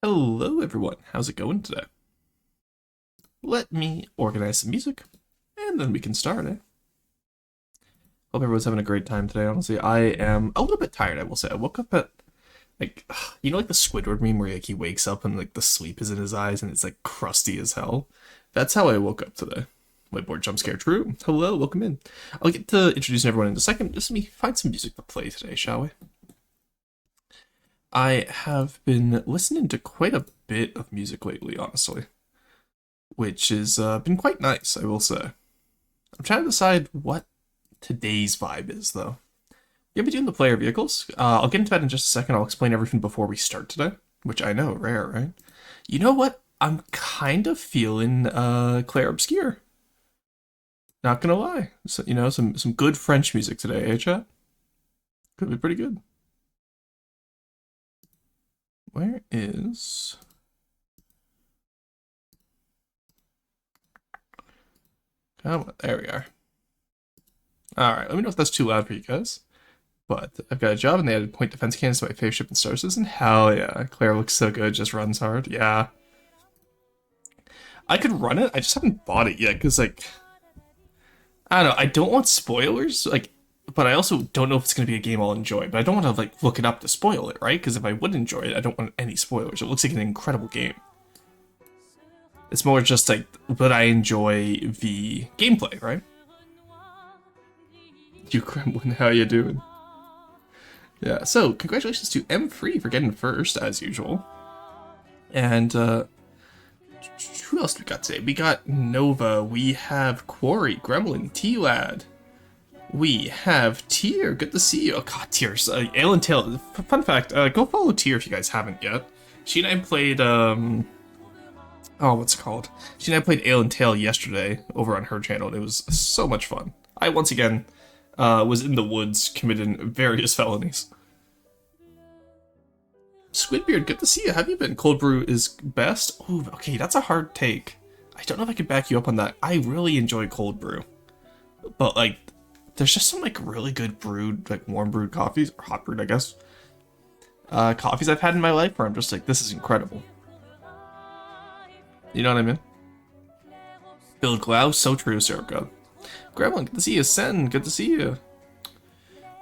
Hello everyone, how's it going today? Let me organize some music, and then we can start, eh? Hope everyone's having a great time today, honestly. I am a little bit tired, I will say. I woke up at, like, like the Squidward meme where he wakes up and, like, the sleep is in his eyes and it's, like, crusty as hell? That's how I woke up today. Whiteboard jump scare, true. Hello, welcome in. I'll get to introducing everyone in a second. Just let me find some music to play today, shall we? I have been listening to quite a bit of music lately, honestly, which has been quite nice, I will say. I'm trying to decide what today's vibe is, though. You'll be doing the player vehicles. I'll get into that in just a second. I'll explain everything before we start today, which I know, rare, right? You know what? I'm kind of feeling Claire Obscure. Not gonna lie. So, some good French music today, eh, chat? Could be pretty good. Where is... Come on, there we are. Alright, let me know if that's too loud for you guys. But I've got a job and they added point defense cannons to my favorite ship in Star Citizen. Hell yeah, Claire looks so good, just runs hard. Yeah. I could run it, I just haven't bought it yet, because, like... I don't know, I don't want spoilers, like... But I also don't know if it's going to be a game I'll enjoy. But I don't want to, like, look it up to spoil it, right? Because if I would enjoy it, I don't want any spoilers. It looks like an incredible game. It's more just, like, would I enjoy the gameplay, right? You Kremlin, how you doing? Yeah, so, congratulations to M3 for getting first, as usual. And, who else do we got today? We got Nova, we have Quarry, Gremlin, T-Lad. We have Tier. Good to see you. Oh god, Tears. Ale and Tail. Fun fact, go follow Tier if you guys haven't yet. She and I played, oh, what's it called? She and I played Ale and Tail yesterday over on her channel, and it was so much fun. I, once again, was in the woods committing various felonies. Squidbeard, good to see you. How have you been? Cold brew is best? Ooh, okay, that's a hard take. I don't know if I could back you up on that. I really enjoy cold brew. But, like, there's just some, like, really good brewed, like, warm brewed coffees, or hot brewed, I guess. Coffees I've had in my life where I'm just like, this is incredible. You know what I mean? Bill Glau, so true, Syrup God. Gremlin, good to see you. Sen, good to see you.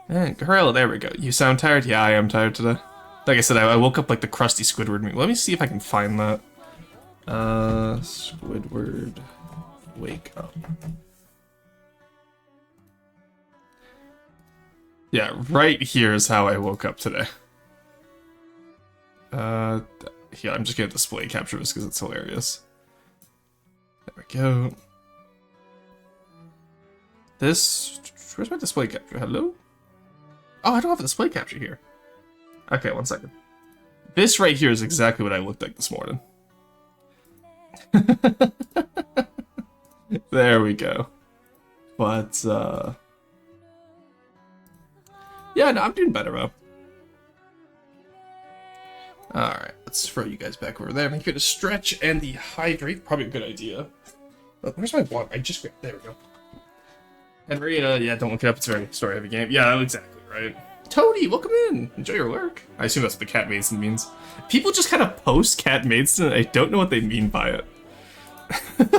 And Gorilla, there we go. You sound tired? Yeah, I am tired today. Like I said, I woke up like the crusty Squidward meme. Let me see if I can find that. Squidward, wake up. Yeah, right here is how I woke up today. Yeah, I'm just gonna display capture this because it's hilarious. There we go. This... Where's my display capture? Hello? Oh, I don't have a display capture here. Okay, one second. This right here is exactly what I looked like this morning. There we go. But, yeah, no, I'm doing better, bro. Alright, let's throw you guys back over there. Make sure to stretch and dehydrate. Probably a good idea. But where's my water? I just grabbed... There we go. Henry, yeah, don't look it up. It's a very story-heavy game. Yeah, exactly, right. Tony, welcome in. Enjoy your lurk. I assume that's what the Cat Maidson means. People just kind of post Cat Maidson, and I don't know what they mean by it.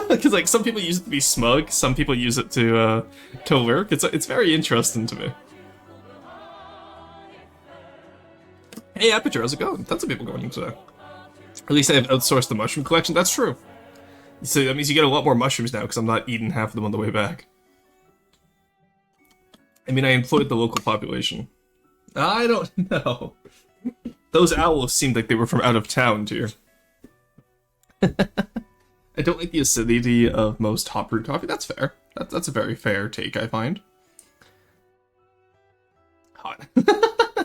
Because, like, some people use it to be smug, some people use it to lurk. It's very interesting to me. Hey, Aperture, how's it going? Tons of people going in today. At least I've outsourced the mushroom collection. That's true. So that means you get a lot more mushrooms now, because I'm not eating half of them on the way back. I mean, I employed the local population. I don't know. Those owls seemed like they were from out of town, too. I don't like the acidity of most hot brewed coffee. That's fair. That's a very fair take, I find. Hot.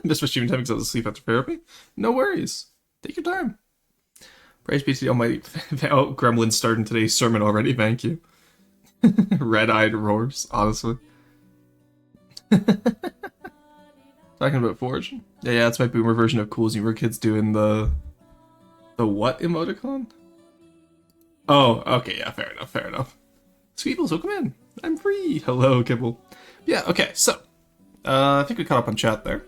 Missed my streaming time because I was asleep after therapy. No worries. Take your time. Praise be to the Almighty. Oh, Gremlin starting today's sermon already. Thank you. Red-eyed roars, honestly. Talking about Forge? Yeah, that's my boomer version of cool as you were kids doing the what emoticon? Oh, okay, yeah, fair enough, fair enough. Sweebles, welcome in. I'm free. Hello, Kibble. Yeah, okay, so I think we caught up on chat there.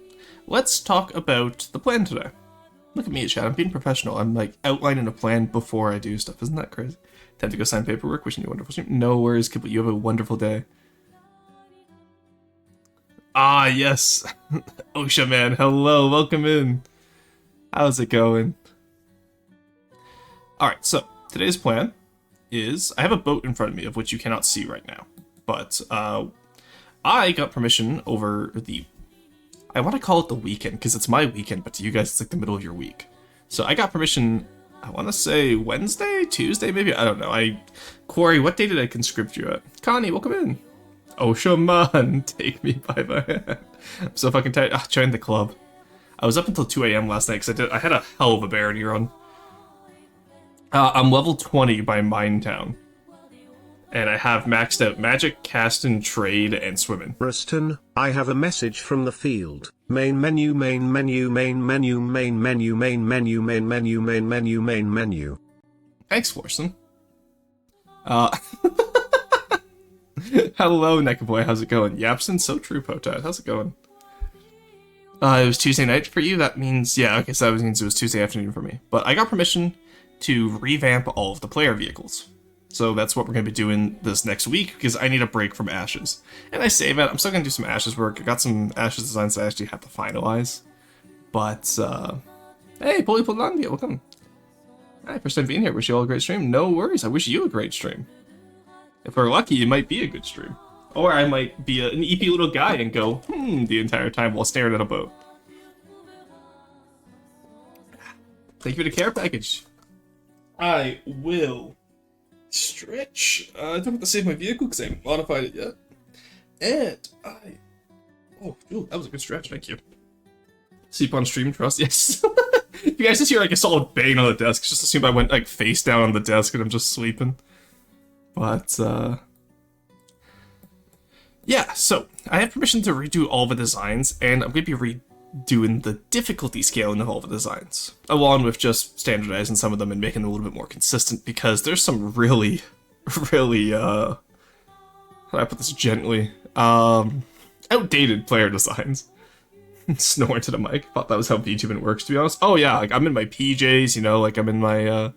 Let's talk about the plan today. Look at me, chat. I'm being professional. I'm like outlining a plan before I do stuff. Isn't that crazy? Time to go sign paperwork. Wishing you a wonderful stream. No worries, Kibble. You have a wonderful day. Ah, yes. Osha, man. Hello. Welcome in. How's it going? Alright, so today's plan is I have a boat in front of me of which you cannot see right now. But I got permission over the... I want to call it the weekend because it's my weekend, but to you guys it's like the middle of your week. So I got permission, I want to say Wednesday, Tuesday maybe? I don't know. Quarry, what day did I conscript you at? Connie, welcome in. Oh, shaman, take me by the hand. I'm so fucking tired. Ah, join the club. I was up until 2 a.m. last night because I had a hell of a barony run. I'm level 20 by Minetown. And I have maxed out magic, casting, trade, and swimming. Ruston, I have a message from the field. Main menu, main menu, main menu, main menu, main menu, main menu, main menu, main menu. Thanks, Forson. Hello, Nekaboy, how's it going? Yapson, so true, Potad, how's it going? It was Tuesday night for you? That means, yeah, okay, so that means it was Tuesday afternoon for me. But I got permission to revamp all of the player vehicles. So that's what we're going to be doing this next week, because I need a break from Ashes. And I say that, I'm still going to do some Ashes work. I got some Ashes designs that I actually have to finalize. But, hey, Bully Polandia, welcome. Hi, first time being here. Wish you all a great stream. No worries, I wish you a great stream. If we're lucky, it might be a good stream. Or I might be an EP little guy and go, the entire time while staring at a boat. Thank you for the care package. I will stretch. I don't have to save my vehicle because I haven't modified it yet. And oh, ooh, that was a good stretch, thank you. Sleep on stream, trust, yes. If you guys just hear like a solid bang on the desk, just assume I went like face down on the desk and I'm just sleeping. But, yeah, so I have permission to redo all the designs, and I'm going to be redoing the difficulty scaling of all the designs, along with just standardizing some of them and making them a little bit more consistent, because there's some really, really, how do I put this gently, outdated player designs. Snoring to the mic. Thought that was how VTubing works, to be honest. Oh yeah, like I'm in my PJs, you know, like I'm in my, you know,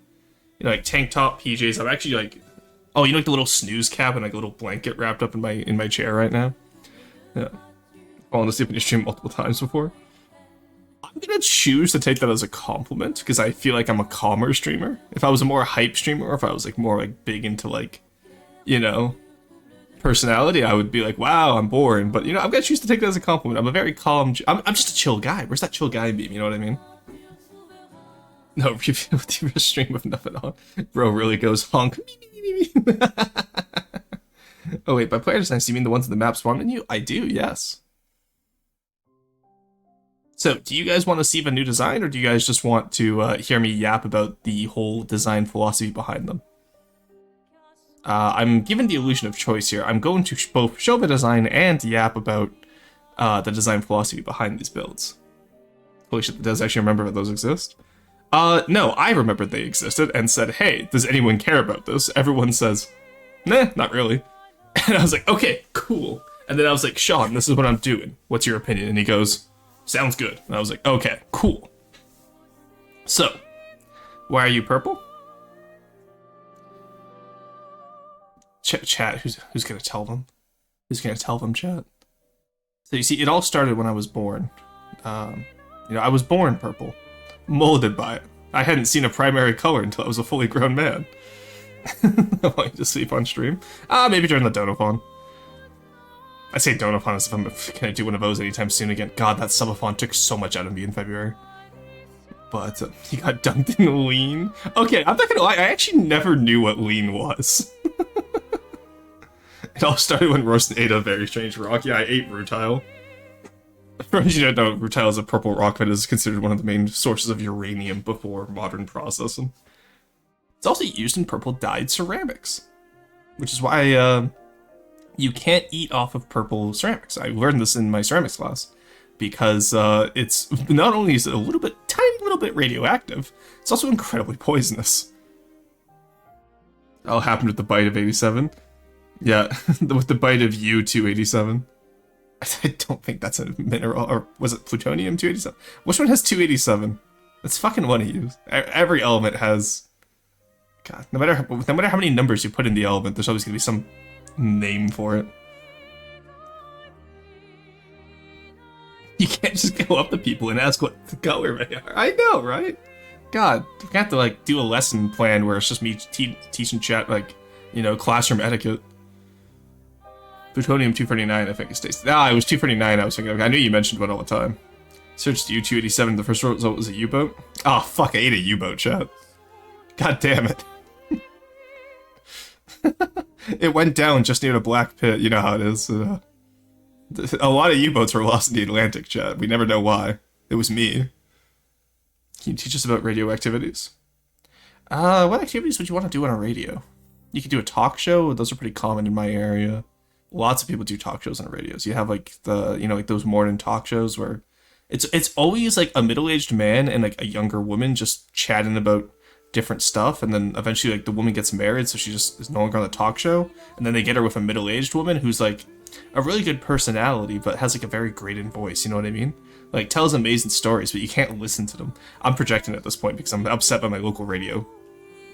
like tank top PJs. I'm actually like, oh, you know, like the little snooze cap and like a little blanket wrapped up in my chair right now. Yeah, fallen asleep in your stream multiple times before. I'm gonna choose to take that as a compliment because I feel like I'm a calmer streamer. If I was a more hype streamer, or if I was like more like big into like, you know, personality, I would be like, wow, I'm boring. But you know, I'm gonna choose to take that as a compliment. I'm a very calm. I'm just a chill guy. Where's that chill guy meme? You know what I mean? No, review a stream with nothing on. Bro really goes honk. Oh wait, by player designs, do you mean the ones in the map spawn menu? I do, yes. So, do you guys want to see the new design, or do you guys just want to hear me yap about the whole design philosophy behind them? I'm given the illusion of choice here. I'm going to both show the design and yap about the design philosophy behind these builds. Holy shit, does actually remember that those exist? No, I remembered they existed and said, hey, does anyone care about this? Everyone says, nah, not really. And I was like, okay, cool. And then I was like, Sean, this is what I'm doing. What's your opinion? And he goes, sounds good. And I was like, okay, cool. So, why are you purple? Chat, who's gonna tell them? Who's gonna tell them, chat? So you see, it all started when I was born. You know, I was born purple. Molded by it. I hadn't seen a primary color until I was a fully grown man. I want you to sleep on stream. Maybe during the Donathon. I say Donathon as if I'm gonna do one of those anytime soon again. God, that subathon took so much out of me in February. But he got dunked in lean. Okay, I'm not gonna lie, I actually never knew what lean was. It all started when Roastin ate a very strange rock. Yeah, I ate rutile. For those you don't know, rutile is a purple rock that is considered one of the main sources of uranium before modern processing. It's also used in purple dyed ceramics, which is why you can't eat off of purple ceramics. I learned this in my ceramics class because it's not only is it a little bit, tiny little bit radioactive, it's also incredibly poisonous. That all happened with the bite of 87. Yeah, with the bite of U-287. I don't think that's a mineral, or was it plutonium 287? Which one has 287? It's fucking one of you. Every element has... God, no matter how many numbers you put in the element, there's always gonna be some name for it. You can't just go up to people and ask what color they are. I know, right? God, we have to like do a lesson plan where it's just me teaching chat like, you know, classroom etiquette. Plutonium 239, I think it stays. Ah, it was 239. I was thinking. I knew you mentioned one all the time. Searched U287. The first result was a U-boat. Oh fuck! I ate a U-boat, chat. God damn it! It went down just near the black pit. You know how it is. A lot of U-boats were lost in the Atlantic, chat. We never know why. It was me. Can you teach us about radio activities? What activities would you want to do on a radio? You could do a talk show. Those are pretty common in my area. Lots of people do talk shows on radios. You have like like those morning talk shows where it's always like a middle-aged man and like a younger woman just chatting about different stuff, and then eventually like the woman gets married, so she just is no longer on the talk show, and then they get her with a middle-aged woman who's like a really good personality but has like a very grating voice, you know what I mean? Like tells amazing stories, but you can't listen to them. I'm projecting at this point because I'm upset by my local radio.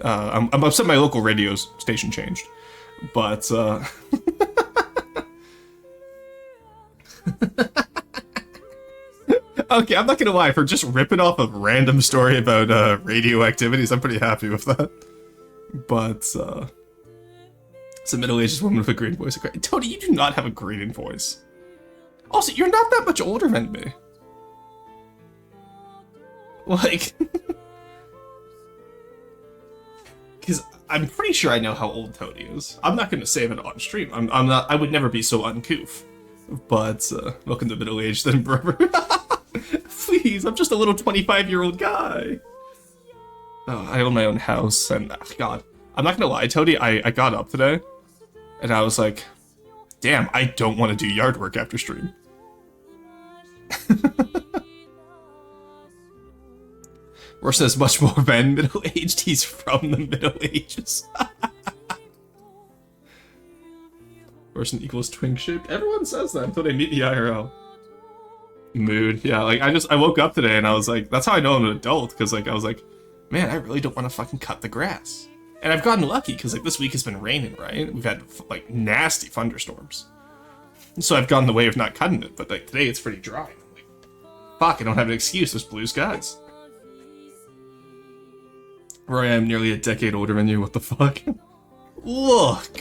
I'm upset my local radio station changed, but okay, I'm not gonna lie, for just ripping off a random story about radio activities, I'm pretty happy with that. But it's a middle-aged woman with a great voice. Tony, you do not have a grating voice. Also, you're not that much older than me. Like, because I'm pretty sure I know how old Tony is. I'm not gonna say it on stream. I'm not. I would never be so uncouth. But welcome to middle age, then, brother. Please, I'm just a little 25-year-old guy. Oh, I own my own house, and God, I'm not gonna lie, Tony. I got up today, and I was like, damn, I don't want to do yard work after stream. Roar says much more than middle-aged. He's from the Middle Ages. Person equals twink shaped. Everyone says that until they meet the IRL. Mood, yeah. Like I woke up today and I was like, that's how I know I'm an adult, because like I was like, man, I really don't want to fucking cut the grass. And I've gotten lucky because like this week has been raining, right? We've had like nasty thunderstorms, so I've gone the way of not cutting it. But like today it's pretty dry. I'm like, fuck, I don't have an excuse. There's blue skies. Roy, I'm nearly a decade older than you. What the fuck? Look.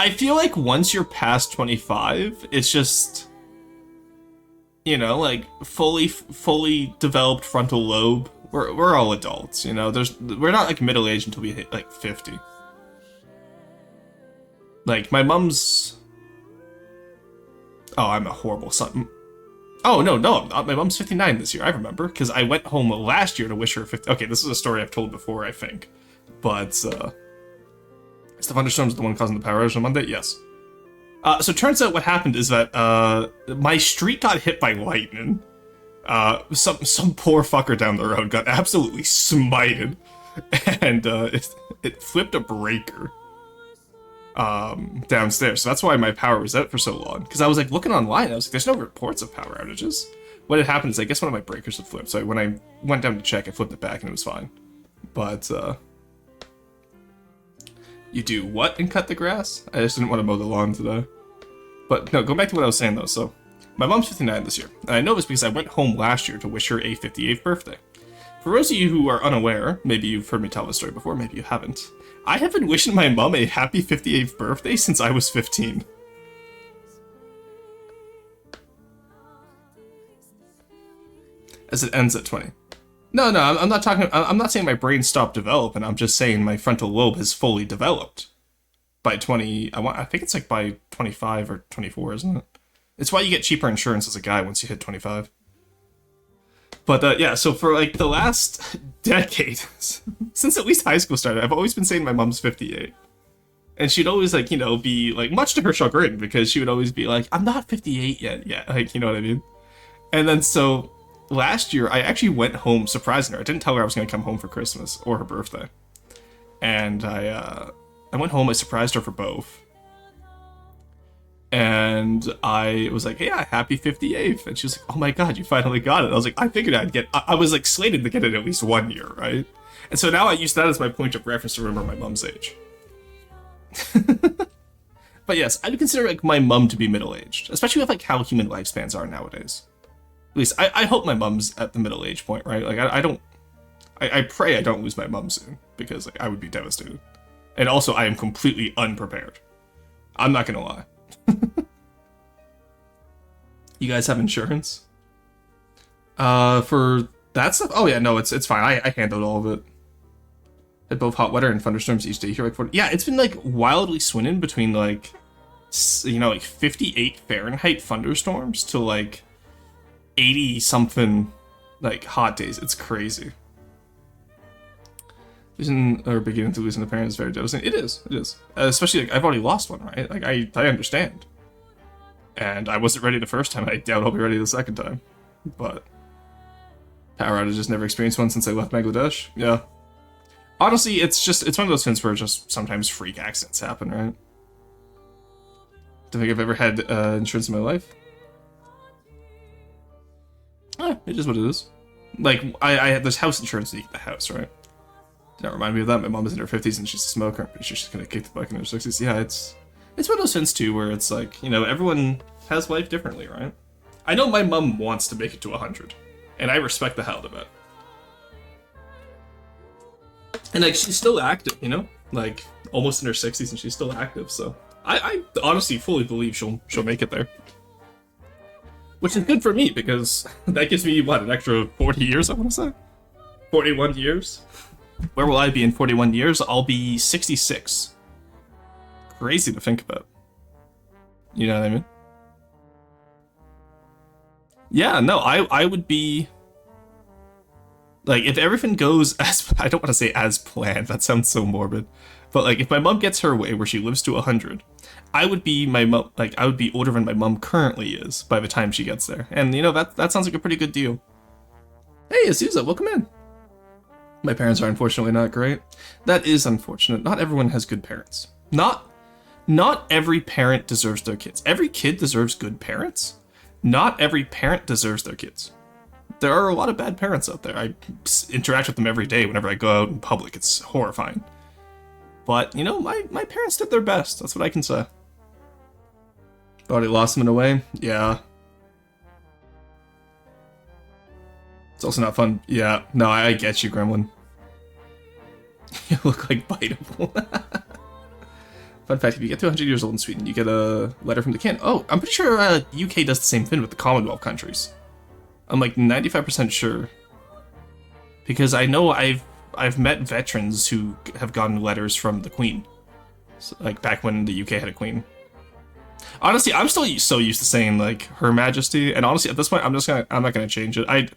I feel like once you're past 25, it's just, you know, like fully developed frontal lobe. We're all adults, you know. We're not like middle aged until we hit like 50. Like my mom's. Oh, I'm a horrible son. Oh no, I'm not. My mom's 59 this year. I remember because I went home last year to wish her 50. Okay, this is a story I've told before, I think, but. Is the thunderstorms the one causing the power outage on Monday? Yes. So it turns out what happened is that my street got hit by lightning. Some poor fucker down the road got absolutely smited, and it flipped a breaker downstairs. So that's why my power was out for so long. Because I was like looking online, I was like, "There's no reports of power outages." What had happened is I guess one of my breakers had flipped. So when I went down to check, I flipped it back and it was fine. But you do what and cut the grass? I just didn't want to mow the lawn today. But no, going back to what I was saying though, so my mom's 59 this year, and I know this because I went home last year to wish her a 58th birthday. For those of you who are unaware, maybe you've heard me tell this story before, maybe you haven't, I have been wishing my mom a happy 58th birthday since I was 15. As it ends at 20. No, I'm not talking. I'm not saying my brain stopped developing. I'm just saying my frontal lobe has fully developed by 20. I think it's like by 25 or 24, isn't it? It's why you get cheaper insurance as a guy once you hit 25. But yeah, so for like the last decade, since at least high school started, I've always been saying my mom's 58, and she'd always like be like, much to her chagrin, because she would always be like, I'm not 58 yet, like you know what I mean. And then so. Last year, I actually went home surprising her. I didn't tell her I was going to come home for Christmas or her birthday. And I went home, I surprised her for both. And and I was like, "Hey, yeah, happy 58th," and she was like, "Oh my god, you finally got it." I was like, "I figured I'd get." I was like slated to get it at least 1 year, right? And so now I use that as my point of reference to remember my mom's age. But yes, I would consider like my mom to be middle-aged, especially with like how human lifespans are nowadays. At least I hope my mom's at the middle age point, right? Like I pray I don't lose my mom soon, because like, I would be devastated. And also, I am completely unprepared. I'm not gonna lie. You guys have insurance? For that stuff? Oh yeah, no, it's fine. I handled all of it. Had both hot weather and thunderstorms each day here. Like, yeah, it's been like wildly swinging between like, like 58 Fahrenheit thunderstorms to like 80 something like hot days. It's crazy. Losing or beginning to losing a parent is very devastating. It is. Especially like I've already lost one, right? Like I understand. And I wasn't ready the first time. I doubt I'll be ready the second time. But power outages, never experienced one since I left Bangladesh. Yeah. Honestly, it's one of those things where just sometimes freak accidents happen, right? Don't think I've ever had insurance in my life. It is what it is. Like, I had this house insurance to get the house, right? That remind me of that. My mom is in her 50s and she's a smoker. I'm pretty sure she's gonna kick the bucket in her 60s. Yeah, it's one of those things too where it's like, everyone has life differently, right? I know my mom wants to make it to 100, and I respect the hell out of it. And like she's still active, like almost in her 60s, and she's still active. So I honestly fully believe she'll make it there, which is good for me because that gives me an extra 40 years. I want to say 41 years. Where will I be in 41 years? I'll be 66. Crazy to think about. You know what I mean? Yeah, no, I would be. Like, if everything goes as, I don't want to say as planned, that sounds so morbid, but like, if my mom gets her way where she lives to 100, I would be I would be older than my mom currently is by the time she gets there. And that sounds like a pretty good deal. Hey, Azusa, welcome in. My parents are unfortunately not great. That is unfortunate. Not everyone has good parents. Not every parent deserves their kids. Every kid deserves good parents. Not every parent deserves their kids. There are a lot of bad parents out there. I interact with them every day whenever I go out in public. It's horrifying. But, my parents did their best. That's what I can say. Already lost them in a way? Yeah. It's also not fun. Yeah, no, I get you, Gremlin. You look like biteable. Fun fact, if you get to 100 years old in Sweden, you get a letter from the king. Oh, I'm pretty sure UK does the same thing with the Commonwealth countries. I'm like 95% sure. Because I know I've met veterans who have gotten letters from the Queen. So, like back when the UK had a Queen. Honestly, I'm still so used to saying like Her Majesty, and honestly at this point I'm not gonna change it.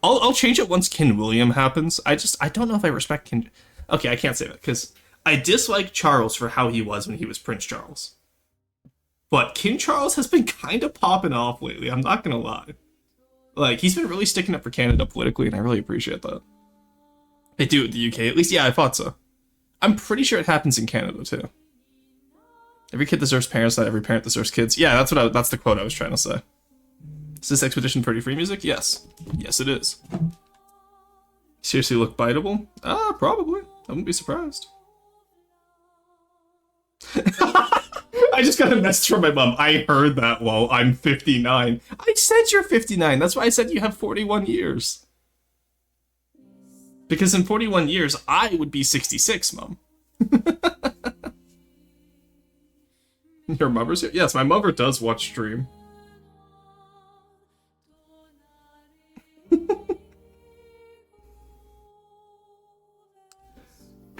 I'll change it once King William happens. I don't know if I respect King. Okay, I can't say that because I dislike Charles for how he was when he was Prince Charles. But King Charles has been kind of popping off lately. I'm not gonna lie. Like, he's been really sticking up for Canada politically, and I really appreciate that. They do it in the UK. At least, yeah, I thought so. I'm pretty sure it happens in Canada, too. Every kid deserves parents, not every parent deserves kids. Yeah, that's the quote I was trying to say. Is this Expedition pretty free music? Yes. Yes, it is. Seriously look biteable? Probably. I wouldn't be surprised. I just got a message from my mom. I heard that while I'm 59. I said you're 59. That's why I said you have 41 years. Because in 41 years, I would be 66, Mom. Your mother's here? Yes, my mother does watch stream.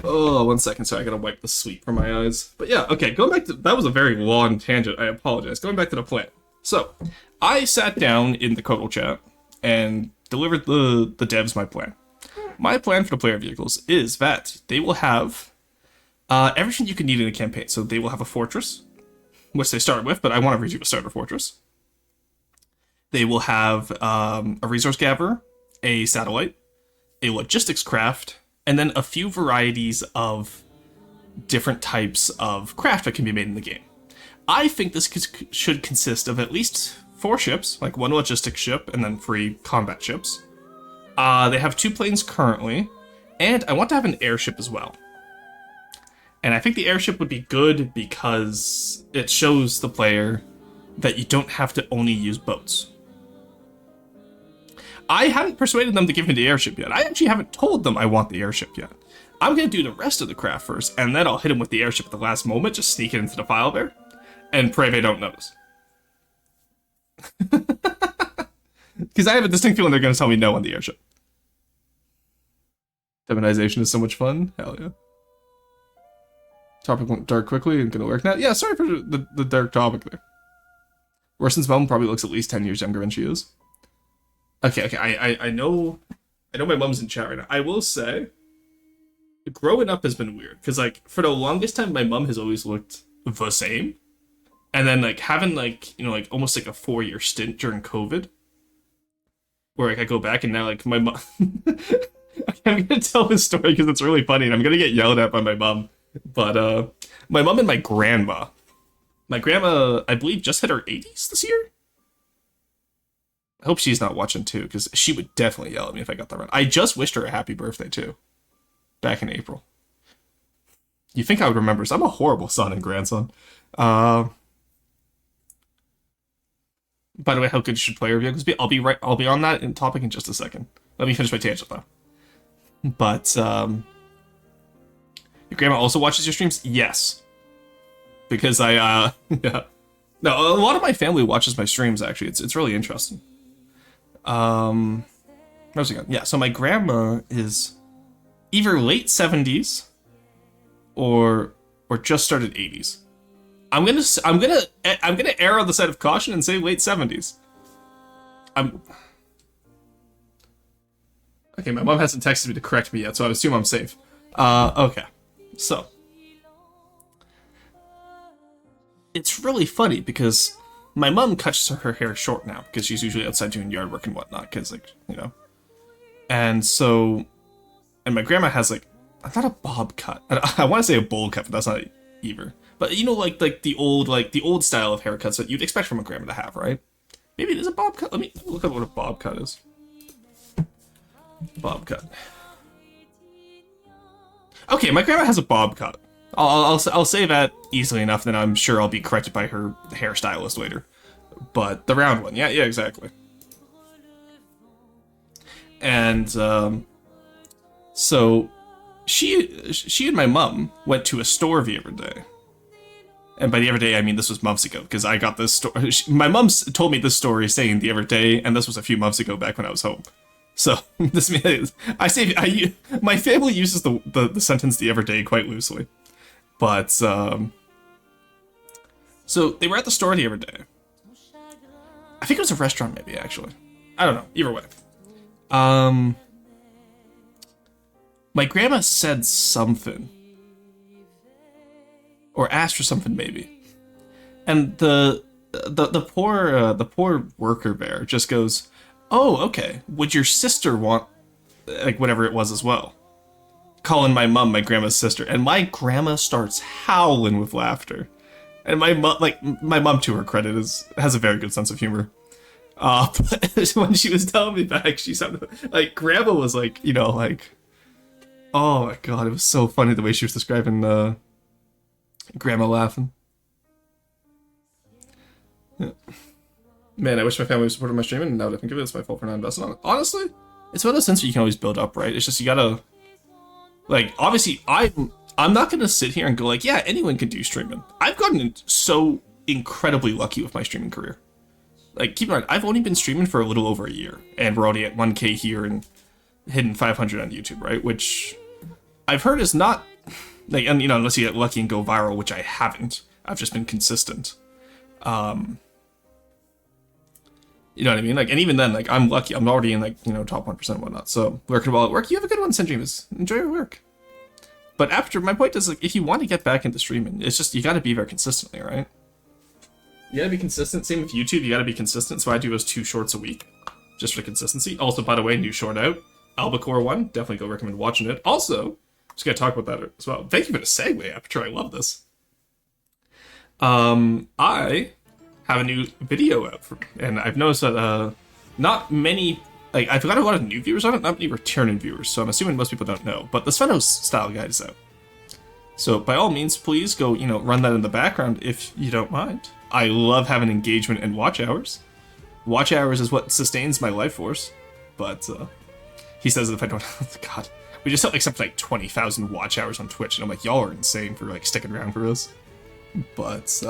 Oh, 1 second. Sorry, I gotta wipe the sleep from my eyes. But yeah, okay, going back to... That was a very long tangent. I apologize. Going back to the plan. So, I sat down in the Kotal chat and delivered the devs my plan. My plan for the player vehicles is that they will have everything you can need in a campaign. So they will have a fortress, which they start with, but I want to read you a starter fortress. They will have a resource gatherer, a satellite, a logistics craft, and then a few varieties of different types of craft that can be made in the game. I think this should consist of at least 4 ships, like 1 logistics ship and then 3 combat ships. They have 2 planes currently, and I want to have an airship as well. And I think the airship would be good because it shows the player that you don't have to only use boats. I haven't persuaded them to give me the airship yet. I actually haven't told them I want the airship yet. I'm going to do the rest of the craft first, and then I'll hit them with the airship at the last moment, just sneak it into the file there, and pray they don't notice. Because I have a distinct feeling they're going to tell me no on the airship. Feminization is so much fun. Hell yeah. Topic went dark quickly and gonna work now. Yeah, sorry for the dark topic there. Worson's mom probably looks at least 10 years younger than she is. Okay, I know my mom's in chat right now. I will say, growing up has been weird, because, like, for the longest time, my mom has always looked the same. And then, like, having, like, you know, like, almost like a 4-year stint during COVID, where, like, I go back and now, like, my mom... I'm gonna tell this story because it's really funny, and I'm gonna get yelled at by my mom. But, my mom and my grandma, I believe, just hit her 80s this year? I hope she's not watching, too, because she would definitely yell at me if I got that wrong. I just wished her a happy birthday, too, back in April. You think I would remember, so I'm a horrible son and grandson. By the way, how good you should play review, because I'll be on that topic in just a second. Let me finish my tangent, though. But, your grandma also watches your streams? Yes. Because yeah. No, a lot of my family watches my streams, actually. It's really interesting. Where's it going? Yeah, so my grandma is either late 70s or just started 80s. I'm gonna err on the side of caution and say late 70s. Okay, my mom hasn't texted me to correct me yet, so I assume I'm safe. Okay. So, it's really funny because my mom cuts her hair short now because she's usually outside doing yard work and whatnot, because, like, you know. And so, and my grandma has, like, not a bob cut. I want to say a bowl cut, but that's not either. But, you know, like the old style of haircuts that you'd expect from a grandma to have, right? Maybe it is a bob cut. Let me look at what a bob cut is. Bob cut. Okay, my grandma has a bob cut. I'll say that easily enough, then I'm sure I'll be corrected by her hairstylist later. But the round one, yeah, exactly. And so she and my mom went to a store the other day. And by the other day, I mean this was months ago, because I got this story. My mom told me this story saying the other day, and this was a few months ago back when I was home. So this means my family uses the sentence "the other day" quite loosely, but so they were at the store the other day. I think it was a restaurant, maybe, actually. I don't know. Either way, my grandma said something, or asked for something, maybe, and the poor worker there just goes, "Oh, okay. Would your sister want, like, whatever it was as well?" Calling my mom my grandma's sister. And my grandma starts howling with laughter. And my mom, to her credit, has a very good sense of humor. But when she was telling me back, she sounded like, grandma was like, you know, like, oh my god, it was so funny the way she was describing grandma laughing. Yeah. Man, I wish my family supported my streaming, and now that I think of it, it's my fault for not investing on it. Honestly, it's one of those things where you can always build up, right? It's just, you gotta, like, obviously, I'm not gonna sit here and go like, yeah, anyone can do streaming. I've gotten so incredibly lucky with my streaming career. Like, keep in mind, I've only been streaming for a little over a year, and we're already at 1K here and hitting 500 on YouTube, right? Which I've heard is not, like, and, you know, unless you get lucky and go viral, which I haven't. I've just been consistent. You know what I mean? Like, and even then, like, I'm lucky. I'm already in, like, you know, top 1% and whatnot. So, working while at work, you have a good one, Senjimas. Enjoy your work. But after, my point is, like, if you want to get back into streaming, it's just, you gotta be there consistently, right? You gotta be consistent. Same with YouTube, you gotta be consistent. So I do those 2 shorts a week, just for consistency. Also, by the way, new short out, Albacore 1. Definitely go recommend watching it. Also, just gotta talk about that as well. Thank you for the segue, Aperture. I love this. I have a new video out, and I've noticed that not many, like, I've got a lot of new viewers on it, not many returning viewers, so I'm assuming most people don't know, but the Svenos style guide is out. So by all means, please go, run that in the background if you don't mind. I love having engagement and watch hours. Watch hours is what sustains my life force, but he says that if I don't, God, we just hit like something like 20,000 watch hours on Twitch, and I'm like, y'all are insane for like sticking around for this. But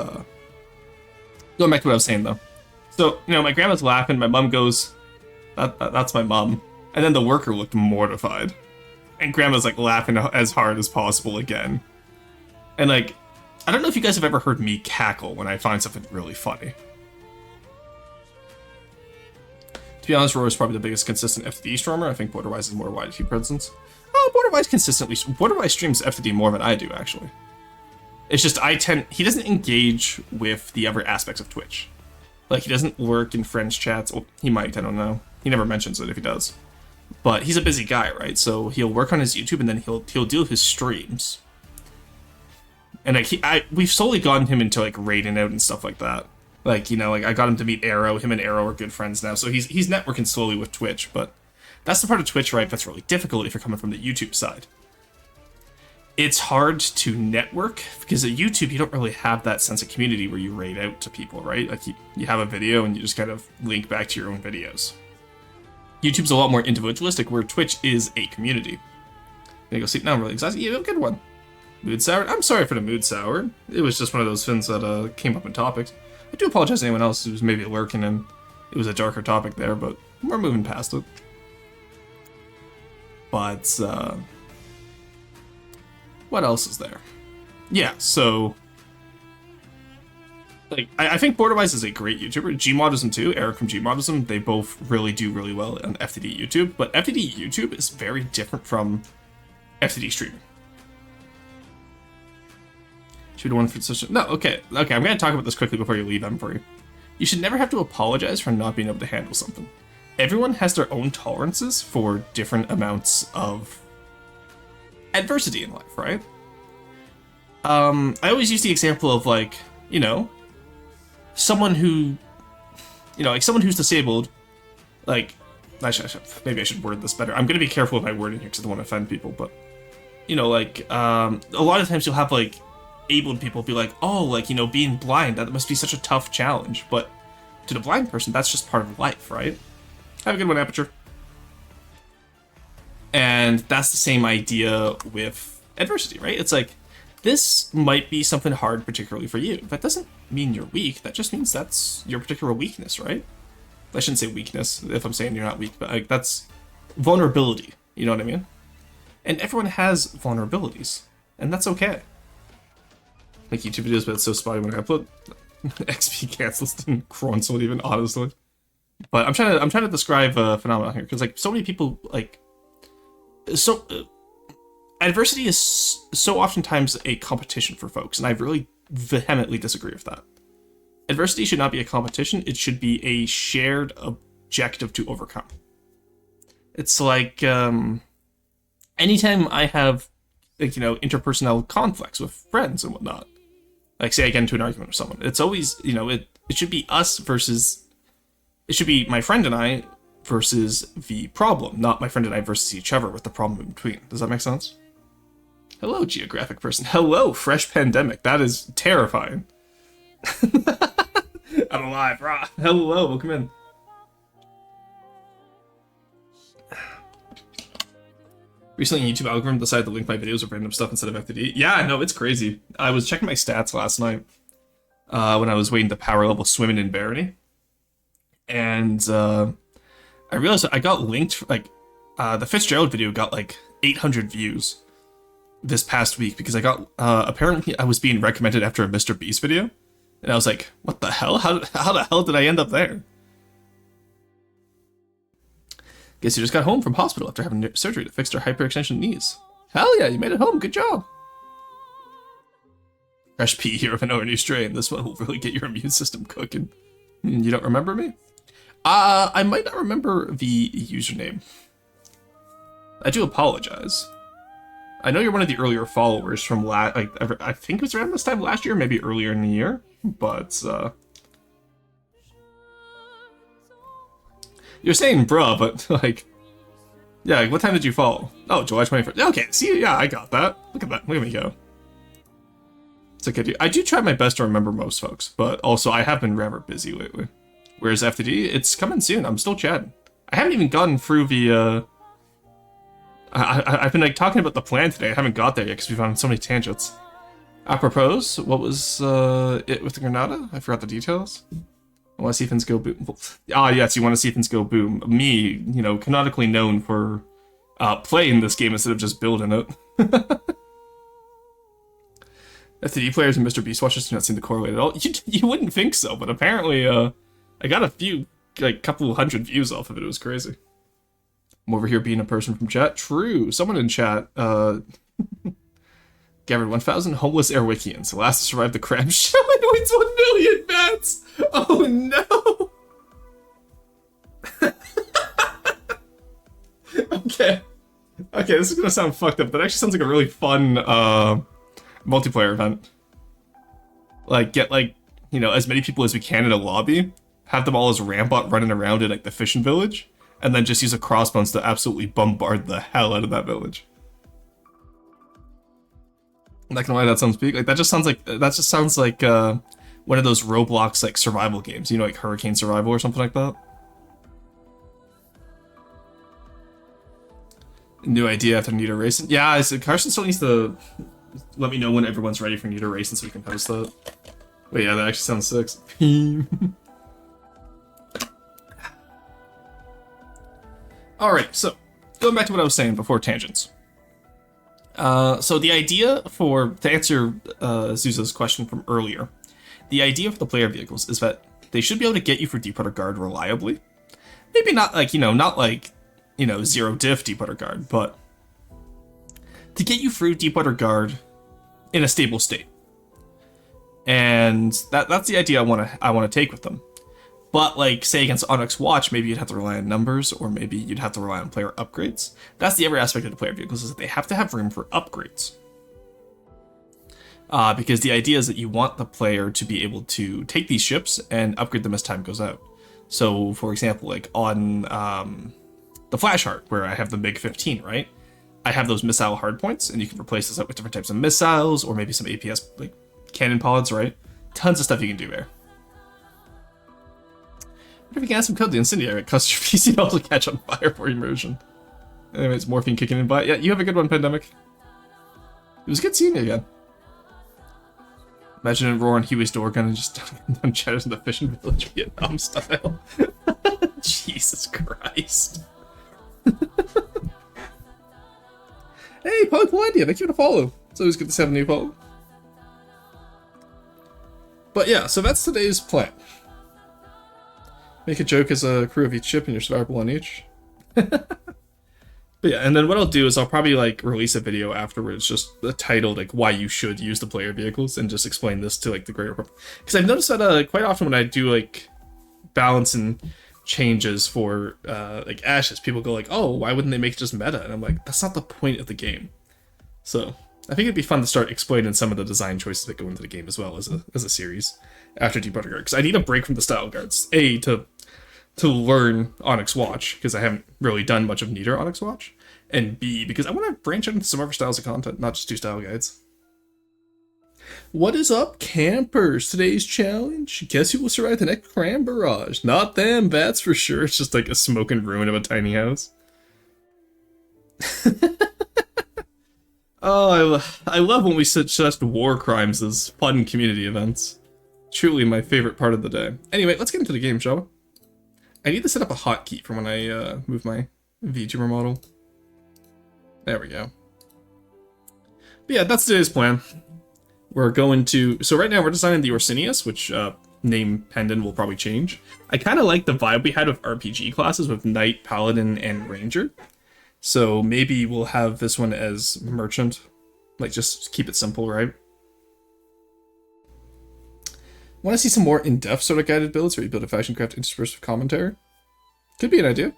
going back to what I was saying though, so my grandma's laughing, my mom goes, that's my mom, and then the worker looked mortified, and grandma's like laughing as hard as possible again, and like, I don't know if you guys have ever heard me cackle when I find something really funny. To be honest, Roar is probably the biggest consistent FTD streamer. I think Borderwise is more YT presence. Oh, Borderwise streams FTD more than I do, actually. It's just he doesn't engage with the other aspects of Twitch. Like, he doesn't lurk in friends chats. Well, he might, I don't know. He never mentions it if he does. But he's a busy guy, right? So he'll work on his YouTube and then he'll do his streams. And like we've slowly gotten him into like raiding out and stuff like that. Like, like I got him to meet Arrow. Him and Arrow are good friends now. So he's networking slowly with Twitch, but that's the part of Twitch, right, that's really difficult if you're coming from the YouTube side. It's hard to network because at YouTube you don't really have that sense of community where you raid out to people, right? Like you have a video and you just kind of link back to your own videos. YouTube's a lot more individualistic, where Twitch is a community. Gonna go sleep now. I'm really excited. You have a good one. Mood sour. I'm sorry for the mood sour. It was just one of those things that came up in topics. I do apologize to anyone else who was maybe lurking and it was a darker topic there, but we're moving past it. But what else is there? Yeah, so like I think Borderwise is a great YouTuber. Gmodism too, Eric from Gmodism, they both really do really well on FTD YouTube, but FTD YouTube is very different from FTD streaming. Should we do one for such a... No, okay, I'm gonna talk about this quickly before you leave, Emperor. You should never have to apologize for not being able to handle something. Everyone has their own tolerances for different amounts of adversity in life, right? I always use the example of like, someone who, like someone who's disabled, like, maybe I should word this better. I'm gonna be careful with my wording here because I don't want to offend people, but, like, a lot of times you'll have like abled people be like, oh, like, being blind, that must be such a tough challenge, but to the blind person, that's just part of life, right? Have a good one, Aperture. And that's the same idea with adversity, right? It's like, this might be something hard particularly for you. That doesn't mean you're weak, that just means that's your particular weakness, right? I shouldn't say weakness if I'm saying you're not weak, but like, that's vulnerability, you know what I mean? And everyone has vulnerabilities, and that's okay. Make YouTube videos, but it's so spotty when I upload. XP cancels didn't cancel even, honestly. But I'm trying to describe a phenomenon here, because like so many people like adversity is so oftentimes a competition for folks, and I really vehemently disagree with that. Adversity should not be a competition, it should be a shared objective to overcome. It's like anytime I have like, interpersonal conflicts with friends and whatnot, like say I get into an argument with someone, it's always, it should be us versus, it should be my friend and I versus the problem, not my friend and I versus each other with the problem in between. Does that make sense? Hello, geographic person. Hello, fresh pandemic. That is terrifying. I'm alive, rah. Hello, welcome in. Recently, YouTube algorithm decided to link my videos with random stuff instead of FTD. Yeah, no, it's crazy. I was checking my stats last night when I was waiting to power level swimming in Barony. And I realized that I got linked, like, the Fitzgerald video got like 800 views this past week because I got, apparently I was being recommended after a Mr. Beast video. And I was like, what the hell? How the hell did I end up there? Guess you just got home from hospital after having surgery to fix your hyperextension knees. Hell yeah, you made it home. Good job. Fresh pea here of an new strain. This one will really get your immune system cooking. You don't remember me? I might not remember the username. I do apologize. I know you're one of the earlier followers from I think it was around this time last year, maybe earlier in the year, but you're saying bruh, but like, yeah, like, what time did you follow? Oh, July 21st. Okay, see, yeah, I got that. Look at that. Look at me go. It's okay, I do try my best to remember most folks, but also I have been rather busy lately. Whereas FTD, it's coming soon. I'm still chatting. I haven't even gotten through the, I've been like talking about the plan today. I haven't got there yet because we've had so many tangents. Apropos, what was it with the Granada? I forgot the details. I want to see things go boom. Ah, yes, you want to see things go boom. Me, you know, canonically known for playing this game instead of just building it. FTD players and Mr. Beast watchers do not seem to correlate at all. You wouldn't think so, but apparently, I got a few, like, couple hundred views off of it. It was crazy. I'm over here being a person from chat. True. Someone in chat, gathered 1,000 homeless Airwickians. The last to survive the crab show and wins 1 million bats. Oh no. Okay. Okay, this is gonna sound fucked up. That actually sounds like a really fun multiplayer event. Like, get like, you know, as many people as we can in a lobby, have them all as Rambot running around in like the fishing village, and then just use a crossbones to absolutely bombard the hell out of that village. I'm not gonna lie, that sounds big. Like that just sounds like one of those Roblox like survival games, you know, like Hurricane Survival or something like that. New idea after Nita Racing. Yeah, I said Carson still needs to let me know when everyone's ready for Nita Racing so we can post that. Wait, yeah, that actually sounds sick. Alright, so going back to what I was saying before tangents. So the idea to answer Zuza's question from earlier, the idea for the player vehicles is that they should be able to get you for Deepwater Guard reliably. Maybe not like, zero diff Deepwater Guard, but to get you through Deepwater Guard in a stable state. And that's the idea I want to take with them. But like, say against Onyx Watch, maybe you'd have to rely on numbers, or maybe you'd have to rely on player upgrades. That's the other aspect of the player vehicles, is that they have to have room for upgrades. Because the idea is that you want the player to be able to take these ships and upgrade them as time goes out. So, for example, like on the Flash Heart, where I have the MiG-15, right? I have those missile hardpoints, and you can replace those up with different types of missiles, or maybe some APS like cannon pods, right? Tons of stuff you can do there. What if you can add some code to the incendiary? Cause your PC to also catch on fire for immersion. Anyways, morphine kicking in by. Yeah, you have a good one, Pandemic. It was good seeing you again. Imagine Roar and Huey's door gun and just done chatters in the fishing village Vietnam style. Jesus Christ. Hey, Poet Polandia, thank you for the follow. It's always good to have a new follow. But yeah, so that's today's plan. Make a joke as a crew of each ship and you're survivable on each. But yeah, and then what I'll do is I'll probably like release a video afterwards, just titled like why you should use the player vehicles, and just explain this to like the greater public. Because I've noticed that quite often when I do like balance and changes for like Ashes, people go like, oh, why wouldn't they make it just meta? And I'm like, that's not the point of the game. So I think it'd be fun to start explaining some of the design choices that go into the game as well as a series after Deepwater Guard. Because I need a break from the style guards. A, to learn Onyx Watch, because I haven't really done much of Neater Onyx Watch, and B, because I want to branch out into some other styles of content, not just do style guides. What is up, campers? Today's challenge: guess who will survive the next cram barrage? Not them, that's for sure. It's just like a smoking ruin of a tiny house. Oh, I love when we suggest war crimes as fun community events. Truly my favorite part of the day. Anyway, let's get into the game, shall we? I need to set up a hotkey for when I move my VTuber model. There we go. But yeah, that's today's plan. We're going to... So right now we're designing the Orsinius, which name pendant will probably change. I kind of like the vibe we had with RPG classes with Knight, Paladin, and Ranger. So maybe we'll have this one as Merchant. Like, just keep it simple, right? Want to see some more in-depth sort of guided builds where you build a faction craft interspersed with commentary? Could be an idea.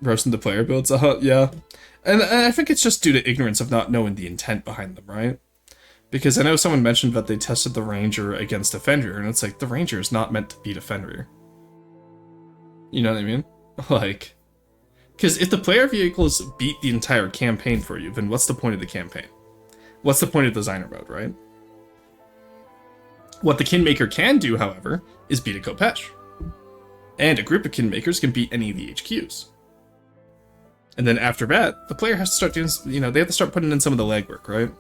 Roasting the player builds, yeah. And I think it's just due to ignorance of not knowing the intent behind them, right? Because I know someone mentioned that they tested the Ranger against a Fenrir, and it's like, the Ranger is not meant to beat a Fenrir. You know what I mean? Like, because if the player vehicles beat the entire campaign for you, then what's the point of the campaign? What's the point of designer mode, right? What the Kingmaker can do, however, is beat a Kopesh. And a group of Kingmakers can beat any of the HQs. And then after that, the player has to start doing, they have to start putting in some of the legwork, right?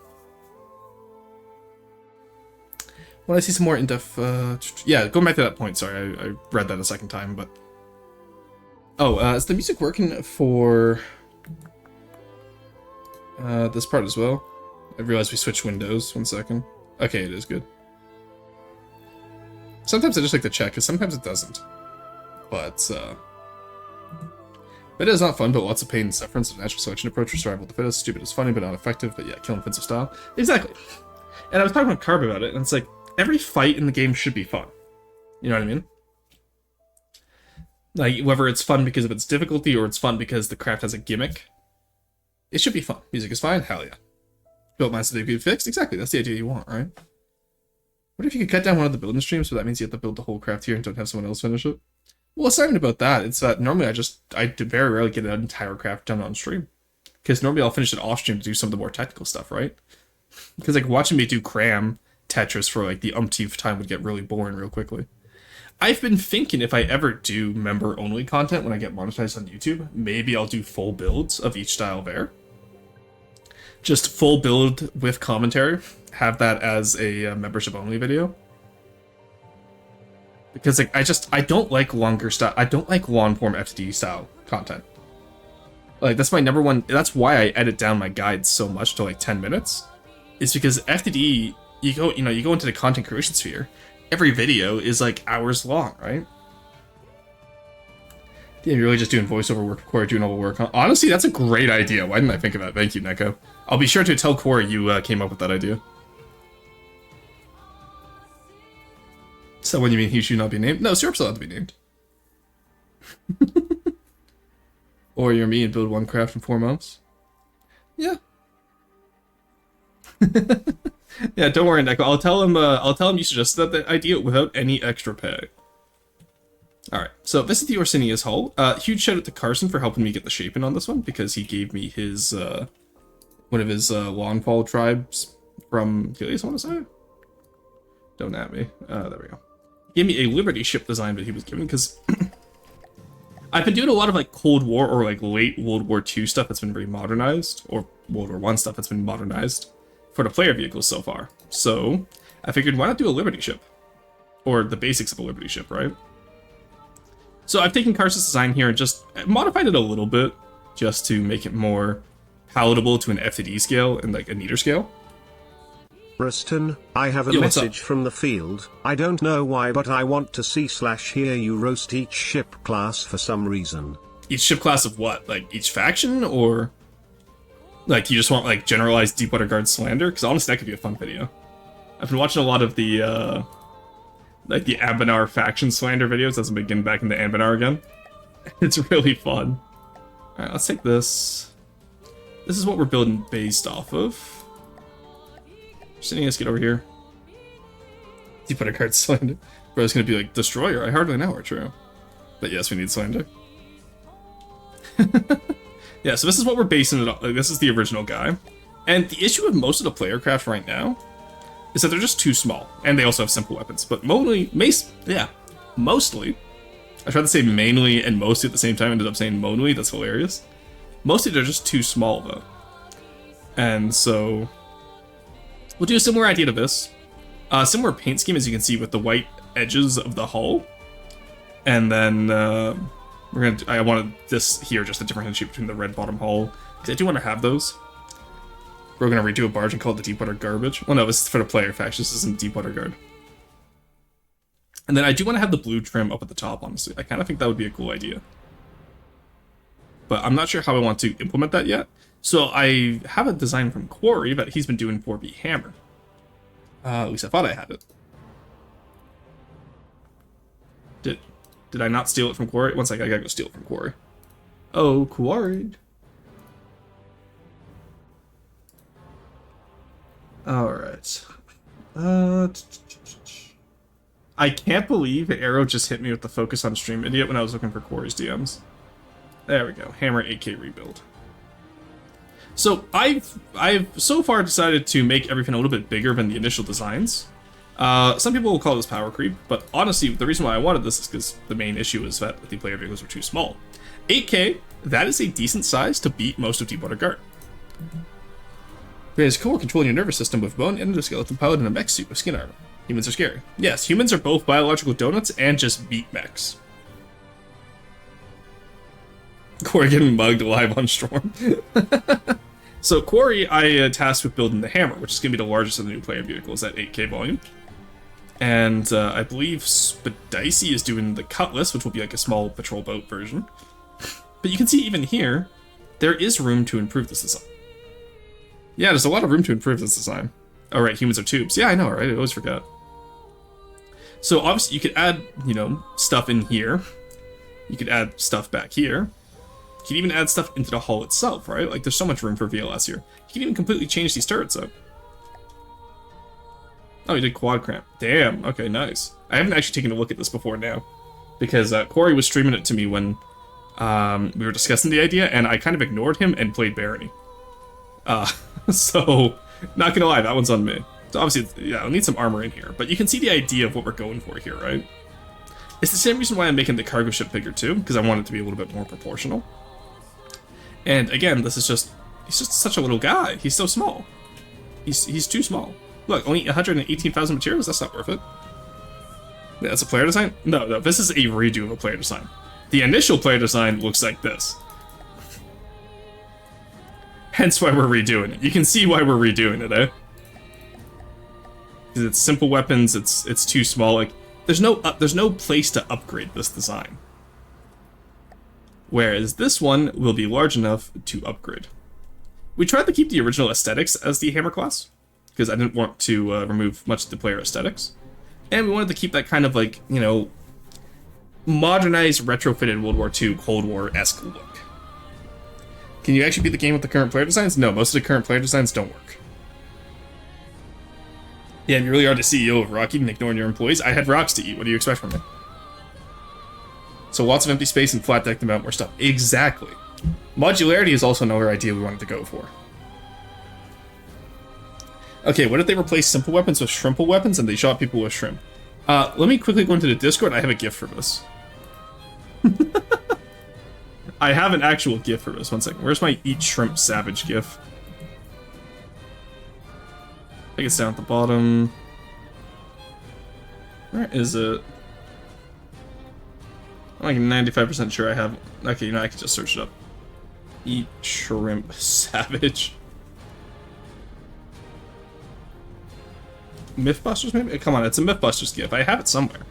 When I see some more in-depth, yeah, going back to that point, sorry, I read that a second time, but... Oh, is the music working for this part as well? I realized we switched windows, 1 second. Okay, it is good. Sometimes I just like to check, because sometimes it doesn't. But it is not fun, but lots of pain and suffering. A natural selection approach for survival of the fittest. Stupid is funny, but not effective, but yeah, kill offensive style. Exactly. And I was talking with Carb about it, and it's like, every fight in the game should be fun. You know what I mean? Like, whether it's fun because of its difficulty, or it's fun because the craft has a gimmick, it should be fun. Music is fine, hell yeah. Build mines to be fixed? Exactly, that's the idea you want, right? What if you could cut down one of the building streams, so that means you have to build the whole craft here and don't have someone else finish it? Well, it's not even about that. It's that normally I very rarely get an entire craft done on stream. Because normally I'll finish it off stream to do some of the more technical stuff, right? Because like watching me do cram Tetris for like the umpteenth time would get really boring real quickly. I've been thinking if I ever do member-only content when I get monetized on YouTube, maybe I'll do full builds of each style there. Just full build with commentary. Have that as a membership-only video. Because like I don't like longer style. I don't like long-form FTD style content. Like that's my number one. That's why I edit down my guides so much to like 10 minutes. Is because FTD, you go into the content creation sphere. Every video is like hours long, right? Yeah, you're really just doing voiceover work, Corey, doing all the work. Honestly, that's a great idea. Why didn't I think of that? Thank you, Neko. I'll be sure to tell Corey you came up with that idea. So when you mean he should not be named? No, Syrup's allowed to be named. Or you're me and build one craft in 4 months? Yeah. Yeah, don't worry, Neko. I'll tell him you suggested that idea without any extra pay. Alright, so this is the Orsinia's hull. Huge shout out to Carson for helping me get the shape in on this one, because he gave me his, one of his Lawnfall tribes from Helios, I want to say? Don't at me. There we go. He gave me a Liberty ship design that he was given, because I've been doing a lot of like Cold War or like late World War II stuff that's been remodernized, or World War I stuff that's been modernized for the player vehicles so far. So I figured, why not do a Liberty ship? Or the basics of a Liberty ship, right? So I've taken Carson's design here and just modified it a little bit, just to make it more palatable to an FTD scale and like a neater scale. Ruston, I have a message from the field. I don't know why, but I want to see/hear you roast each ship class for some reason. Each ship class of what? Like each faction, or like you just want like generalized Deepwater Guard slander? Because honestly, that could be a fun video. I've been watching a lot of the like the Ambanar faction slander videos as I'm getting back into Ambanar again. It's really fun. Alright, let's take this. This is what we're building based off of. Sending us get over here. Deepwater Guard slander. Bro, it's gonna be like Destroyer. I hardly know her, true. But yes, we need slander. Yeah, so this is what we're basing it on. Like, this is the original guy. And the issue with most of the player craft right now is that they're just too small. And they also have simple weapons. But mostly. I tried to say mainly and mostly at the same time, ended up saying monly. That's hilarious. Mostly they're just too small, though. And so we'll do a similar idea to this. Similar paint scheme, as you can see, with the white edges of the hull. And then I wanted this here just to differentiate between the red bottom hull, because I do want to have those. We're gonna redo a barge and call it the Deepwater Garbage. Well, no, this is for the player faction. This isn't Deepwater Guard. And then I do want to have the blue trim up at the top, honestly. I kind of think that would be a cool idea. But I'm not sure how I want to implement that yet. So I have a design from Quarry that he's been doing for the Hammer. At least I thought I had it. Did I not steal it from Quarry? One second, I gotta go steal it from Quarry. Oh, Quarry. Alright. I can't believe Arrow just hit me with the focus on stream idiot when I was looking for Corey's DMs. There we go. Hammer 8K rebuild. So I've so far decided to make everything a little bit bigger than the initial designs. Some people will call this power creep, but honestly, the reason why I wanted this is because the main issue is that the player vehicles were too small. 8K, that is a decent size to beat most of Deepwater Guard. It is cool controlling your nervous system with bone and endoskeleton pilot in a mech suit with skin armor. Humans are scary. Yes, humans are both biological donuts and just beat mechs. Corey getting mugged alive on Storm. So Corey, I tasked with building the Hammer, which is going to be the largest of the new player vehicles at 8K volume. And I believe Spadicy is doing the Cutlass, which will be like a small patrol boat version. But you can see even here, there is room to improve this design. Yeah, there's a lot of room to improve this design. Oh, right, humans are tubes. Yeah, I know, right? I always forgot. So obviously you could add, you know, stuff in here. You could add stuff back here. You can even add stuff into the hull itself, right? Like, there's so much room for VLS here. You can even completely change these turrets up. Oh, you did quad cramp. Damn, okay, nice. I haven't actually taken a look at this before now. Because Corey was streaming it to me when we were discussing the idea, and I kind of ignored him and played Barony. So, not gonna lie, that one's on me. So obviously, yeah, I'll need some armor in here, but you can see the idea of what we're going for here, right? It's the same reason why I'm making the cargo ship bigger too, because I want it to be a little bit more proportional. And again, this is just, he's just such a little guy. He's so small. He's too small. Look, only 118,000 materials, that's not worth it. Yeah, that's a player design? No, this is a redo of a player design. The initial player design looks like this. Hence why we're redoing it. You can see why we're redoing it, eh? Because it's simple weapons, it's too small. Like, there's no place to upgrade this design. Whereas this one will be large enough to upgrade. We tried to keep the original aesthetics as the Hammer class, because I didn't want to remove much of the player aesthetics. And we wanted to keep that kind of like, you know, modernized, retrofitted World War II, Cold War-esque look. Can you actually beat the game with the current player designs? No, most of the current player designs don't work. Yeah, you really are the CEO of Rock, even ignoring your employees. I had rocks to eat. What do you expect from me? So lots of empty space and flat deck to mount more stuff. Exactly. Modularity is also another idea we wanted to go for. Okay, what if they replace simple weapons with shrimpable weapons and they shot people with shrimp? Let me quickly go into the Discord. I have a GIF for this. I have an actual GIF for this. One second. Where's my Eat Shrimp Savage GIF? I think it's down at the bottom. Where is it? I'm like 95% sure I have. Okay, you know, I can just search it up. Eat Shrimp Savage. Mythbusters, maybe? Come on, it's a Mythbusters GIF. I have it somewhere.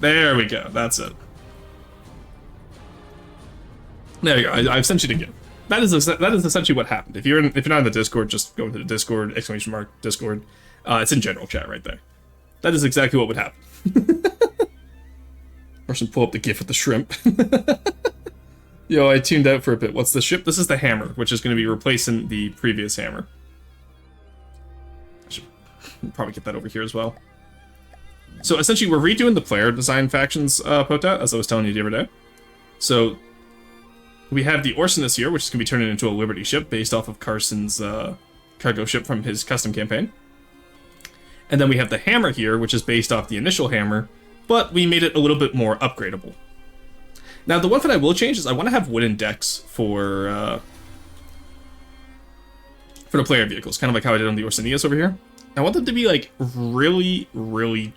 There we go. That's it. There you go. I've sent you the GIF. That is essentially what happened. If you're not in the Discord, just go into the Discord, ! Discord. It's in general chat right there. That is exactly what would happen. Person pull up the GIF with the shrimp. Yo, I tuned out for a bit. What's the ship? This is the Hammer, which is going to be replacing the previous Hammer. I should probably get that over here as well. So essentially, we're redoing the player design factions, Pota, as I was telling you the other day. So we have the Orsinus here, which is going to be turning into a Liberty ship based off of Carson's cargo ship from his custom campaign. And then we have the Hammer here, which is based off the initial Hammer, but we made it a little bit more upgradable. Now, the one thing I will change is I want to have wooden decks for the player vehicles, kind of like how I did on the Orsinias over here. I want them to be, like, really, really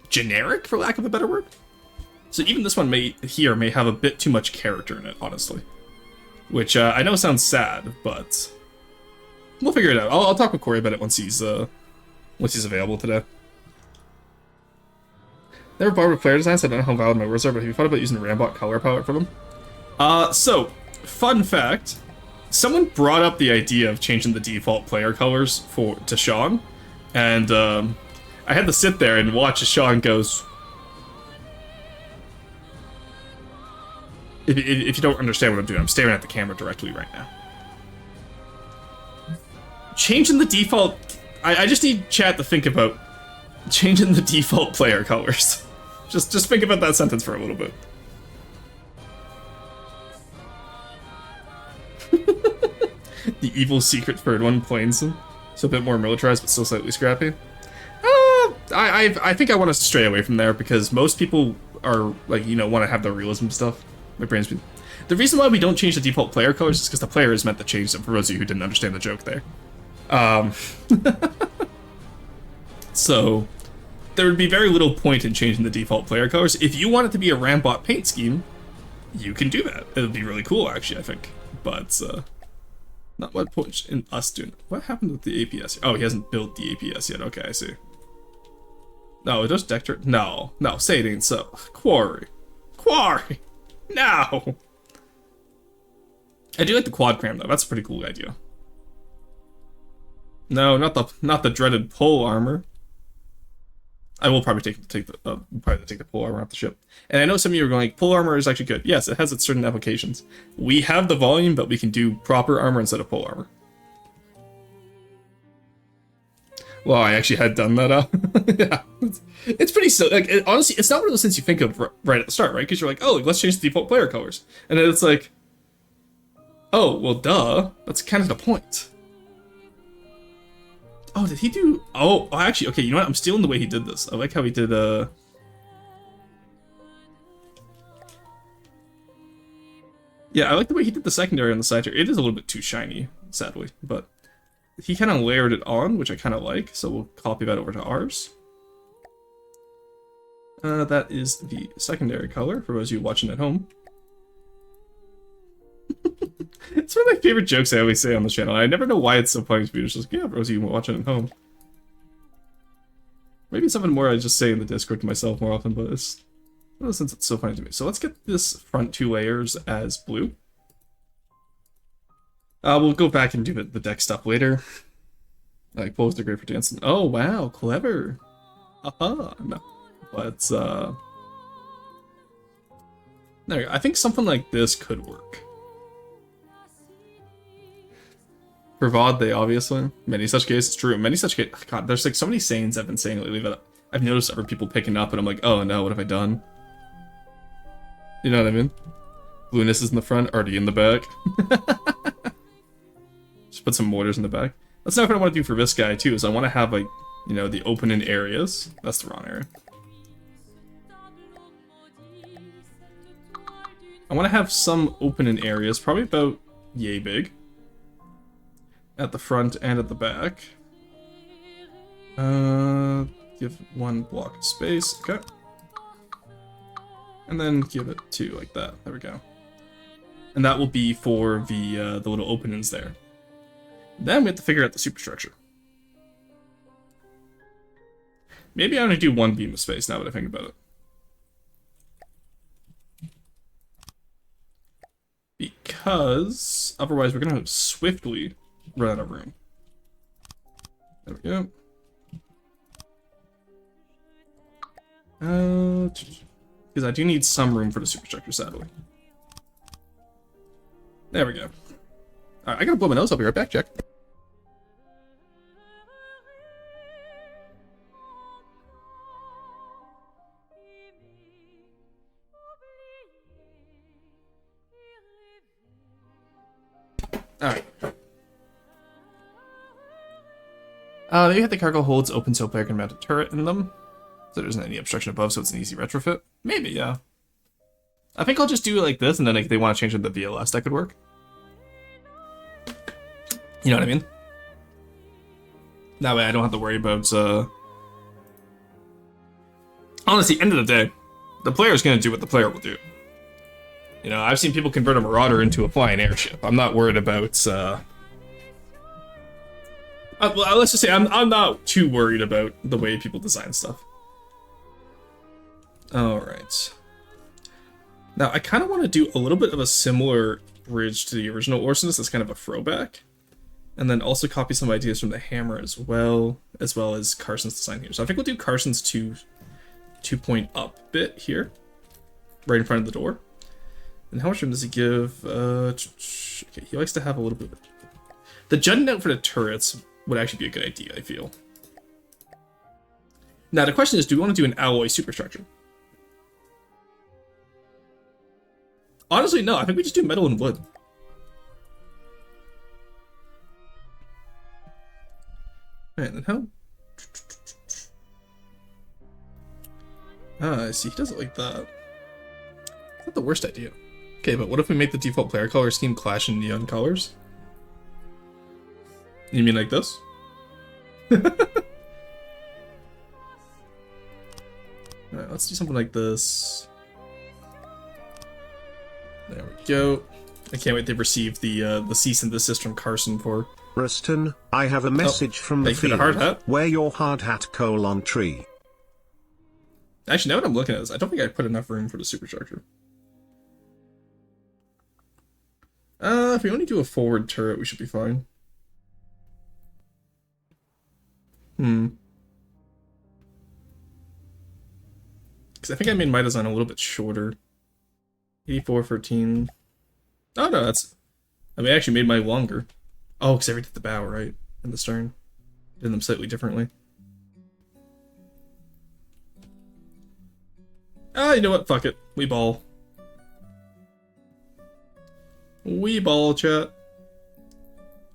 generic, for lack of a better word. So even this one may have a bit too much character in it, honestly. Which, I know sounds sad, but we'll figure it out. I'll talk with Corey about it once he's available today. Never bothered with player designs, I don't know how valid my words are, but have you thought about using the Rambot color palette for them? So, fun fact, someone brought up the idea of changing the default player colors to Sean, and I had to sit there and watch as Sean goes, if you don't understand what I'm doing, I'm staring at the camera directly right now. changing the default... I just need chat to think about changing the default player colors. Just think about that sentence for a little bit. The evil secret third one planes them. So a bit more militarized, but still slightly scrappy. I think I want to stray away from there because most people are like, you know, want to have the realism stuff. My brain's been... The reason why we don't change the default player colors is because the player is meant to change them, for those of you who didn't understand the joke there. So, there would be very little point in changing the default player colors. If you want it to be a Rambot paint scheme, you can do that. It would be really cool, actually, I think. But, not what point in us doing it. What happened with the APS? Oh, he hasn't built the APS yet. Okay, I see. No, it does deck turret. No, say it ain't so. Quarry. No! I do like the quad cram though. That's a pretty cool idea. No, not the dreaded pole armor. I will probably take the pole armor off the ship. And I know some of you are going like, pole armor is actually good. Yes, it has its certain applications. We have the volume, but we can do proper armor instead of pole armor. Well, I actually had done that. Yeah, it's pretty silly. Like, honestly, it's not one of those things you think of right at the start, right? Because you're like, oh, let's change the default player colors, and then it's like, oh, well, duh. That's kind of the point. Oh, did he do... Oh, actually, okay, you know what? I'm stealing the way he did this. I like how he did, Yeah, I like the way he did the secondary on the side here. It is a little bit too shiny, sadly, but he kind of layered it on, which I kind of like, so we'll copy that over to ours. That is the secondary color, for those of you watching at home. It's one of my favorite jokes I always say on the channel. I never know why it's so funny to me. It's just like, yeah, for those of you watching at home. Maybe it's something more I just say in the Discord to myself more often, but it's... Well, since it's so funny to me. So let's get this front two layers as blue. We'll go back and do the deck stuff later. Like, what was the great for dancing? Oh, wow, clever. Aha, no. But, there we go. I think something like this could work. For VOD, they obviously. Many such cases, true. Many such cases. God, there's like so many sayings I've been saying lately that I've noticed other people picking up, and I'm like, oh no, what have I done? You know what I mean? Blueness is in the front, already in the back. Just put some mortars in the back. That's not what I want to do for this guy too, is I want to have like, you know, the open-in areas. That's the wrong area. I want to have some open-in areas, probably about yay big. At the front and at the back. Give one block of space, okay. And then give it two like that, there we go. And that will be for the little openings there. Then we have to figure out the superstructure. Maybe I only do one beam of space now that I think about it. Because otherwise we're gonna swiftly run out of room. There we go. Because I do need some room for the superstructure, sadly. There we go. Alright, I gotta blow my nose. I'll be right back, Jack. Alright. There you have the cargo holds open so a player can mount a turret in them. So there isn't any obstruction above, so it's an easy retrofit. Maybe, yeah. I think I'll just do it like this, and then if they want to change it to VLS, that could work. You know what I mean? That way I don't have to worry about, Honestly, end of the day, the player's gonna do what the player will do. You know, I've seen people convert a Marauder into a flying airship. I'm not worried about, well, let's just say I'm not too worried about the way people design stuff. Alright. Now, I kind of want to do a little bit of a similar bridge to the original Orsinus that's kind of a throwback. And then also copy some ideas from the Hammer as well as Carson's design here. So I think we'll do Carson's two-point up bit here, right in front of the door. And how much room does he give? Okay, he likes to have a little bit of... The jutting out for the turrets would actually be a good idea, I feel. Now, the question is, do we want to do an alloy superstructure? Honestly, no. I think we just do metal and wood. Alright, then how? Ah, I see. He does it like that. Not the worst idea. Okay, but what if we make the default player color scheme clash in neon colors? You mean like this? Alright, let's do something like this. There we go. I can't wait to receive the cease and desist from Carson for... Rustin, I have a message from the field. Hard hat. Wear your hard hat : tree. Actually, now that I'm looking at this, I don't think I put enough room for the superstructure. If we only do a forward turret, we should be fine. Because I think I made my design a little bit shorter. 8413. Oh no, that's... I mean, I actually made mine longer. Oh, because I redid the bow, right? And the stern. Did them slightly differently. Ah, you know what? Fuck it. We ball. We ball, chat.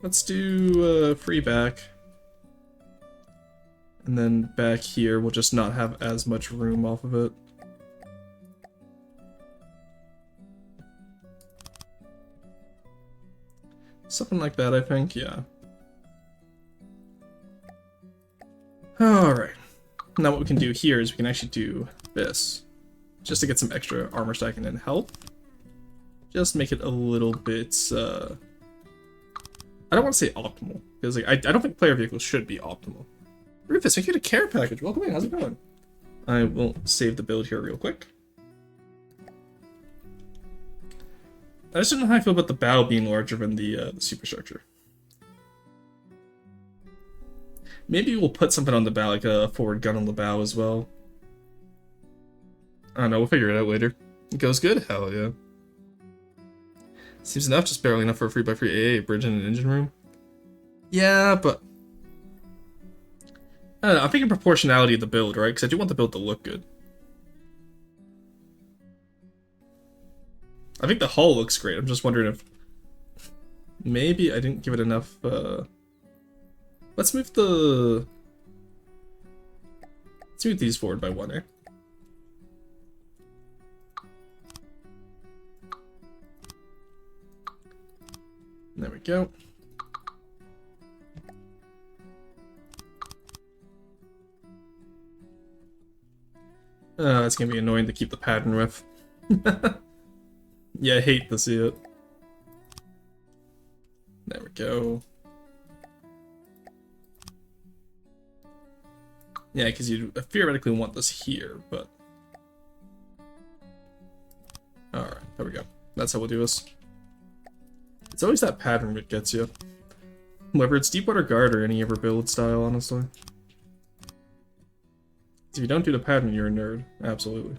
Let's do free back. And then back here, we'll just not have as much room off of it. Something like that, I think, yeah. Alright. Now what we can do here is we can actually do this. Just to get some extra armor stacking and health. Just make it a little bit, I don't want to say optimal. Because like, I don't think player vehicles should be optimal. Rufus, thank you to care package. Welcome in, how's it going? I will save the build here real quick. I just don't know how I feel about the bow being larger than the superstructure. Maybe we'll put something on the bow, like a forward gun on the bow as well. I don't know, we'll figure it out later. It goes good? Hell yeah. Seems enough, just barely enough for a 3x3 AA bridge and an engine room. Yeah, but... I don't know, I'm thinking proportionality of the build, right? Because I do want the build to look good. I think the hull looks great. I'm just wondering if maybe I didn't give it enough. Let's move these forward by one, eh? There we go. It's gonna be annoying to keep the pattern with. Yeah, I hate to see it. There we go. Yeah, because you theoretically want this here, but... Alright, there we go. That's how we'll do this. It's always that pattern that gets you. Whether it's Deepwater Guard or any other build style, honestly. If you don't do the pattern, you're a nerd. Absolutely.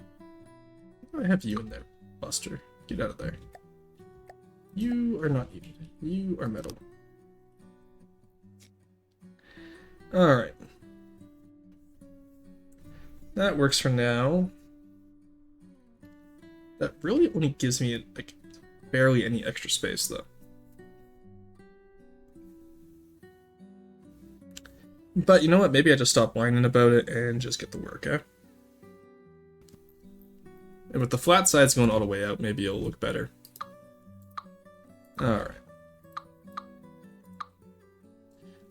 I have you in there, Buster. Get out of there. You are not needed. You are metal. Alright. That works for now. That really only gives me, like, barely any extra space, though. But you know what? Maybe I just stop whining about it and just get to work, eh? And with the flat sides going all the way out, maybe it'll look better. Alright.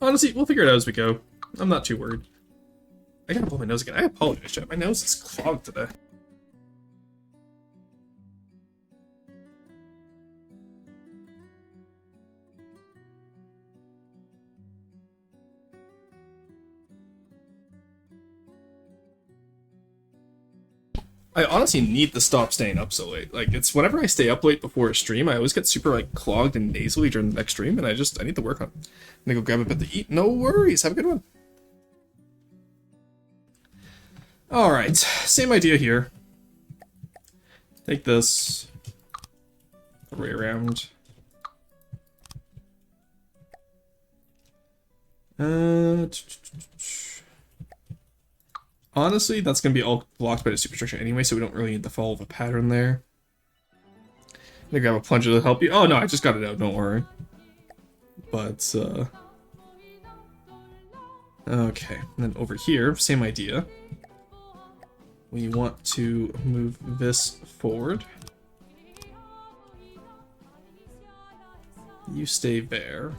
Honestly, we'll figure it out as we go. I'm not too worried. I gotta blow my nose again. I apologize, chat. My nose is clogged today. I honestly need to stop staying up so late. Like, it's whenever I stay up late before a stream, I always get super, like, clogged and nasally during the next stream, and I need to work on it. I'm gonna go grab a bit to eat. No worries. Have a good one. Alright. Same idea here. Take this. Array around. Uh, Honestly, that's going to be all blocked by the superstructure anyway, so we don't really need to follow the pattern there. I'm gonna grab a plunger to help you. Oh no, I just got it out, don't worry. But, okay, and then over here, same idea. We want to move this forward. You stay there.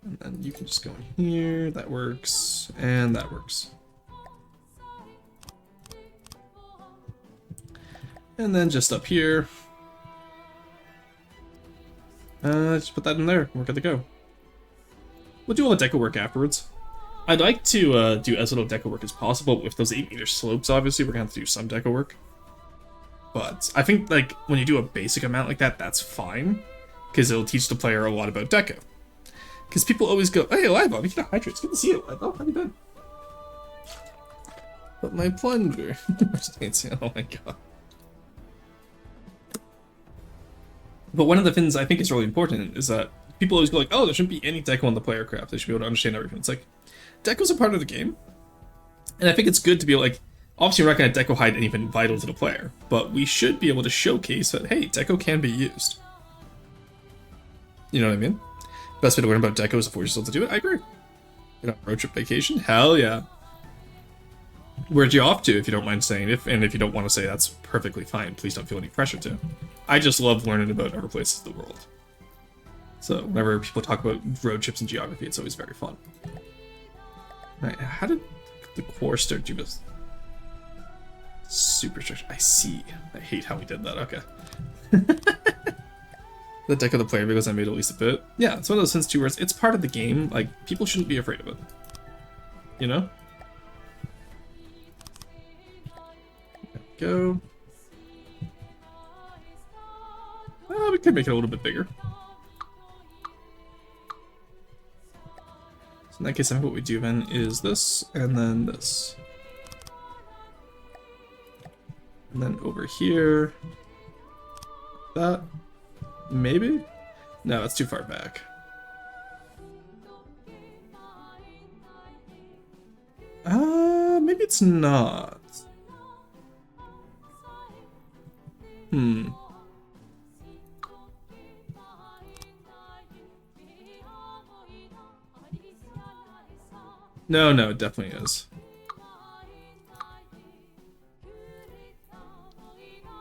And then you can just go in here, that works, and that works. And then just up here, just put that in there, we're good to go. We'll do all the deco work afterwards. I'd like to do as little deco work as possible. With those 8-meter slopes, obviously, we're gonna have to do some deco work. But I think, like, when you do a basic amount like that, that's fine, because it'll teach the player a lot about deco. Because people always go, hey, Libo, we can hydrate. It's good to see you, Libo. How have you been? But my plunger. Oh my god. But one of the things I think is really important is that people always go like, oh, there shouldn't be any deco on the player craft. They should be able to understand everything. It's like, deco's a part of the game. And I think it's good to be like, obviously we're not going to deco hide anything vital to the player, but we should be able to showcase that, hey, deco can be used. You know what I mean? Best way to learn about deco is to force yourself to do it. I agree. You know, road trip vacation? Hell yeah. Where'd you off to, if you don't mind saying? And if you don't want to say, that's perfectly fine. Please don't feel any pressure to. I just love learning about other places in the world. So whenever people talk about road trips and geography, it's always very fun. Alright, how did the core start do this? Superstructure. I see. I hate how we did that. Okay. The deck of the player because I made at least a bit. Yeah, it's one of those things too where it's part of the game. Like, people shouldn't be afraid of it. You know? There we go. We could make it a little bit bigger. So in that case, I think what we do then is this, and then this. And then over here, that, maybe? No, it's too far back. Maybe it's not. No, it definitely is.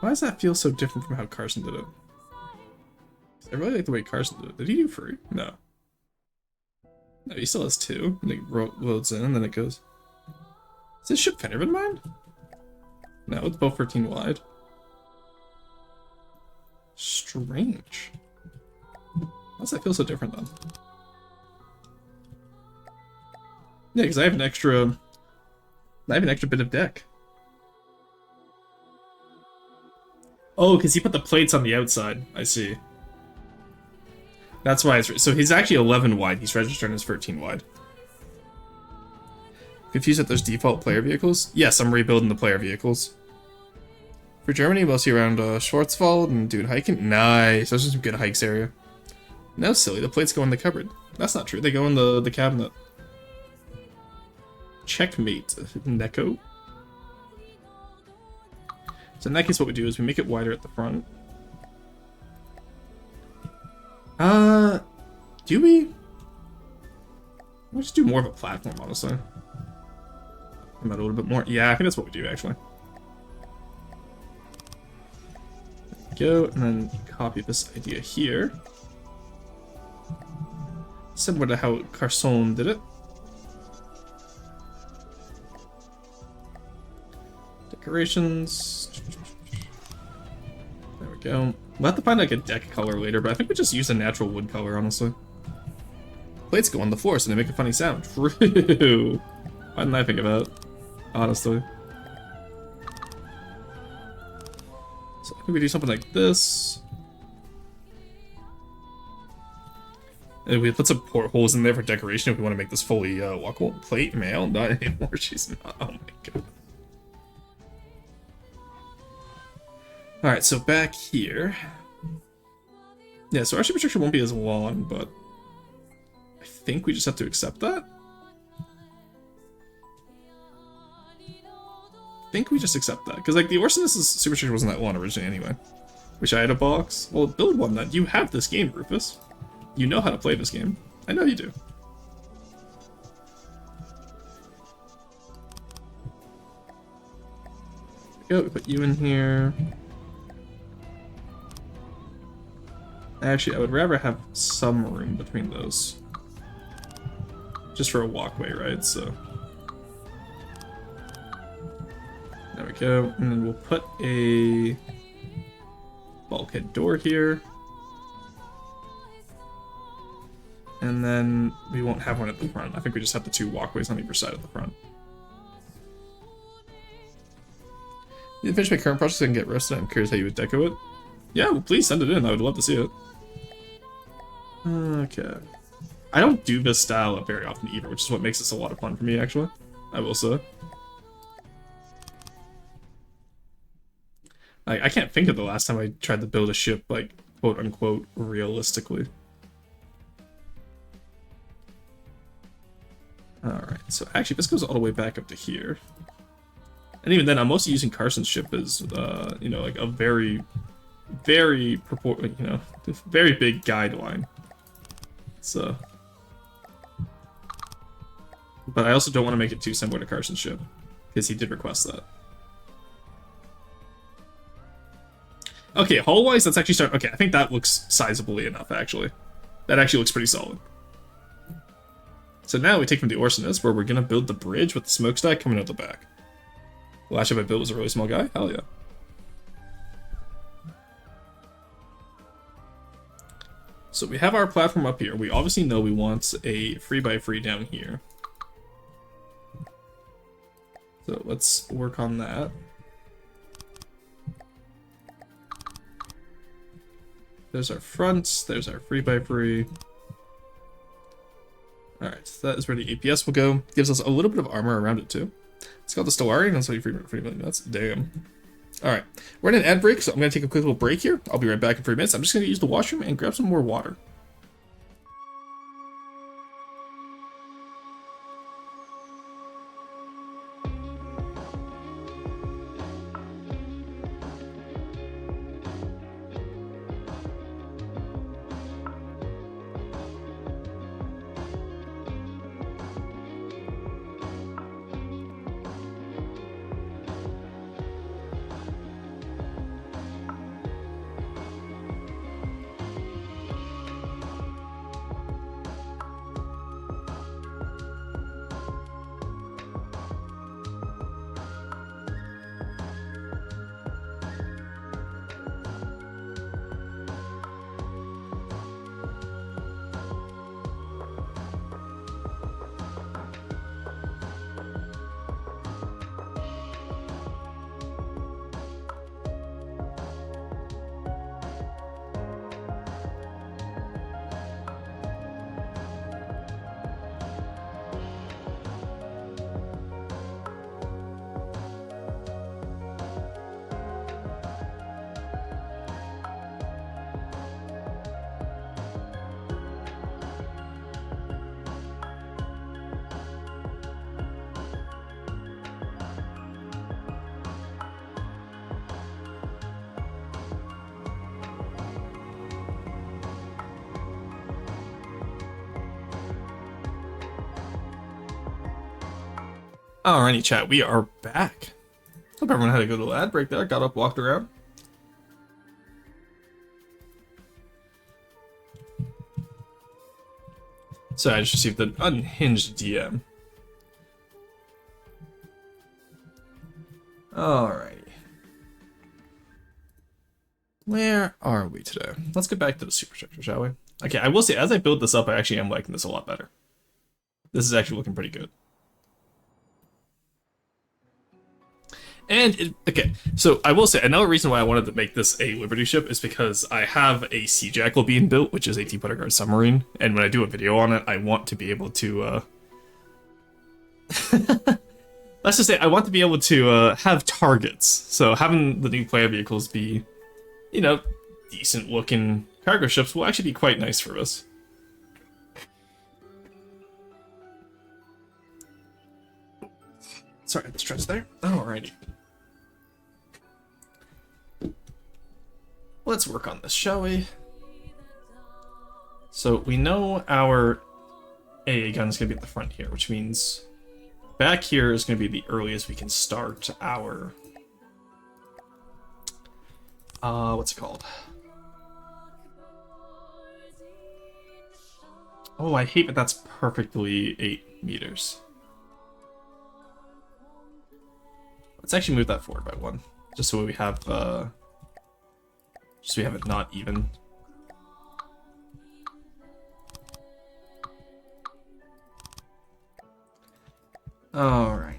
Why does that feel so different from how Carson did it? I really like the way Carson did it. Did he do free? No. No, he still has 2. And it loads in, and then it goes. Is this ship thinner than mine? No, it's both 13 wide. Strange. Why does that feel so different then? Yeah, because I have an extra bit of deck. Oh, because he put the plates on the outside. I see. That's why it's... So he's actually 11 wide. He's registered as 13 wide. Confused that there's default player vehicles? Yes, I'm rebuilding the player vehicles. For Germany, mostly around Schwarzwald and doing hiking. Nice. Those are some good hikes area. No, silly. The plates go in the cupboard. That's not true. They go in the cabinet. Checkmate, Neko. So in that case, what we do is we make it wider at the front. Do we? We'll just do more of a platform, honestly. About a little bit more. Yeah, I think that's what we do, actually. There we go, and then copy this idea here. Similar to how Carson did it. Decorations. There we go. We'll have to find like a deck color later, but I think we just use a natural wood color, honestly. Plates go on the floor, so they make a funny sound. True. Why didn't I think of that? Honestly. So I think we do something like this. And we put some portholes in there for decoration if we want to make this fully walkable. Plate mail? Not anymore. She's not. Oh my god. Alright, so back here. Yeah, so our superstructure won't be as long, but I think we just have to accept that. I think we just accept that. Because, like, the Orsonus' superstructure wasn't that one originally anyway. Wish I had a box. Well, build one then. You have this game, Rufus. You know how to play this game. I know you do. Go, we put you in here. Actually, I would rather have some room between those. Just for a walkway, right? So. There we go. And then we'll put a bulkhead door here. And then we won't have one at the front. I think we just have the 2 walkways on either side of the front. You finish my current project so I can get roasted. I'm curious how you would deco it. Yeah, well, please send it in. I would love to see it. Okay. I don't do this style very often either, which is what makes this a lot of fun for me, actually. I will say. I can't think of the last time I tried to build a ship, like, quote-unquote, realistically. Alright, so actually this goes all the way back up to here. And even then, I'm mostly using Carson's ship as, you know, like a very, very, very big guideline. So. But I also don't want to make it too similar to Carson's ship, because he did request that. Okay, hull-wise, that's actually starting. Okay, I think that looks sizably enough, actually. That actually looks pretty solid. So now we take from the Orsonus, where we're going to build the bridge with the smokestack coming out the back. The last ship I built was a really small guy? Hell yeah. So we have our platform up here. We obviously know we want a 3x3 down here. So let's work on that. There's our front, there's our 3x3. Alright, so that is where the APS will go. Gives us a little bit of armor around it too. It's called the Stellarian, that's only 3 million. That's damn. Alright, we're in an ad break, so I'm going to take a quick little break here. I'll be right back in 3 minutes. I'm just going to use the washroom and grab some more water. Alrighty, chat, we are back. Hope everyone had a good little ad break there. Got up, walked around. So I just received an unhinged DM. Alrighty. Where are we today? Let's get back to the superstructure, shall we? Okay, I will say, as I build this up, I actually am liking this a lot better. This is actually looking pretty good. And, okay, so I will say, another reason why I wanted to make this a Liberty ship is because I have a Sea Jackal being built, which is a T-Putter Guard submarine, and when I do a video on it, I want to be able to, let's just say, I want to be able to, have targets. So having the new player vehicles be, you know, decent-looking cargo ships will actually be quite nice for us. Sorry, the stretch there. Alrighty. Let's work on this, shall we? So we know our AA gun is going to be at the front here, which means back here is going to be the earliest we can start our... what's it called? Oh, I hate that that's perfectly 8 meters. Let's actually move that forward by 1, just so we have, just so we have it not even. All right.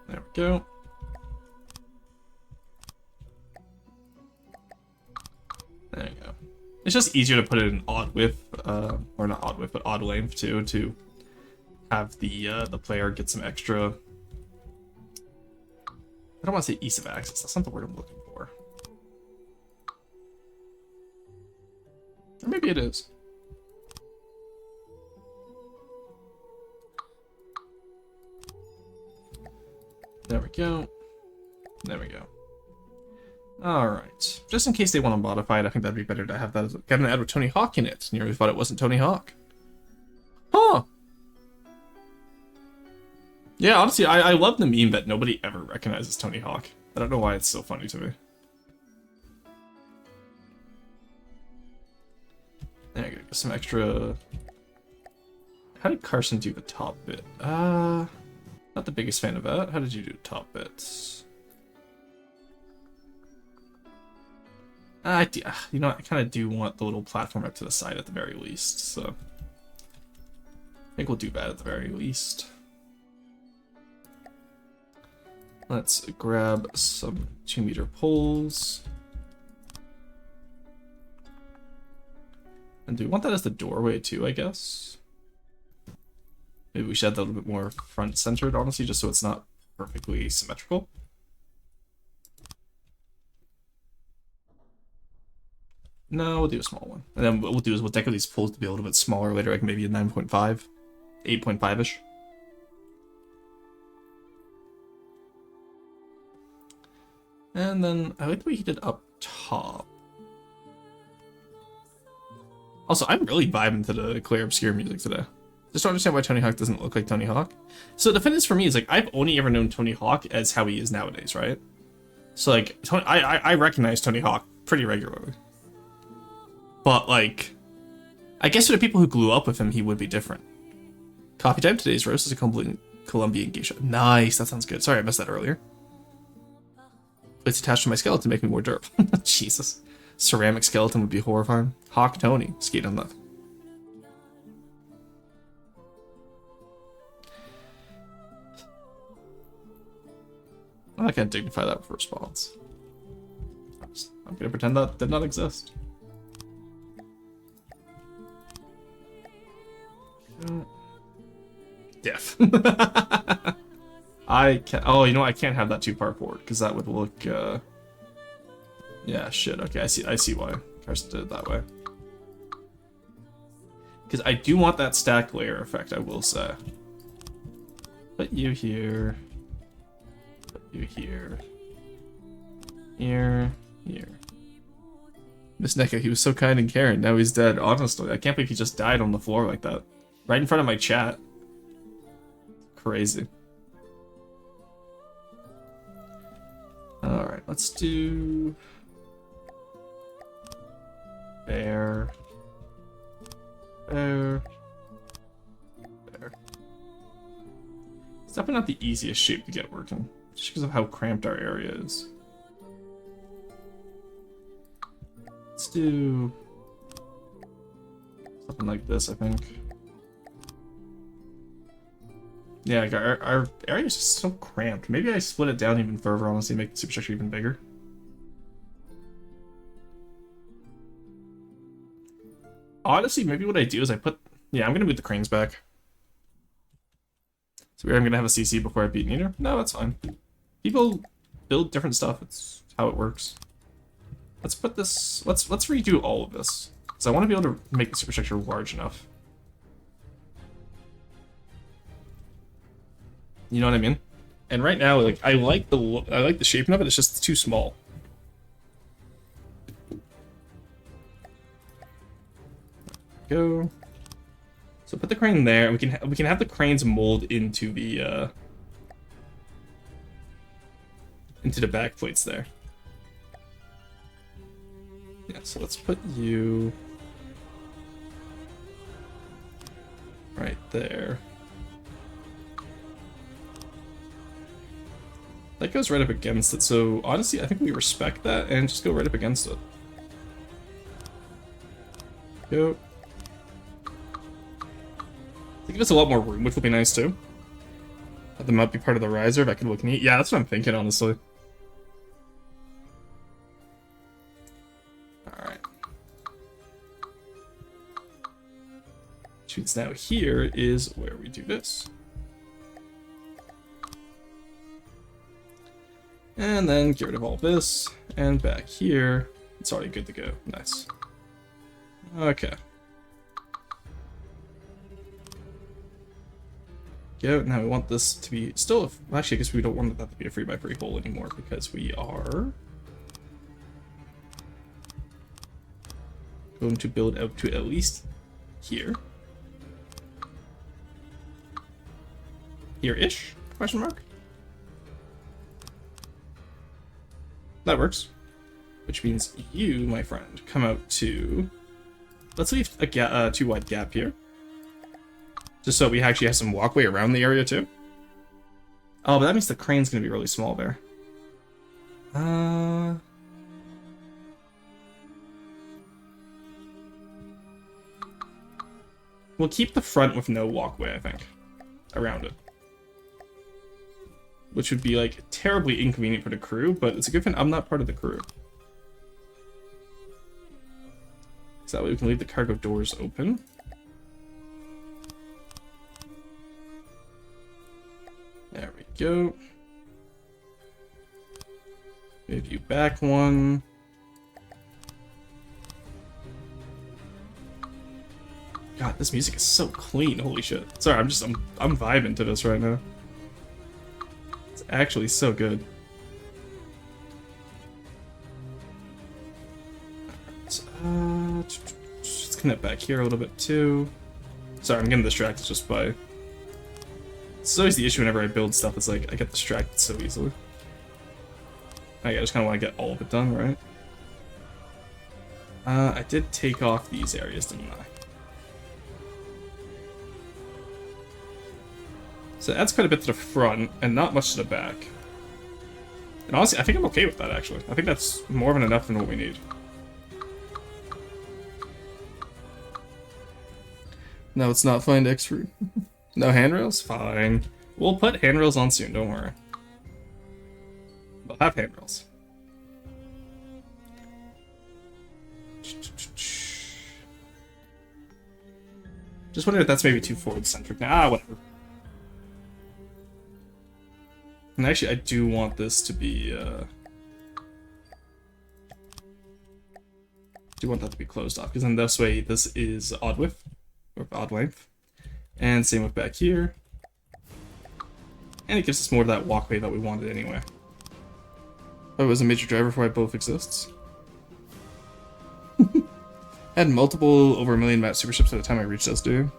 There we go. There you go. It's just easier to put it in odd width, or not odd width, but odd length too, to have the player get some extra. I don't want to say ease of access. That's not the word I'm looking for. Or maybe it is. There we go. There we go. Alright. Just in case they want to modify it, I think that'd be better to have that as get an ad with Tony Hawk in it. Nearly thought it wasn't Tony Hawk. Huh. Yeah, honestly, I love the meme that nobody ever recognizes Tony Hawk. I don't know why it's so funny to me. There you go. Some extra... How did Carson do the top bit? Not the biggest fan of that. How did you do the top bits? You know, I kind of do want the little platform up to the side at the very least, so... I think we'll do that at the very least. Let's grab some 2-meter poles. And do we want that as the doorway too, I guess? Maybe we should add that a little bit more front-centered, honestly, just so it's not perfectly symmetrical. No, we'll do a small one. And then what we'll do is we'll decorate these poles to be a little bit smaller later, like maybe a 9.5, 8.5-ish. And then I like the way he did up top. Also, I'm really vibing to the clear obscure music today. Just don't understand why Tony Hawk doesn't look like Tony Hawk. So the difference for me is like I've only ever known Tony Hawk as how he is nowadays, right? So like I recognize Tony Hawk pretty regularly. But like I guess for the people who grew up with him, he would be different. Coffee time. Today's roast is a complete Colombian geisha. Nice, that sounds good. Sorry I missed that earlier. It's attached to my skeleton to make me more derp. Jesus. Ceramic skeleton would be horrifying. Hawk Tony. Skate on that. I can't dignify that with a response. I'm gonna pretend that did not exist. Diff. I can't. Oh, you know what? I can't have that too far forward because that would look. Yeah, shit. Okay, I see why Carson did it that way. Because I do want that stack layer effect. I will say. Put you here. Put you here. Here. Here. Miss Neko, he was so kind and caring. Now he's dead. Honestly, I can't believe he just died on the floor like that, right in front of my chat. Crazy. Alright, let's do... Bear. Bear. Bear. It's definitely not the easiest shape to get working, just because of how cramped our area is. Let's do... something like this, I think. Yeah, like our area is just so cramped. Maybe I split it down even further, honestly, make the superstructure even bigger. Honestly, maybe what I do is I put... Yeah, I'm going to move the cranes back. So I'm going to have a CC before I beat Nina? No, that's fine. People build different stuff. It's how it works. Let's put this... Let's redo all of this. Because I want to be able to make the superstructure large enough. You know what I mean? And right now, like I like the shaping of it. It's just too small. Go. So put the crane there. We can have the cranes mold into the back plates there. Yeah. So let's put you right there. That goes right up against it, so honestly, I think we respect that and just go right up against it. Go. They give us a lot more room, which will be nice too. Have them up be part of the riser, if I can look neat. Yeah, that's what I'm thinking, honestly. Alright. Which means now here is where we do this. And then get rid of all this, and back here, it's already good to go. Nice. Okay. Go. Now we want this to be still. Actually, I guess we don't want that to be a 3x3 hole anymore because we are going to build out to at least here. Here-ish? Question mark? That works. Which means you, my friend, come out to... Let's leave a too wide gap here. Just so we actually have some walkway around the area, too. Oh, but that means the crane's going to be really small there. We'll keep the front with no walkway, I think. Around it. Which would be, like, terribly inconvenient for the crew, but it's a good thing I'm not part of the crew. So that way we can leave the cargo doors open. There we go. Move you back one. God, this music is so clean, holy shit. Sorry, I'm vibing to this right now. It's actually so good. Let's connect back here a little bit too. Sorry, I'm getting distracted just by... It's always the issue whenever I build stuff, it's like, I get distracted so easily. I just kind of want to get all of it done, right? I did take off these areas, didn't I? So that's quite a bit to the front, and not much to the back. And honestly, I think I'm okay with that, actually. I think that's more than enough than what we need. No, it's not find X fruit. No handrails? Fine. We'll put handrails on soon, don't worry. We'll have handrails. Just wondering if that's maybe too forward-centric now. Ah, whatever. And actually, I do want this to be, do want that to be closed off, because then this way, this is odd width, or odd length. And same with back here. And it gives us more of that walkway that we wanted anyway. Oh, it was a major driver for why both exists. Had multiple over 1 million map super ships at the time I reached this, dude.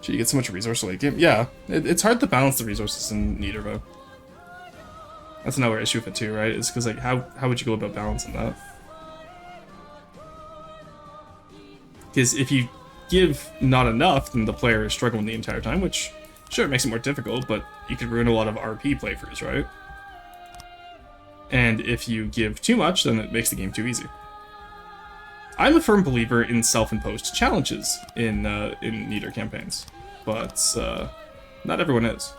Should you get so much resource late game? Yeah, it's hard to balance the resources in Nether, though. That's another issue with it too, right? It's because, like, how would you go about balancing that? Because if you give not enough, then the player is struggling the entire time, which, sure, it makes it more difficult, but you could ruin a lot of RP playthroughs, right? And if you give too much, then it makes the game too easy. I'm a firm believer in self-imposed challenges in Nether campaigns, but not everyone is,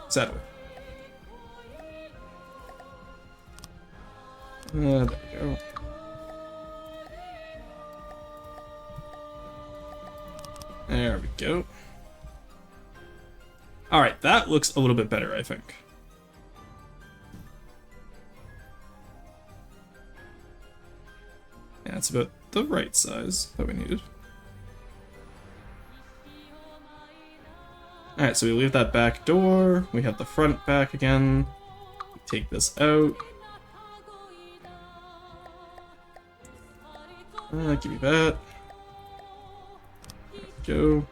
sadly. There we go. There we go. Alright, that looks a little bit better, I think. Yeah, it's about the right size that we needed. Alright, so we leave that back door. We have the front back again. Take this out. Give me that. There we go.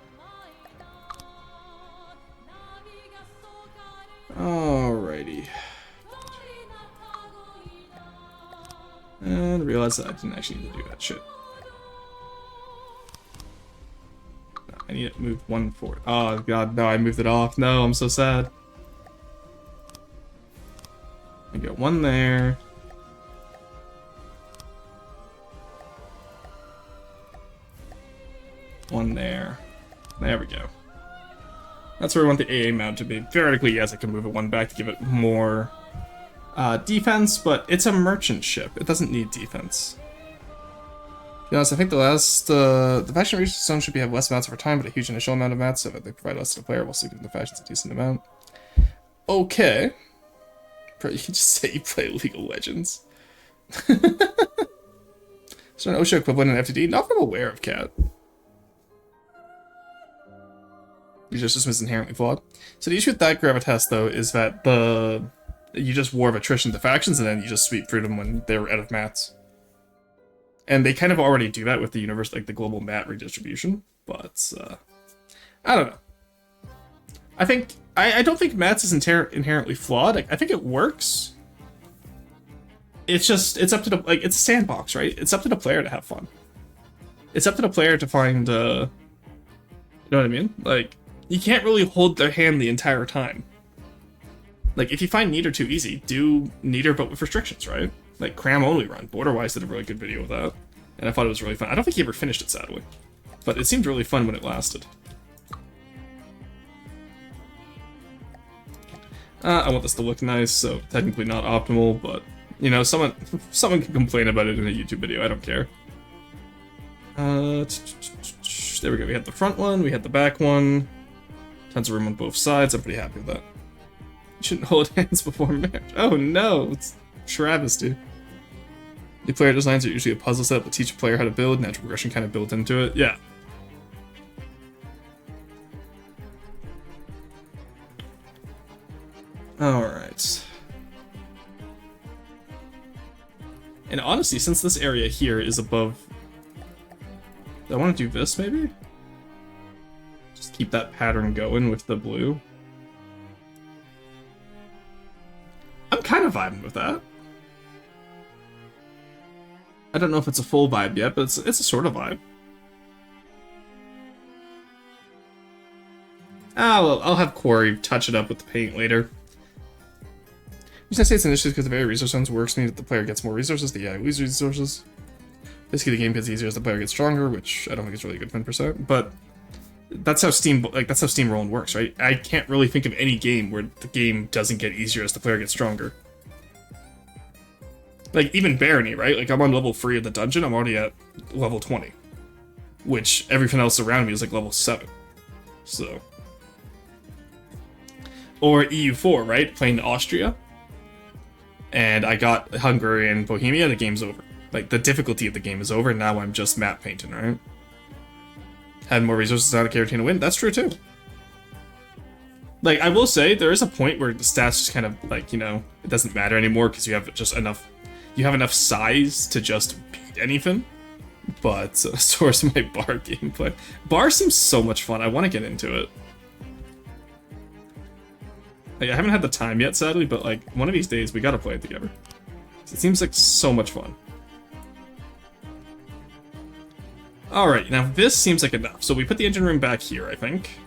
Alrighty. And realize that I didn't actually need to do that shit. No, I need to move one forward. Oh god, no, I moved it off. No, I'm so sad. I got one there. One there. There we go. That's where we want the AA mount to be. Theoretically, yes, I can move it one back to give it more defense, but it's a merchant ship. It doesn't need defense. To be honest, I think the faction research zone should have less amounts over time, but a huge initial amount of mats, so that they provide less to the player while still giving the factions a decent amount. Okay. Bro, you can just say you play League of Legends. Is there an OSHA equivalent in FTD? Not that I'm aware of, Cat. Your system is inherently flawed. So the issue with that gravitas, though, is that you just war of attrition to factions, and then you just sweep through them when they're out of mats. And they kind of already do that with the universe, like the global mat redistribution. But I don't know. I don't think mats is inherently flawed. Like, I think it works. It's up to the it's a sandbox, right? It's up to the player to have fun. It's up to the player to find you know what I mean? Like, you can't really hold their hand the entire time. Like, if you find Neater too easy, do Neater but with restrictions, right? Like, Cram only run. Borderwise did a really good video of that. And I thought it was really fun. I don't think he ever finished it, sadly. But it seemed really fun when it lasted. I want this to look nice, so technically not optimal, but, you know, someone can complain about it in a YouTube video. I don't care. There we go. We had the front one, we had the back one. Tons of room on both sides. I'm pretty happy with that. You shouldn't hold hands before marriage. Oh no, it's travesty. The player designs are usually a puzzle set that teach a player how to build, natural progression kind of built into it. Yeah. Alright. And honestly, since this area here is above... Do I want to do this, maybe? Just keep that pattern going with the blue. I'm kind of vibing with that. I don't know if it's a full vibe yet, but it's a sort of vibe. Ah, well, I'll have Corey touch it up with the paint later. The reason I say it's an issue because the very resource zones works means that the player gets more resources, the AI loses resources. Basically, the game gets easier as the player gets stronger, which I don't think is really good for 10%, but that's how Steam rolling works, right? I can't really think of any game where the game doesn't get easier as the player gets stronger. Like, even Barony, right? Like, I'm on level 3 of the dungeon, I'm already at level 20. Which, everything else around me is like level 7. So. Or EU4, right? Playing Austria. And I got Hungary and Bohemia, the game's over. Like, the difficulty of the game is over, now I'm just map painting, right? Had more resources on a character to win, that's true too. Like, I will say, there is a point where the stats just kind of, like, you know, it doesn't matter anymore because you have just enough... You have enough size to just beat anything. But, source my bar gameplay. Bar seems so much fun, I want to get into it. Like, I haven't had the time yet, sadly, but, like, one of these days, we gotta play it together. It seems like so much fun. Alright, now this seems like enough. So we put the engine room back here, I think.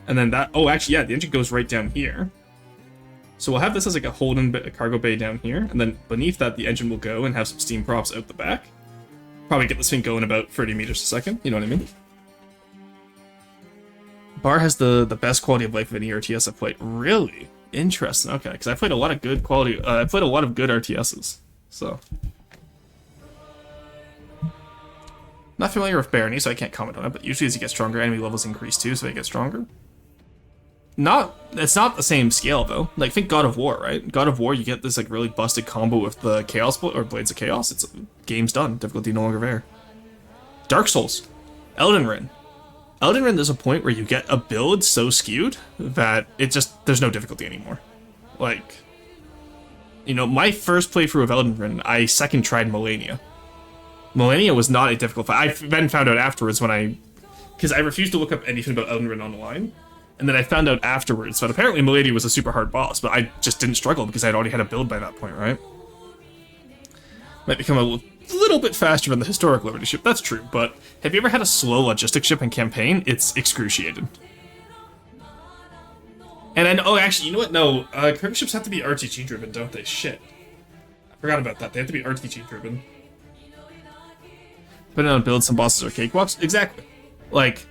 And then that... Oh, actually, yeah, the engine goes right down here. So we'll have this as like a hold-in cargo bay down here, and then beneath that the engine will go and have some steam props out the back. Probably get this thing going about 30 meters a second, you know what I mean? Bar has the best quality of life of any RTS I've played. Really? Interesting, okay, because I played a lot of good quality, I played a lot of good RTSs, so... Not familiar with Barony, so I can't comment on it, but usually as you get stronger, enemy levels increase too, so they get stronger. It's not the same scale, though. Like, think God of War, right? God of War, you get this, like, really busted combo with the Chaos, or Blades of Chaos. It's game's done. Difficulty no longer there. Dark Souls. Elden Ring. Elden Ring, there's a point where you get a build so skewed that there's no difficulty anymore. Like, you know, my first playthrough of Elden Ring, I second tried Millennia. Millennia was not a difficult fight. I then found out afterwards because I refused to look up anything about Elden Ring online, and then I found out afterwards that apparently Millennia was a super hard boss, but I just didn't struggle because I'd already had a build by that point, right? Might become a little bit faster than the historic Liberty ship, that's true, but have you ever had a slow logistic ship in campaign? It's excruciating. And then, oh, actually, you know what? No, cargo ships have to be RTG driven, don't they? Shit. I forgot about that. They have to be RTG driven. But on build, some bosses are cakewalks. Exactly. Like,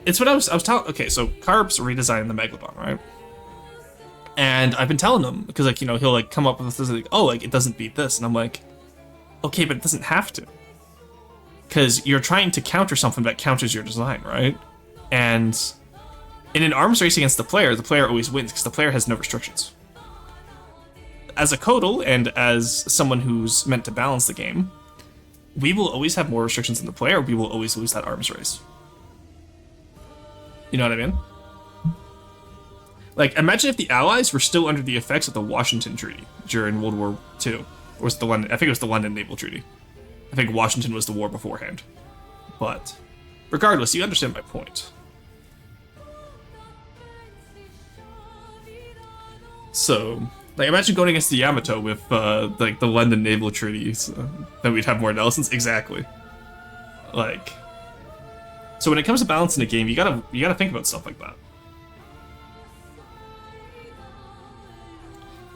it's what I was telling. Okay, so Carb's redesigned the Megalodon, right? And I've been telling him because, like, you know, he'll like come up with this like, oh, like it doesn't beat this, and I'm like, okay, but it doesn't have to, because you're trying to counter something that counters your design, right? And in an arms race against the player always wins because the player has no restrictions. As a Codal and as someone who's meant to balance the game, we will always have more restrictions than the player. We will always lose that arms race. You know what I mean? Like, imagine if the Allies were still under the effects of the Washington Treaty during World War II. Or was it the London? I think it was the London Naval Treaty. I think Washington was the war beforehand. But regardless, you understand my point. So, like, imagine going against the Yamato with, like, the London Naval Treaty. Then we'd have more Nelsons. Exactly. Like, so when it comes to balancing a game, you gotta think about stuff like that.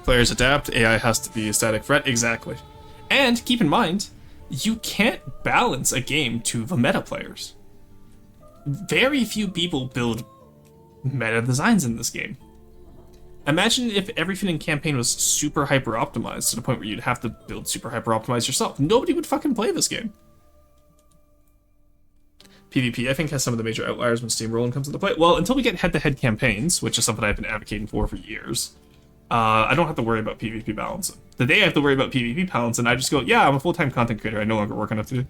Players adapt, AI has to be a static threat, exactly. And keep in mind, you can't balance a game to the meta players. Very few people build meta designs in this game. Imagine if everything in campaign was super hyper optimized to the point where you'd have to build super hyper optimized yourself. Nobody would fucking play this game. PvP, I think, has some of the major outliers when steamrolling comes into play. Well, until we get head-to-head campaigns, which is something I've been advocating for years, I don't have to worry about PvP balancing. The day I have to worry about PvP balancing, I just go, yeah, I'm a full-time content creator. I no longer work enough to do.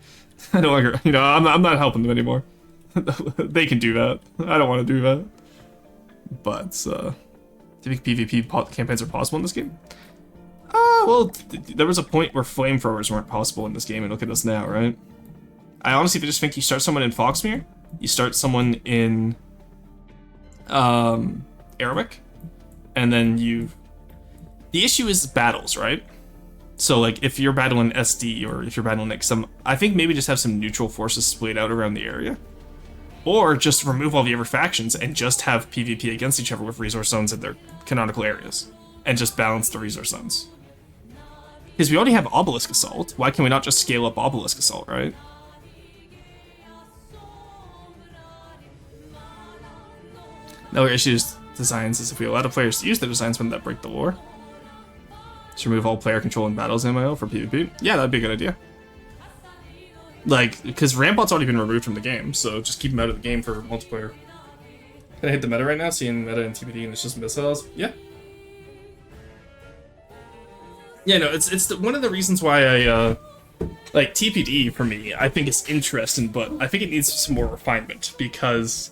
I no longer, you know, I'm not helping them anymore. They can do that. I don't want to do that. But, do you think PvP campaigns are possible in this game? Well, there was a point where flamethrowers weren't possible in this game, and look at us now, right? I honestly just think you start someone in Foxmere, you start someone in Aramik, and then the issue is battles, right? So, like, if you're battling SD or if you're battling like I think maybe just have some neutral forces splayed out around the area. Or just remove all the other factions and just have PvP against each other with resource zones in their canonical areas. And just balance the resource zones. Because we already have Obelisk Assault, why can we not just scale up Obelisk Assault, right? Another issue is designs is if we allow the players to use their designs, wouldn't that break the lore? Just remove all player control in battles MIO for PvP? Yeah, that'd be a good idea. Like, because Rampot's already been removed from the game, so just keep him out of the game for multiplayer. Can I hit the meta right now? Seeing meta and TPD and it's just missiles? Yeah. Yeah, no, it's one of the reasons why I, like, TPD, for me, I think it's interesting, but I think it needs some more refinement, because,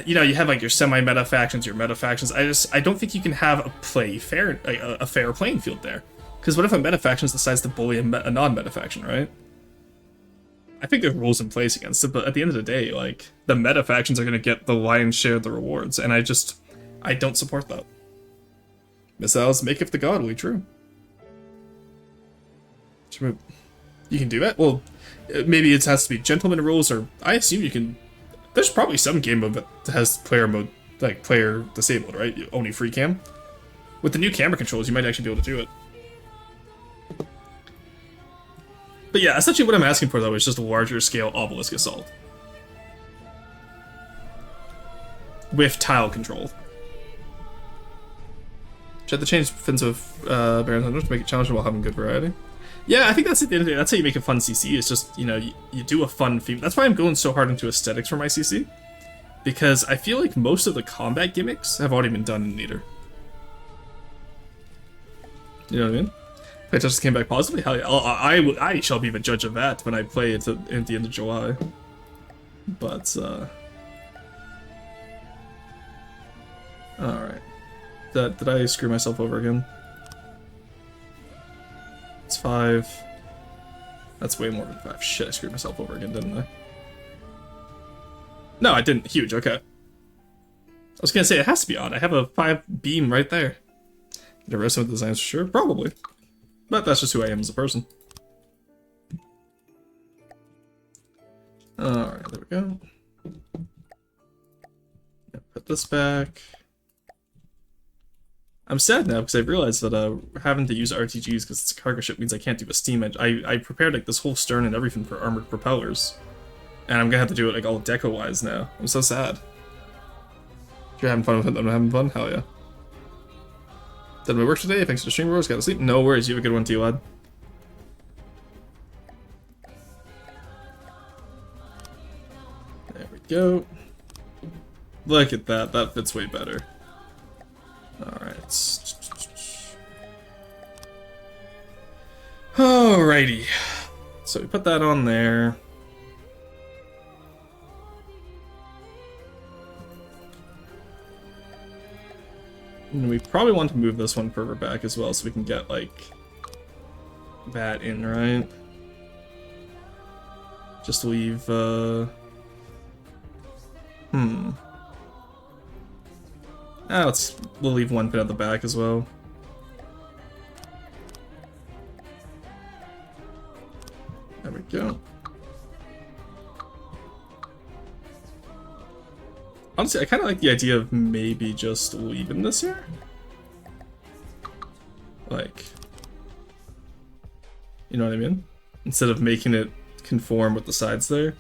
you know, you have, like, your semi-meta factions, your meta factions. I don't think you can have a fair playing field there. Because what if a meta faction decides to bully a non-meta faction, right? I think there's rules in place against it, but at the end of the day, like, the meta factions are going to get the lion's share of the rewards, and I don't support that. Missiles maketh the godly, true. You can do that? Well, maybe it has to be gentleman rules, or I assume you can. There's probably some game mode that has player mode, like player disabled, right? Only free cam. With the new camera controls, you might actually be able to do it. But yeah, essentially what I'm asking for, though, is just a larger scale Obelisk Assault. With tile control. Should have to change offensive Baron's Hunter to make it challenging while having good variety. Yeah, I think that's at the end of the day. That's how you make a fun CC. It's just, you know, you do a fun theme. That's why I'm going so hard into aesthetics for my CC. Because I feel like most of the combat gimmicks have already been done in Neater. You know what I mean? Play just came back positively? Hell yeah. I shall be the judge of that when I play it at the end of July. But, alright. Did I screw myself over again? It's 5. That's way more than 5. Shit, I screwed myself over again, didn't I? No, I didn't. Huge, okay. I was gonna say, it has to be odd. I have a 5 beam right there. Did I roast some of the designs for sure? Probably. But that's just who I am as a person. Alright, there we go. Put this back. I'm sad now because I realized that having to use RTGs because it's a cargo ship means I can't do a steam engine. I prepared like this whole stern and everything for armored propellers. And I'm gonna have to do it like all deco-wise now. I'm so sad. If you're having fun with it, I'm having fun? Hell yeah. Did my work today? Thanks to the stream bros. Gotta sleep. No worries, you have a good one too, lad. There we go. Look at that. That fits way better. Alright. Alrighty. So we put that on there. And we probably want to move this one further back as well so we can get, like, that in, right? Just leave, we'll leave one pin at the back as well. There we go. Honestly, I kind of like the idea of maybe just leaving this here. Like, you know what I mean? Instead of making it conform with the sides there.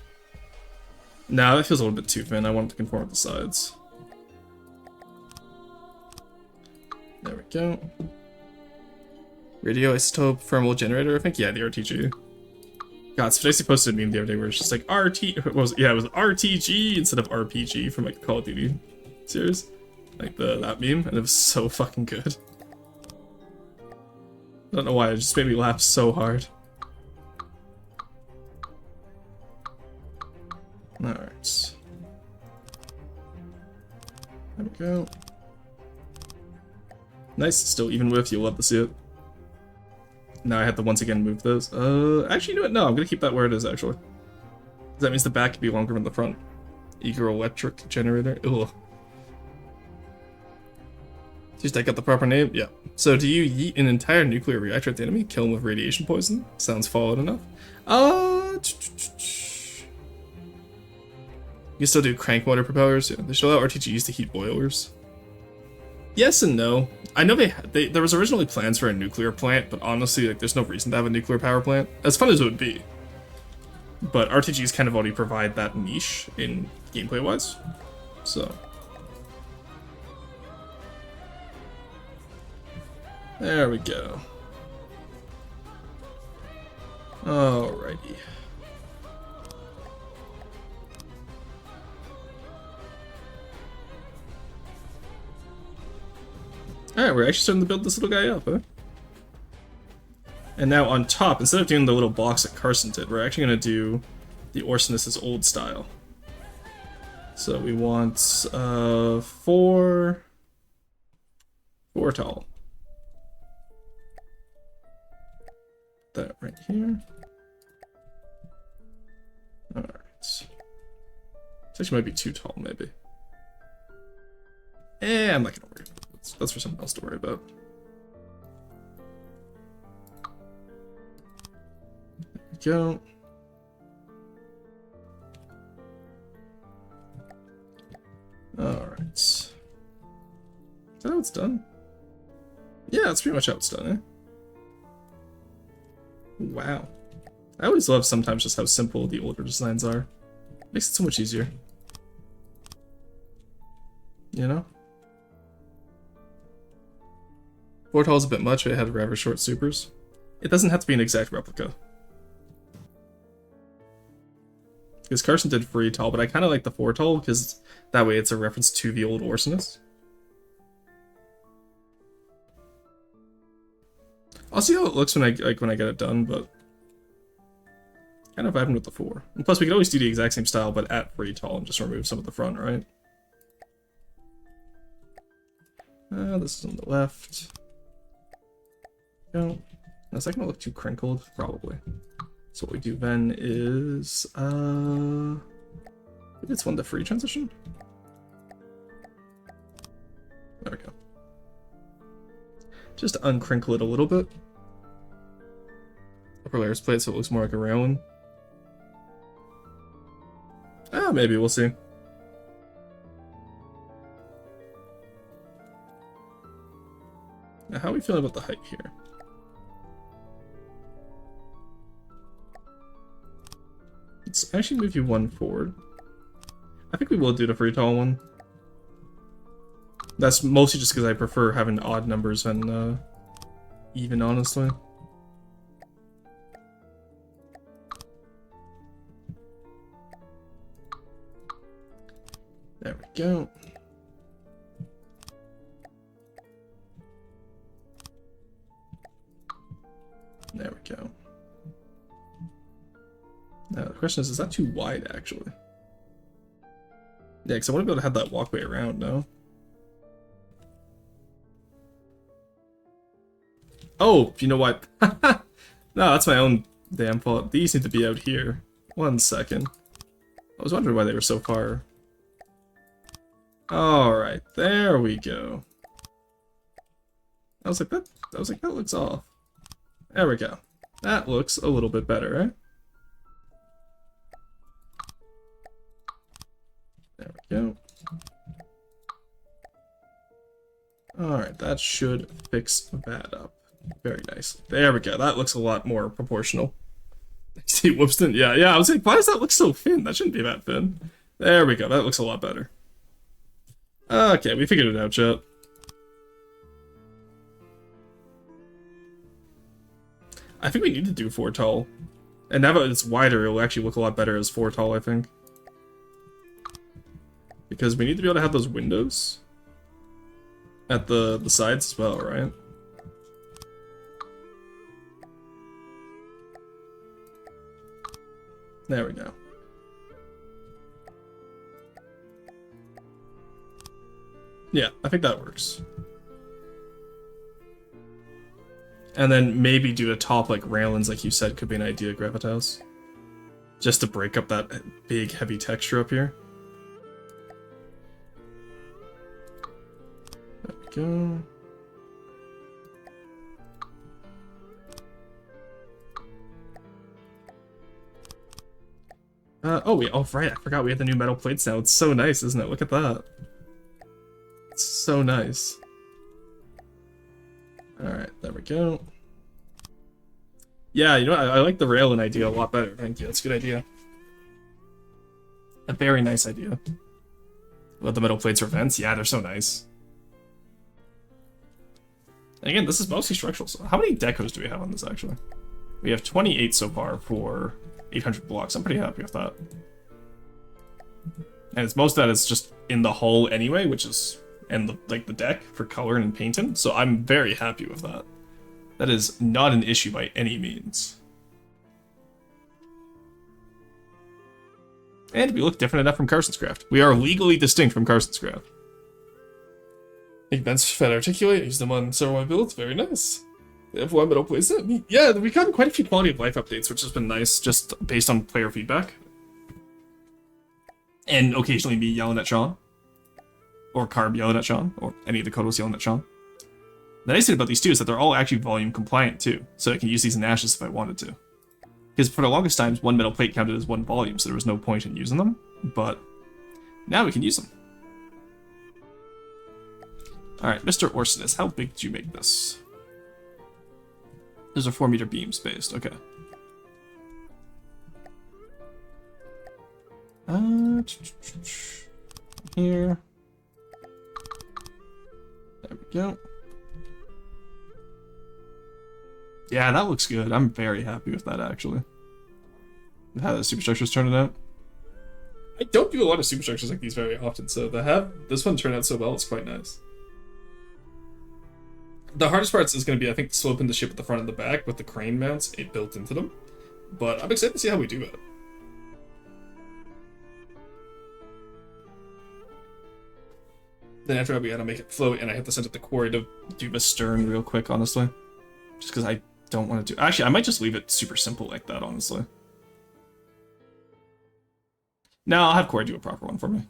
Nah, that feels a little bit too thin. I want it to conform with the sides. There we go. Radioisotope thermal generator. I think, yeah, the RTG. God, Spacey posted a meme the other day where it's just like it was RTG instead of RPG from like the Call of Duty series. Like that meme, and it was so fucking good. I don't know why, it just made me laugh so hard. Alright. There we go. Nice, still even width, you'll love to see it. Now I have to once again move those. Actually, you know what? No, I'm gonna keep that where it is, actually. That means the back can be longer than the front. Eager electric generator. Ugh. Just I got the proper name? Yeah. So do you yeet an entire nuclear reactor at the enemy? Kill him with radiation poison? Sounds followed enough. You still do crank motor propellers? Yeah, they still allow RTGs to heat boilers. Yes and no. I know there was originally plans for a nuclear plant, but honestly, like, there's no reason to have a nuclear power plant. As fun as it would be. But RTGs kind of already provide that niche in gameplay-wise. So. There we go. Alrighty. Alright, we're actually starting to build this little guy up, huh? And now on top, instead of doing the little blocks that Carson did, we're actually going to do the Orsinus's old style. So we want 4 tall. That right here. Alright. This actually might be too tall, maybe. I'm not gonna worry about it. That's for someone else to worry about. There we go. Alright. Is that how it's done? Yeah, that's pretty much how it's done, eh? Wow. I always love sometimes just how simple the older designs are. Makes it so much easier. You know? 4 tall is a bit much, but it had rather short supers. It doesn't have to be an exact replica. Because Carson did 3 tall, but I kind of like the 4 tall, because that way it's a reference to the old Orsinus. I'll see how it looks when I get it done, but Kind of vibing with the 4. And plus, we could always do the exact same style, but at free tall and just remove some of the front, right? This is on the left. No. Is that gonna look too crinkled? Probably. So what we do then is, maybe it's one to free transition? There we go. Just to uncrinkle it a little bit. Upper layers plate so it looks more like a railing. Maybe, we'll see. Now, how are we feeling about the height here? Let's actually move you 1 forward. I think we will do the free tall one. That's mostly just because I prefer having odd numbers than even, honestly. There we go. There we go. Now the question is that too wide, actually? Yeah, because I want to be able to have that walkway around, no? Oh, you know what? No, that's my own damn fault. These need to be out here. 1 second. I was wondering why they were so far. Alright, there we go. I was like, that looks off. There we go. That looks a little bit better, right? There we go. Alright, that should fix that up. Very nice. There we go. That looks a lot more proportional. See, Whoopston? Yeah, I was like, why does that look so thin? That shouldn't be that thin. There we go. That looks a lot better. Okay, we figured it out, chat. I think we need to do 4 tall. And now that it's wider, it'll actually look a lot better as 4 tall, I think. Because we need to be able to have those windows at the sides as well, right? There we go. Yeah, I think that works. And then maybe do a top like railings, like you said, could be an idea, Gravitas. Just to break up that big, heavy texture up here. There we go. Oh right, I forgot we had the new metal plates now. It's so nice, isn't it? Look at that. It's so nice. Alright, there we go. Yeah, you know what? I like the railing idea a lot better. Thank you, that's a good idea. A very nice idea. Let the metal plates for vents? Yeah, they're so nice. And again, this is mostly structural. So how many decos do we have on this, actually? We have 28 so far for 800 blocks. I'm pretty happy with that. And it's most of that is just in the hull anyway, which is and the deck for coloring and painting. So I'm very happy with that. That is not an issue by any means. And we look different enough from Carson's Craft. We are legally distinct from Carson's Craft. Make vents fat articulate, use them on several of my builds, very nice. They have one metal place. Yeah, we've gotten quite a few quality of life updates, which has been nice, just based on player feedback. And occasionally me yelling at Sean. Or Carb yelling at Sean, or any of the Kodos yelling at Sean. The nice thing about these two is that they're all actually volume compliant too, so I can use these in ashes if I wanted to. Because for the longest times, one metal plate counted as one volume, so there was no point in using them, but now we can use them. Alright, Mr. Orsonus, how big did you make this? Those are 4-meter beams based, okay. Here. There we go. Yeah, that looks good. I'm very happy with that, actually. How the superstructure's turning out. I don't do a lot of superstructures like these very often, so to have this one turn out so well, it's quite nice. The hardest part is going to be, I think, sloping the ship at the front and the back with the crane mounts built into them. but I'm excited to see how we do it. Then after that, we gotta make it float, and I have to send it to quarry to do the stern real quick, honestly. Just because I don't want to do... Actually, I might just leave it super simple like that, honestly. No, I'll have quarry do a proper one for me.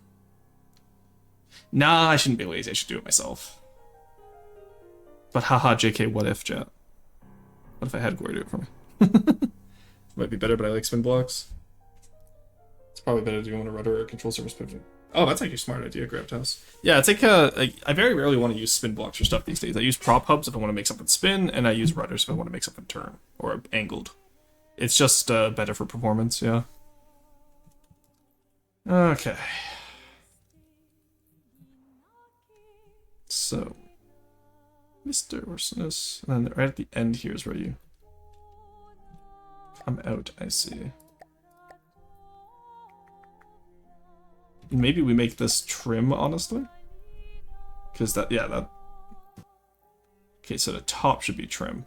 Nah, I shouldn't be lazy. I should do it myself. But haha, JK, what if, chat? What if I had quarry do it for me? Might be better, but I like spin blocks. It's probably better doing a rudder or control surface pivot. Oh, that's actually a smart idea, Gravitas. Yeah, it's like, I very rarely want to use spin blocks for stuff these days. I use prop hubs if I want to make something spin, and I use rudders if I want to make something turn, or angled. It's just better for performance, yeah. Okay. So, Mr. Ursinus, and then right at the end here is where you come out, I see. Maybe we make this trim, honestly. Because that, yeah, that... Okay, so the top should be trim.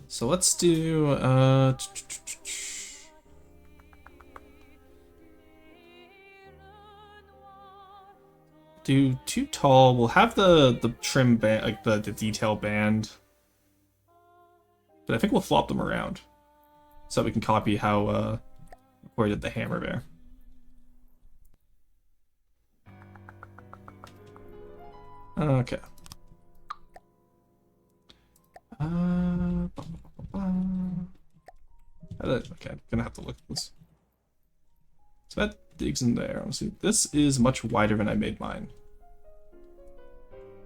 So let's do, do too tall. We'll have the trim band, like the detail band. But I think we'll flop them around. So we can copy how, Corey did the hammer there. Okay. Okay, I'm gonna have to look at this. So that digs in there, honestly. This is much wider than I made mine.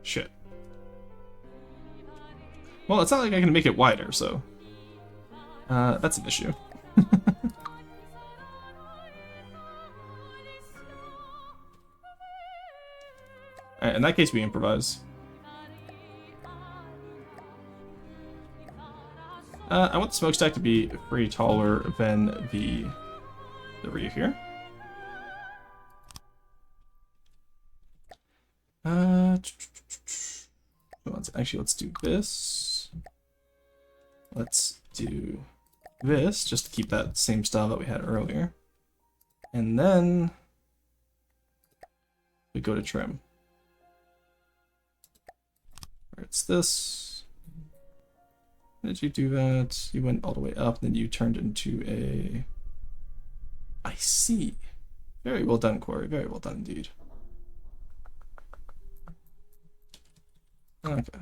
Shit. Well, it's not like I can make it wider, so... that's an issue. Alright, in that case, we improvise. I want the smokestack to be pretty taller than the rear here. Let's do this. Let's do this, just to keep that same style that we had earlier. And then we go to trim. Where it's this. Did you do that? You went all the way up, then you turned into a... I see. Very well done, Corey. Very well done indeed. Okay.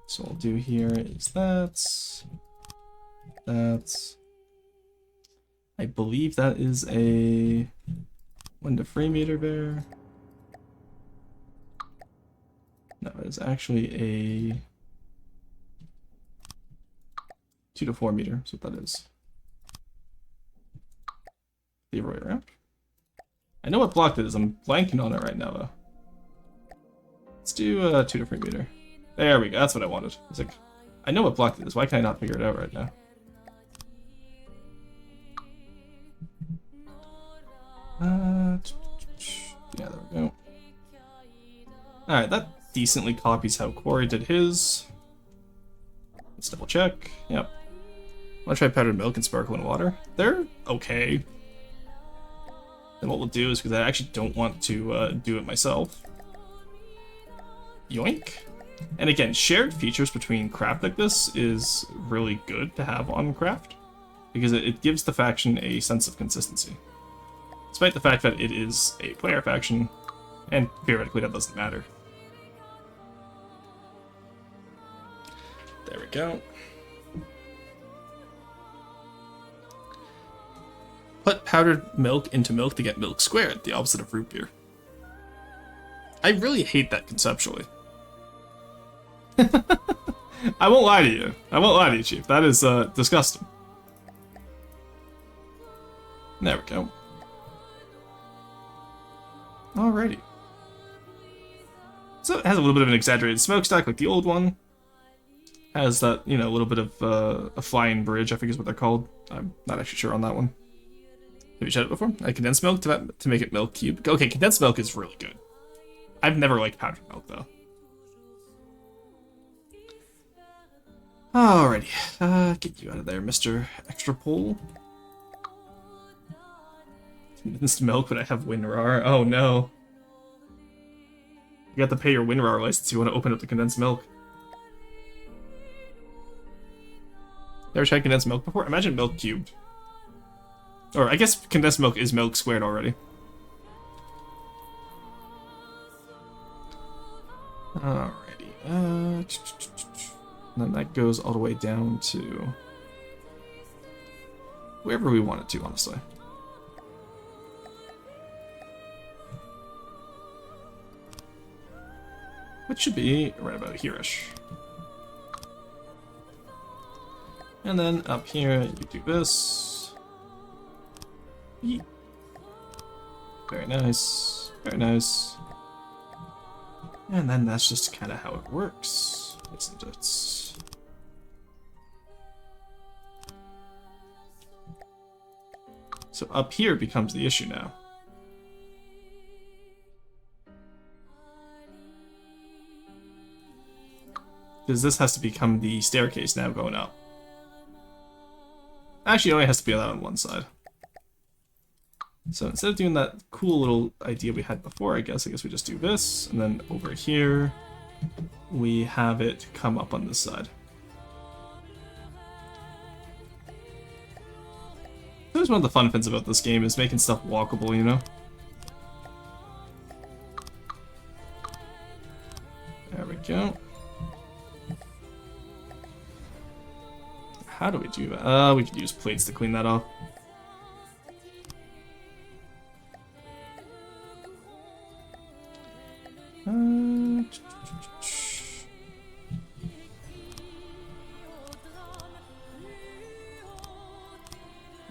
So what we'll do here is that. I believe that is a 1 to 3 meter there. No, it is actually a 2 to 4 meter. That's what that is. The other way around. I know what block that is. I'm blanking on it right now, though. Let's do 2 to 3 meter. There we go. That's what I wanted. It's like, I know what block that is. Why can I not figure it out right now? Yeah, there we go. Alright, that decently copies how Corey did his. Let's double check. Yep. I want to try powdered milk and sparkling water. They're okay. Then what we'll do is, because I actually don't want to do it myself. Yoink. And again, shared features between craft like this is really good to have on craft, because it gives the faction a sense of consistency. Despite the fact that it is a player faction, and theoretically that doesn't matter. There we go. Put powdered milk into milk to get milk squared, the opposite of root beer. I really hate that conceptually. I won't lie to you. I won't lie to you, Chief. That is disgusting. There we go. Alrighty. So it has a little bit of an exaggerated smokestack like the old one. Has that, you know, a little bit of a flying bridge, I think is what they're called. I'm not actually sure on that one. Have you tried it before? I condensed milk to make it milk cube. Okay, condensed milk is really good. I've never liked powdered milk, though. Alrighty, get you out of there, Mr. Extra Pole. Condensed milk, but I have WinRAR. Oh no. You have to pay your WinRAR license if you want to open up the condensed milk. Ever tried condensed milk before? Imagine milk cubed. Or I guess condensed milk is milk squared already. Alrighty. And then that goes all the way down to wherever we want it to, honestly. Which should be right about here-ish. And then up here, you do this. Yeet. Very nice. Very nice. And then that's just kind of how it works, isn't it? So up here becomes the issue now. Because this has to become the staircase now going up. Actually, it only has to be allowed on one side. So instead of doing that cool little idea we had before, I guess we just do this, and then over here, we have it come up on this side. That's one of the fun things about this game, is making stuff walkable, you know? There we go. How do we do that? We could use plates to clean that off.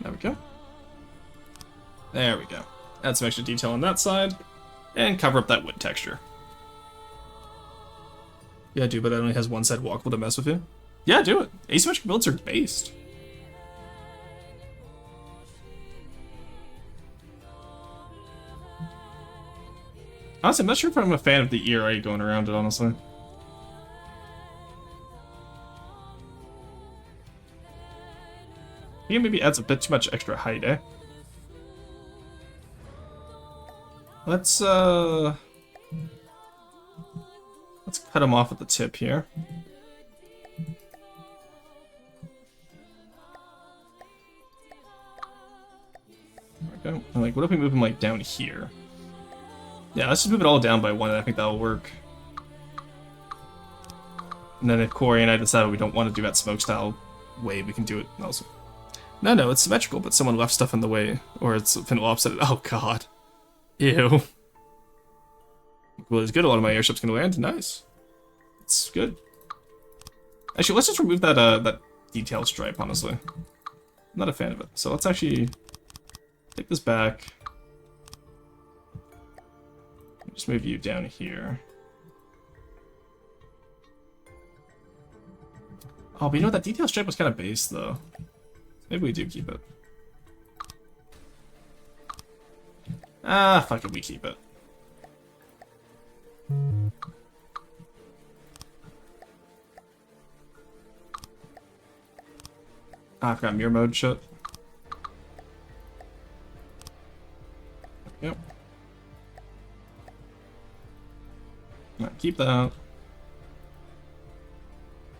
There we go. There we go. Add some extra detail on that side, and cover up that wood texture. Yeah, do, but it only has one side walkable to mess with you. Yeah, do it. Asymmetric builds are based. Honestly, I'm not sure if I'm a fan of the ERA going around it, honestly. I think it maybe adds a bit too much extra height, eh? Let's cut him off at the tip here. There we go. And like, what if we move him like down here? Yeah, let's just move it all down by one, and I think that'll work. And then if Corey and I decide we don't want to do that smoke style way, we can do it also. No, it's symmetrical, but someone left stuff in the way, or it's been offset. Oh god. Ew. Well, it's good. A lot of my airships can land. Nice. It's good. Actually, let's just remove that that detail stripe, honestly. I'm not a fan of it. So let's actually take this back. Just move you down here. Oh, but you know what? That detail stripe was kind of base, though. Maybe we do keep it. Ah, fuck it, we keep it. Ah, I forgot mirror mode shit. Yep. Keep that.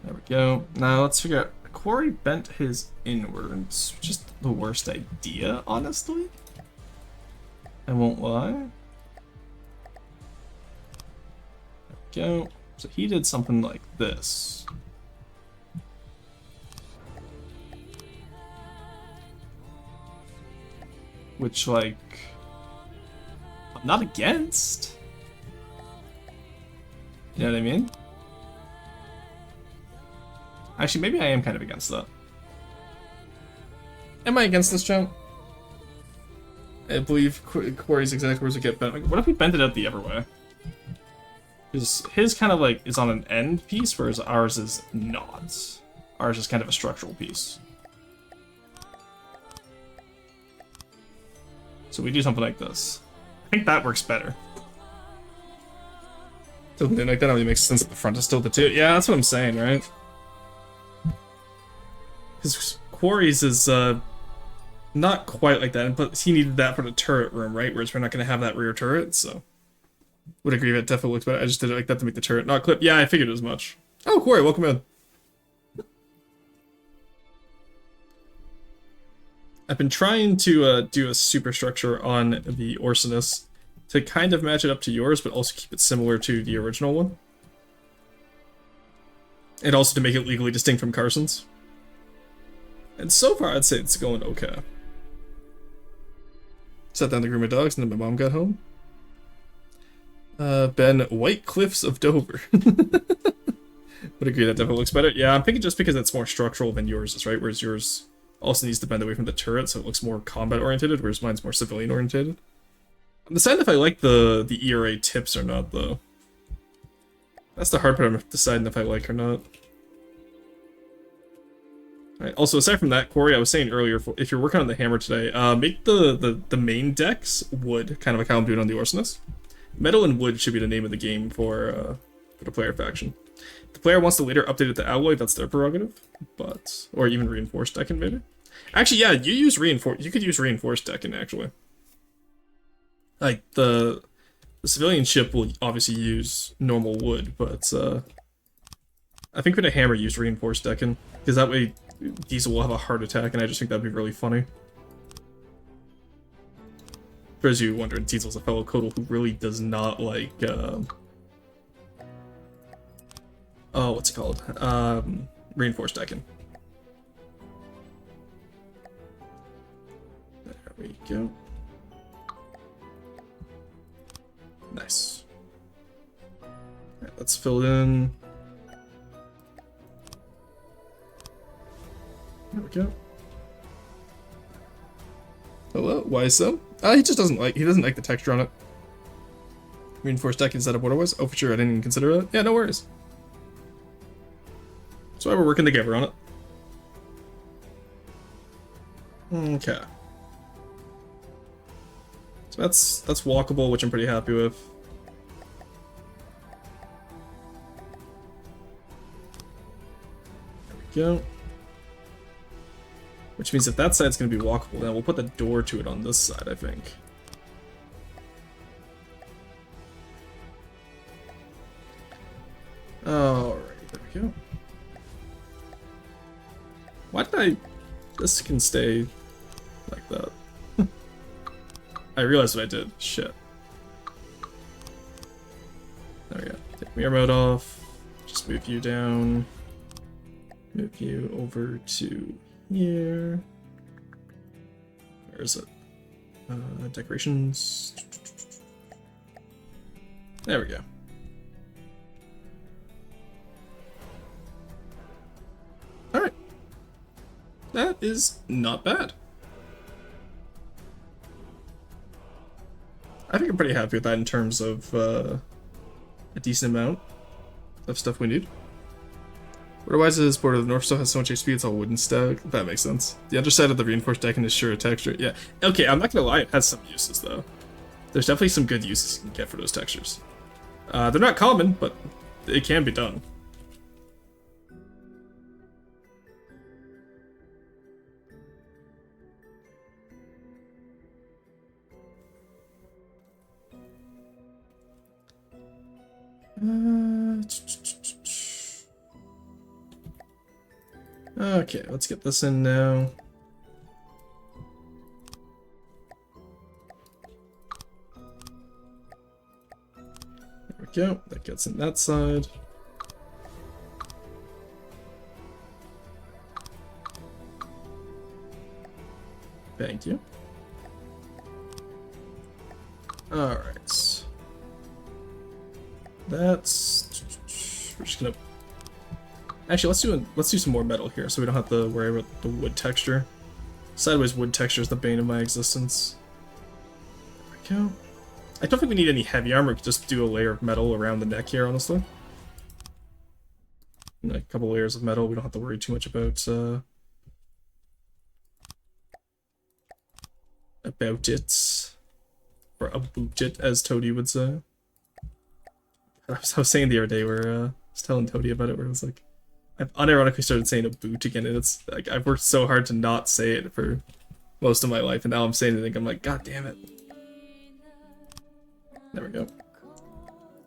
There we go. Now let's figure out. Corey bent his inwards. Just the worst idea, honestly. I won't lie. There we go. So he did something like this. Which, like, I'm not against. You know what I mean? Actually, maybe I am kind of against that. Am I against this, Joe? I believe Corey's exact words would get bent. Like, what if we bent it out the other way? Because his kind of like is on an end piece, whereas ours is not. Ours is kind of a structural piece. So we do something like this. I think that works better. Something like that only makes sense at the front is still the two. Yeah, that's what I'm saying, right? His quarries is not quite like that, but he needed that for the turret room, right? Whereas we're not going to have that rear turret, so would agree that definitely looks better. I just did it like that to make the turret not clip. Yeah, I figured as much. Oh, Quarry, welcome in. I've been trying to do a superstructure on the Orsinus to kind of match it up to yours, but also keep it similar to the original one. And also to make it legally distinct from Carson's. And so far, I'd say it's going okay. Sat down to groom my dogs, and then my mom got home. Ben, White Cliffs of Dover. Would agree that definitely looks better. Yeah, I'm thinking just because it's more structural than yours is, right? Whereas yours also needs to bend away from the turret, so it looks more combat-oriented, whereas mine's more civilian-oriented. I'm deciding if I like the ERA tips or not, though. That's the hard part. I'm deciding if I like or not. Alright, also, aside from that, Corey, I was saying earlier, if you're working on the hammer today, make the main decks wood, kind of like how I'm doing on the Orsinus. Metal and wood should be the name of the game for the player faction. If the player wants to later update it to alloy, that's their prerogative, but or even reinforced decking maybe. Actually, yeah, you could use reinforced decking actually. Like the civilian ship will obviously use normal wood, but I think for the hammer use reinforced decking because that way Diesel will have a heart attack, and I just think that'd be really funny. For as you wondering, Diesel's a fellow Codal who really does not like, oh, what's it called? Reinforced decking. There we go. Nice. Alright, let's fill it in. There we go. Hello, why so? He just doesn't like the texture on it. Reinforced deck instead of what it was? Oh, for sure, I didn't even consider it. Yeah, no worries. That's why we're working together on it. Okay. So that's walkable, which I'm pretty happy with. There we go. Which means if that side's going to be walkable, then we'll put the door to it on this side, I think. Alright, there we go. Why did I... This can stay like that. I realized what I did. Shit. There we go. Take mirror mode off. Just move you down. Move you over to... here. Where is it? Decorations. There we go. Alright. That is not bad. I think I'm pretty happy with that in terms of a decent amount of stuff we need. Otherwise, this border of the north still has so much HP, it's all wooden stack. That makes sense. The underside of the reinforced decking is sure a texture. Yeah. Okay, I'm not gonna lie, it has some uses though. There's definitely some good uses you can get for those textures. They're not common, but it can be done. Okay, let's get this in now. There we go, that gets in that side. Thank you. Alright. That's... We're just gonna... Actually, let's do some more metal here, so we don't have to worry about the wood texture. Sideways wood texture is the bane of my existence. There we go. I don't think we need any heavy armor. We could just do a layer of metal around the neck here, honestly. And a couple layers of metal. We don't have to worry too much about it. Or about it, as Toady would say. I was saying the other day where I was telling Toady about it, where it was like, I've unironically started saying a boot again, and it's like I've worked so hard to not say it for most of my life, and now I'm saying it and I'm like, god damn it. There we go.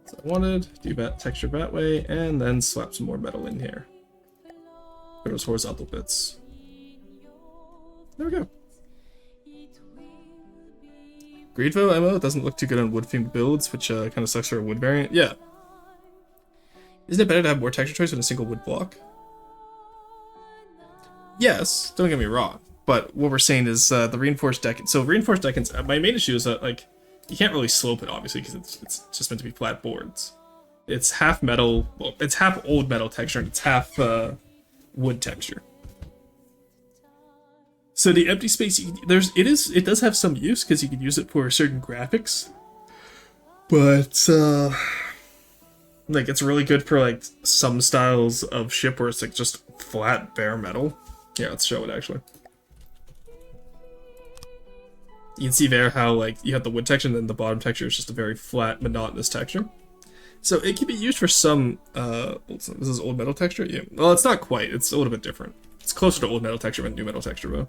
So I wanted to do that texture that way, and then slap some more metal in here. For those horizontal bits. There we go. Greedvo ammo doesn't look too good on wood themed builds, which kind of sucks for a wood variant. Yeah. Isn't it better to have more texture choice with a single wood block? Yes, don't get me wrong. But what we're saying is the reinforced deck. So reinforced deckings, my main issue is that like you can't really slope it obviously because it's just meant to be flat boards. It's half metal, well, it's half old metal texture and it's half wood texture. So the empty space, it does have some use because you can use it for certain graphics, but like it's really good for like some styles of ship where it's like just flat bare metal. Yeah, let's show it actually. You can see there how like you have the wood texture and then the bottom texture is just a very flat monotonous texture. So it can be used for some, this is old metal texture? Yeah, well it's not quite, it's a little bit different. It's closer to old metal texture than new metal texture though.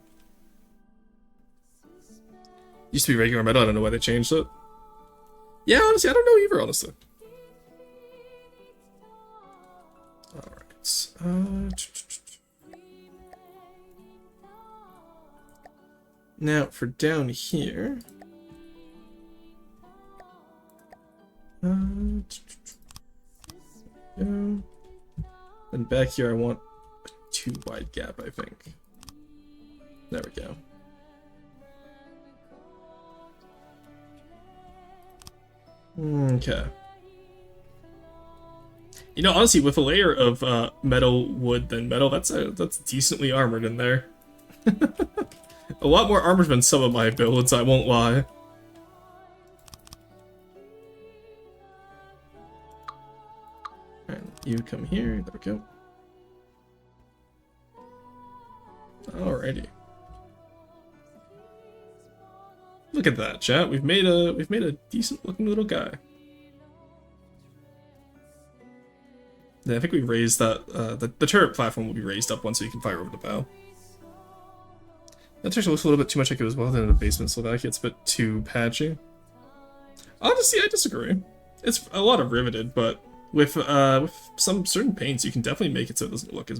Used to be regular metal, I don't know why they changed it. Yeah, honestly, I don't know either, honestly. Alright, now for down here... And back here I want a too wide gap, I think. There we go. Okay. You know, honestly, with a layer of metal, wood, then metal, that's decently armored in there. A lot more armored than some of my builds, I won't lie. Alright, you come here, there we go. Alrighty. Look at that, chat. We've made a decent looking little guy. Yeah, I think we raised that the turret platform will be raised up once so you can fire over the bow. That texture looks a little bit too much like it was well done in a basement Slovakia. It's a bit too patchy. Honestly, I disagree. It's a lot of riveted, but with some certain paints, you can definitely make it so it doesn't look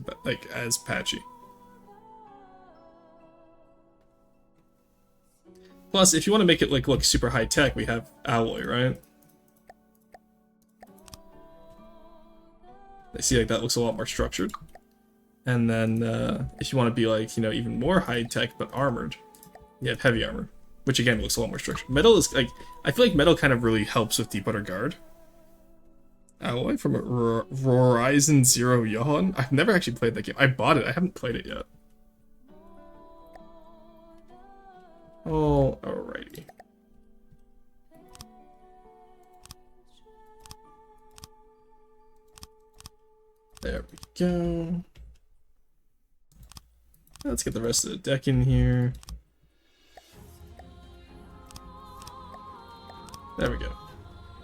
as patchy. Plus, if you want to make it look super high tech, we have alloy, right? I see that looks a lot more structured. And then if you want to be even more high tech but armored, you have heavy armor, which again looks a lot more structured. Metal is I feel like metal kind of really helps with Deep Water Guard. Alloy from Horizon Zero Dawn. I've never actually played that game. I bought it. I haven't played it yet. Oh, alrighty. There we go. Let's get the rest of the deck in here. There we go.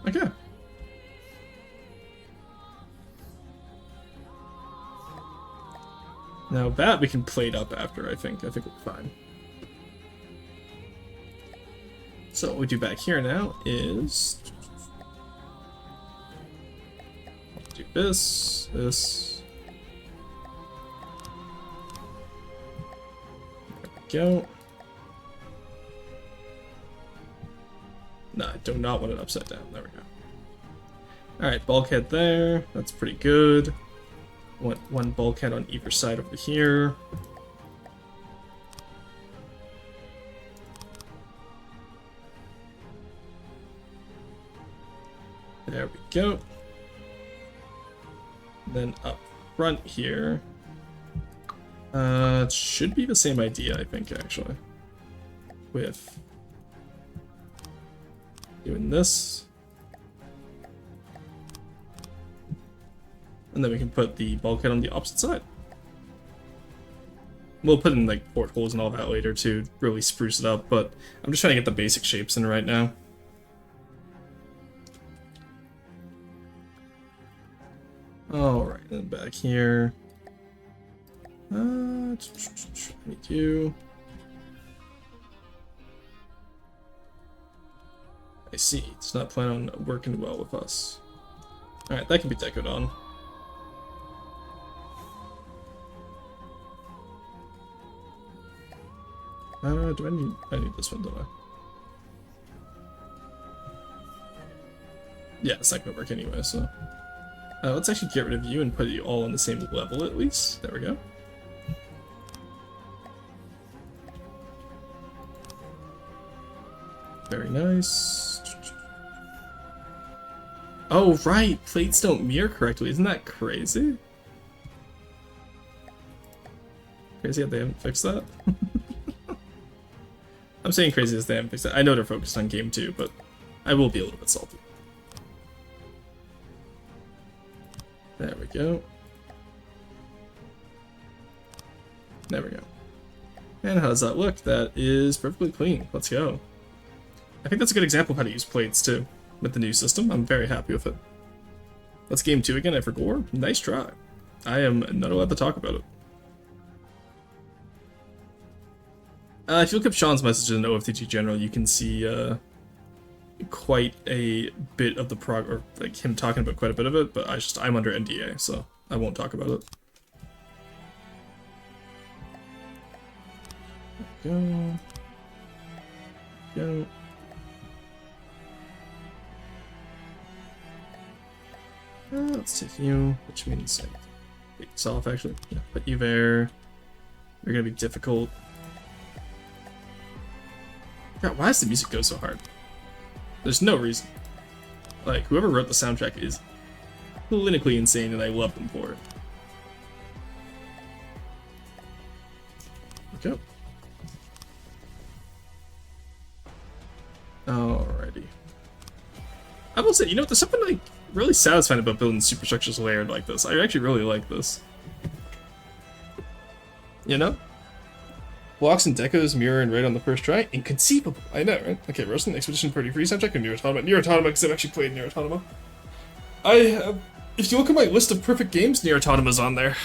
Okay. Now that we can plate up after, I think. I think we're fine. So what we do back here now is do this. There we go. No, I do not want it upside down. There we go. Alright, bulkhead there. That's pretty good. Want one bulkhead on either side over here. There we go. Then up front here. It should be the same idea, I think, actually. With doing this. And then we can put the bulkhead on the opposite side. We'll put in portholes and all that later to really spruce it up, but I'm just trying to get the basic shapes in right now. Alright, then back here. I need you. I see. It's not planning on working well with us. Alright, that can be decoed on. Do I need this one, don't I? Yeah, it's not gonna work anyway, so. Let's actually get rid of you and put you all on the same level at least. There we go. Very nice. Oh, right! Plates don't mirror correctly. Isn't that crazy? Crazy how they haven't fixed that? I'm saying crazy as they haven't fixed it. I know they're focused on game 2, but I will be a little bit salty. There we go. There we go. And how does that look? That is perfectly clean. Let's go. I think that's a good example of how to use plates too, with the new system. I'm very happy with it. Let's game 2 again, I forgot. Nice try. I am not allowed to talk about it. If you look up Sean's messages in OFTG General, you can see quite a bit of the or like him talking about quite a bit of it, but I'm under NDA, so I won't talk about it. Go. Go. Let's take you, which means I take this off actually. Yeah, put you there. You're gonna be difficult. God, why does the music go so hard? There's no reason. Like, whoever wrote the soundtrack is clinically insane, and I love them for it. Okay. Alrighty. I will say, you know, there's something like really satisfying about building superstructures layered like this. I actually really like this. You know? Blocks and decos mirroring right on the first try. Inconceivable. I know, right? Okay, Roasting Expedition 33 soundtrack and Nier Automata. Nier Automata, because I've actually played Nier Automata. If you look at my list of perfect games, Nier Automata's on there.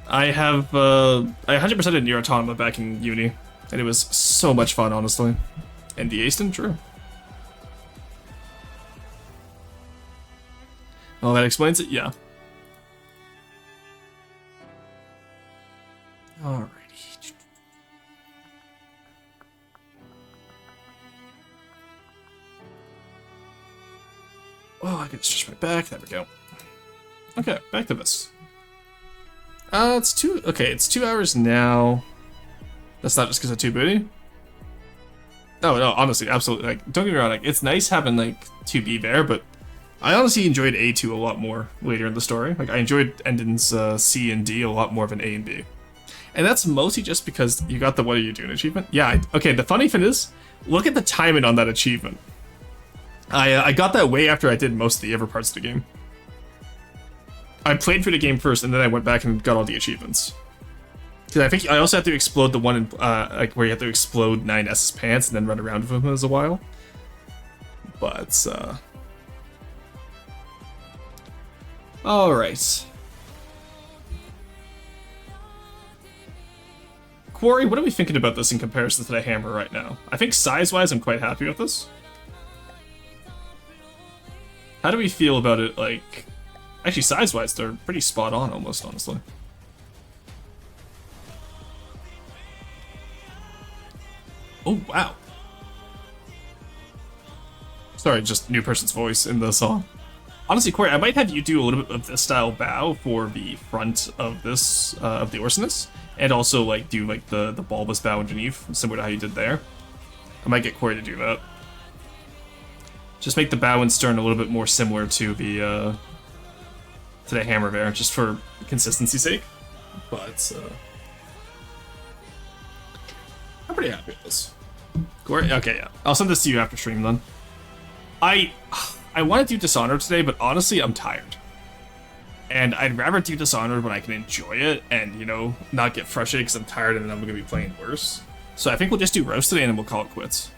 I 100%ed Nier Automata back in uni, and it was so much fun, honestly. And the Aston, true. Oh, that explains it? Yeah. Alrighty. Oh, I can stretch my back. There we go. Okay, back to this. It's 2 hours now. That's not just because of 2 booty. No, honestly, absolutely. Like, don't get me wrong. Like, it's nice having like 2B there, but I honestly enjoyed A2 a lot more later in the story. Like, I enjoyed endings C and D a lot more than A and B. And that's mostly just because you got the what are you doing achievement. Yeah, okay, the funny thing is, look at the timing on that achievement. I got that way after I did most of the other parts of the game. I played through the game first, and then I went back and got all the achievements. Because I think I also had to explode the one in, like, where you have to explode 9S's pants and then run around with him as a while. But, alright. Quarry, what are we thinking about this in comparison to the hammer right now? I think size-wise, I'm quite happy with this. How do we feel about it, like... Actually, size-wise, they're pretty spot on, almost, honestly. Oh, wow. Sorry, just new person's voice in the song. Honestly, Corey, I might have you do a little bit of this style bow for the front of this, of the Orsinus. And also, like, do, like, the bulbous bow underneath, similar to how you did there. I might get Corey to do that. Just make the bow and stern a little bit more similar to the hammer there, just for consistency's sake. But, I'm pretty happy with this. Corey? Okay, yeah. I'll send this to you after stream, then. I want to do Dishonored today, but honestly, I'm tired. And I'd rather do Dishonored when I can enjoy it and, you know, not get frustrated because I'm tired and then I'm going to be playing worse. So I think we'll just do Roast today and then we'll call it quits.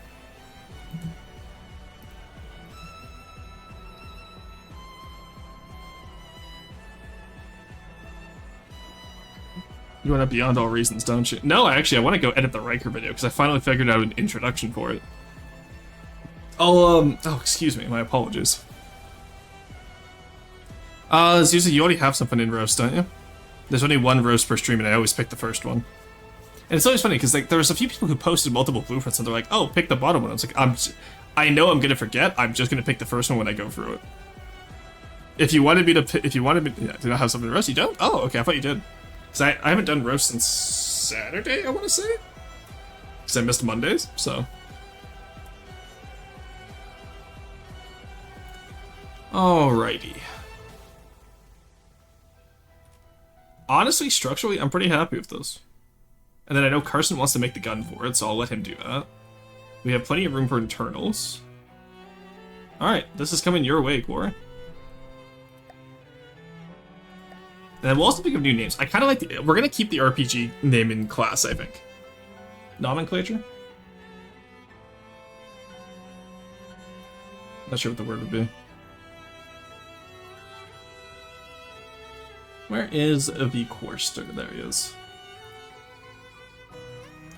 You want to Beyond All Reasons, don't you? No, actually, I want to go edit the Riker video, because I finally figured out an introduction for it. Oh, excuse me, my apologies. Zuzu, you already have something in roast, don't you? There's only one roast per stream, and I always pick the first one. And it's always funny, because like, there was a few people who posted multiple blueprints, and they're like, oh, pick the bottom one. I was like, I know I'm gonna forget, I'm just gonna pick the first one when I go through it. If you wanted me to, yeah, do not have something to roast, you don't? Oh, okay, I thought you did. Because I haven't done roast since Saturday, I want to say? Because I missed Mondays, so. Alrighty. Honestly, structurally, I'm pretty happy with this. And then I know Carson wants to make the gun for it, so I'll let him do that. We have plenty of room for internals. Alright, this is coming your way, Corey. And then we'll also think of new names. I kind of like the... We're going to keep the RPG name in class, I think. Nomenclature? Not sure what the word would be. Where is the Corster? There he is.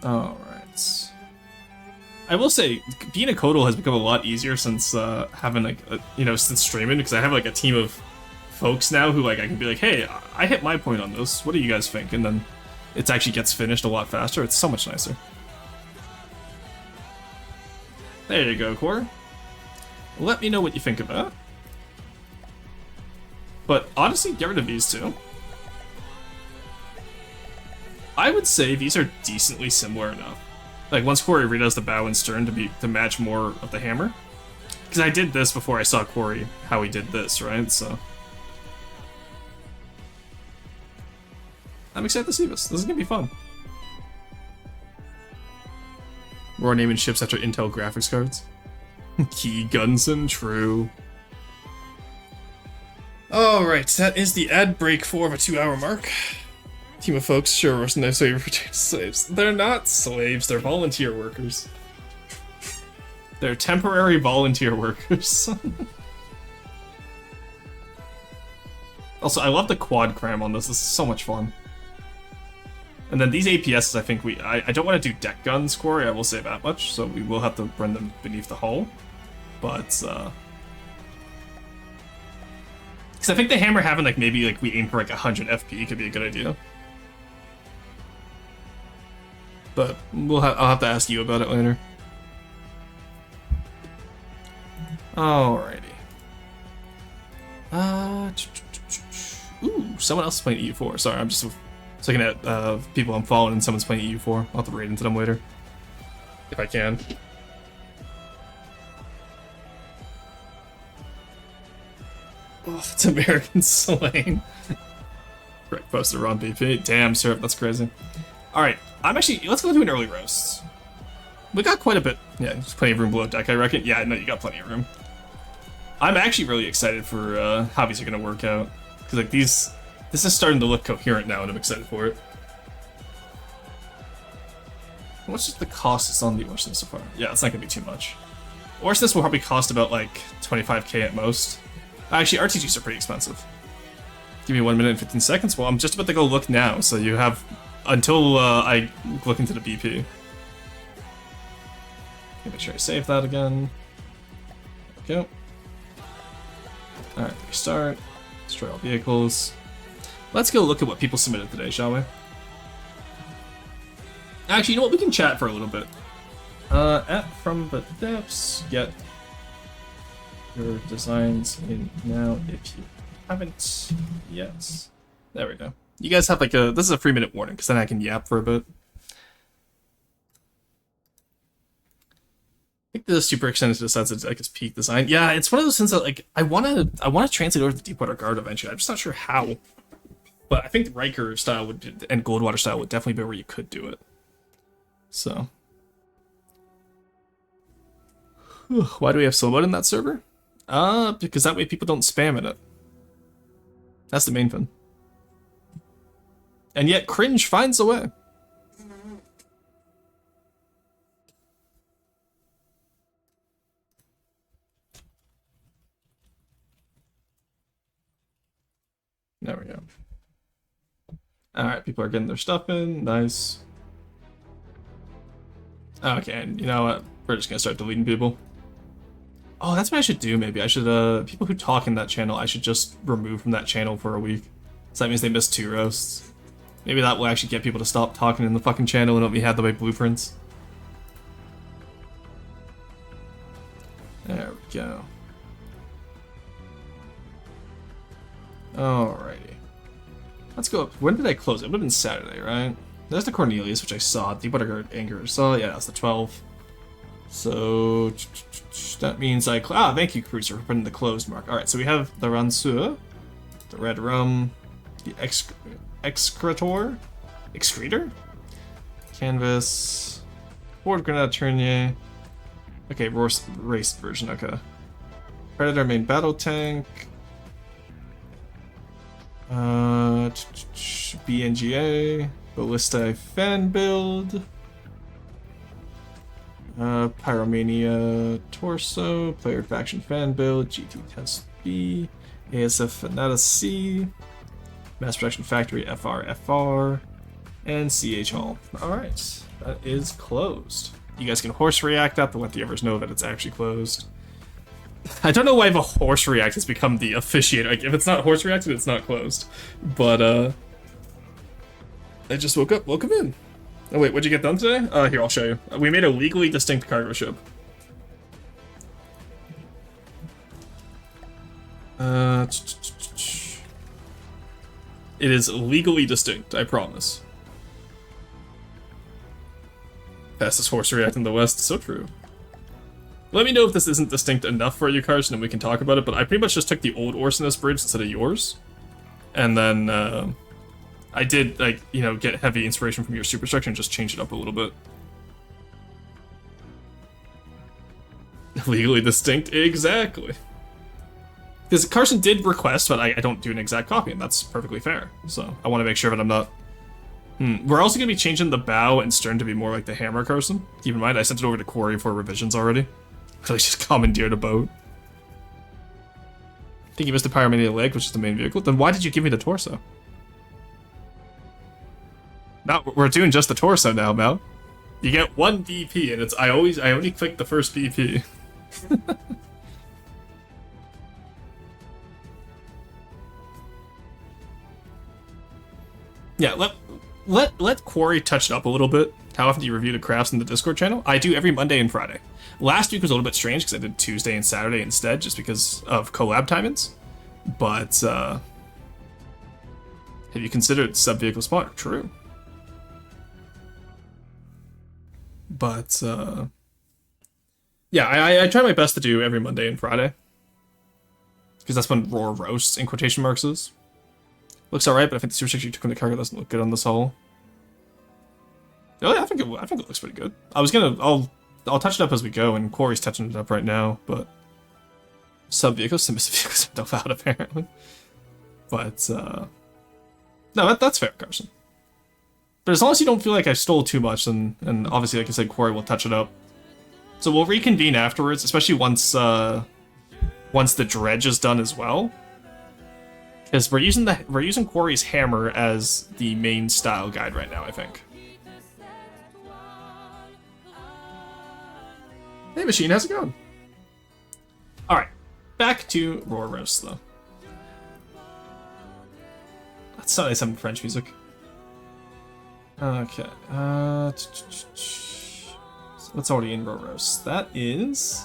Alright. I will say, being a Codal has become a lot easier since having, like, since streaming, because I have, like, a team of folks now who, like, I can be like, hey, I hit my point on this, what do you guys think? And then it actually gets finished a lot faster. It's so much nicer. There you go, Core. Let me know what you think of that. But honestly, get rid of these two. I would say these are decently similar enough. Like, once Corey redoes the bow and stern to match more of the hammer. Because I did this before I saw Corey, how he did this, right? So I'm excited to see this. This is gonna be fun. We're naming ships after Intel graphics cards. Key Gunson, true. Alright, that is the ad break for the 2-hour mark. Team of folks, sure, roasting their slaves. They're not slaves, they're volunteer workers. They're temporary volunteer workers. Also, I love the quad cram on this. This is so much fun. And then these APSs, I think I don't want to do deck guns, Corey, I will say that much, so we will have to run them beneath the hull. But, because I think the hammer having, like, maybe, like, we aim for, like, 100 FP could be a good idea. But I'll have to ask you about it later. Alrighty. Ooh, someone else is playing EU4. Sorry, I'm just looking at people I'm following and someone's playing EU4. I'll have to raid into them later. If I can. Oh, it's American slang. Correct poster on BP. Damn, syrup, that's crazy. Alright, let's go do an early roast. We got quite a bit. Yeah, there's plenty of room below deck, I reckon. Yeah, no, you got plenty of room. I'm actually really excited for how these are going to work out. Because, like, this is starting to look coherent now, and I'm excited for it. What's just the cost that's on the Orsness so far? Yeah, it's not going to be too much. Orsness will probably cost about, like, 25k at most. Actually, RTGs are pretty expensive. Give me 1 minute and 15 seconds. Well, I'm just about to go look now, so you have until I look into the BP. Make sure I save that again. There we go. Alright, restart. Destroy all vehicles. Let's go look at what people submitted today, shall we? Actually, you know what? We can chat for a little bit. At From the Depths, get your designs in now if you haven't yet. There we go. You guys have like this is a 3-minute warning, because then I can yap for a bit. I think the Super Extended decides it's like its peak design. Yeah, it's one of those things that like I wanna translate over to Deepwater Guard eventually. I'm just not sure how. But I think the Riker style and Goldwater style would definitely be where you could do it. So why do we have slow mode in that server? Because that way people don't spam in it. That's the main thing. And yet cringe finds a way. There we go. Alright, people are getting their stuff in. Nice. Okay, and you know what? We're just gonna start deleting people. Oh, that's what I should do, maybe. I should, people who talk in that channel, I should just remove from that channel for a week. So that means they miss 2 roasts. Maybe that will actually get people to stop talking in the fucking channel and let me have the way blueprints. There we go. Alrighty. Let's go up. When did I close? It would have been Saturday, right? There's the Cornelius, which I saw. Deepwater Guard Anchor. So, yeah, that's the 12. So, that means I... thank you, Cruiser, for putting the closed mark. Alright, so we have the Ranseur, the Red Rum, the Excretor? Canvas, Ford Grenade Tournier. Okay, race version, okay. Predator main battle tank. BNGA, Ballista fan build. Pyromania torso, player faction fan build, GT test B, ASF Fanata C, Mass Production Factory FR, and CH Hall. Alright, that is closed. You guys can horse react that to let the others know that it's actually closed. I don't know why the horse react has become the officiator. Like, if it's not horse reacted, it's not closed. But, I just woke up. Welcome in. Oh, wait, what'd you get done today? Here, I'll show you. We made a legally distinct cargo ship. It is legally distinct, I promise. Fastest horse react in the West. So true. Let me know if this isn't distinct enough for you, Carson, and we can talk about it, but I pretty much just took the old Orsinus bridge instead of yours. And then, I did, like, you know, get heavy inspiration from your superstructure and just change it up a little bit. Legally distinct? Exactly. Because Carson did request, but I don't do an exact copy, and that's perfectly fair. So, I want to make sure that I'm not... We're also going to be changing the bow and stern to be more like the hammer, Carson. Keep in mind, I sent it over to Quarry for revisions already. So he just commandeered a boat. I think you missed the Pyromania leg, which is the main vehicle. Then why did you give me the torso? Now we're doing just the torso now, Mal. You get 1 BP, and it's I only click the first BP. Yeah, let Quarry touch it up a little bit. How often do you review the crafts in the Discord channel? I do every Monday and Friday. Last week was a little bit strange because I did Tuesday and Saturday instead, just because of collab timings. But have you considered sub-vehicle spotter? True. But yeah, I try my best to do every Monday and Friday, because that's when Roar Roasts in quotation marks is. Looks alright, but I think the superstructure you took from the cargo doesn't look good on this hull. Oh yeah, I think it looks pretty good. I'll touch it up as we go, and Quarry's touching it up right now, but sub-vehicles, submissive vehicles are allowed apparently. But no, that's fair, Carson. But as long as you don't feel like I stole too much, and obviously, like I said, Quarry will touch it up. So we'll reconvene afterwards, especially once the dredge is done as well. Because we're using Quarry's hammer as the main style guide right now, I think. Hey, Machine, how's it going? Alright, back to Roar Roast, though. That's so nice having French music. Okay, so what's already in Roar Roast? That is...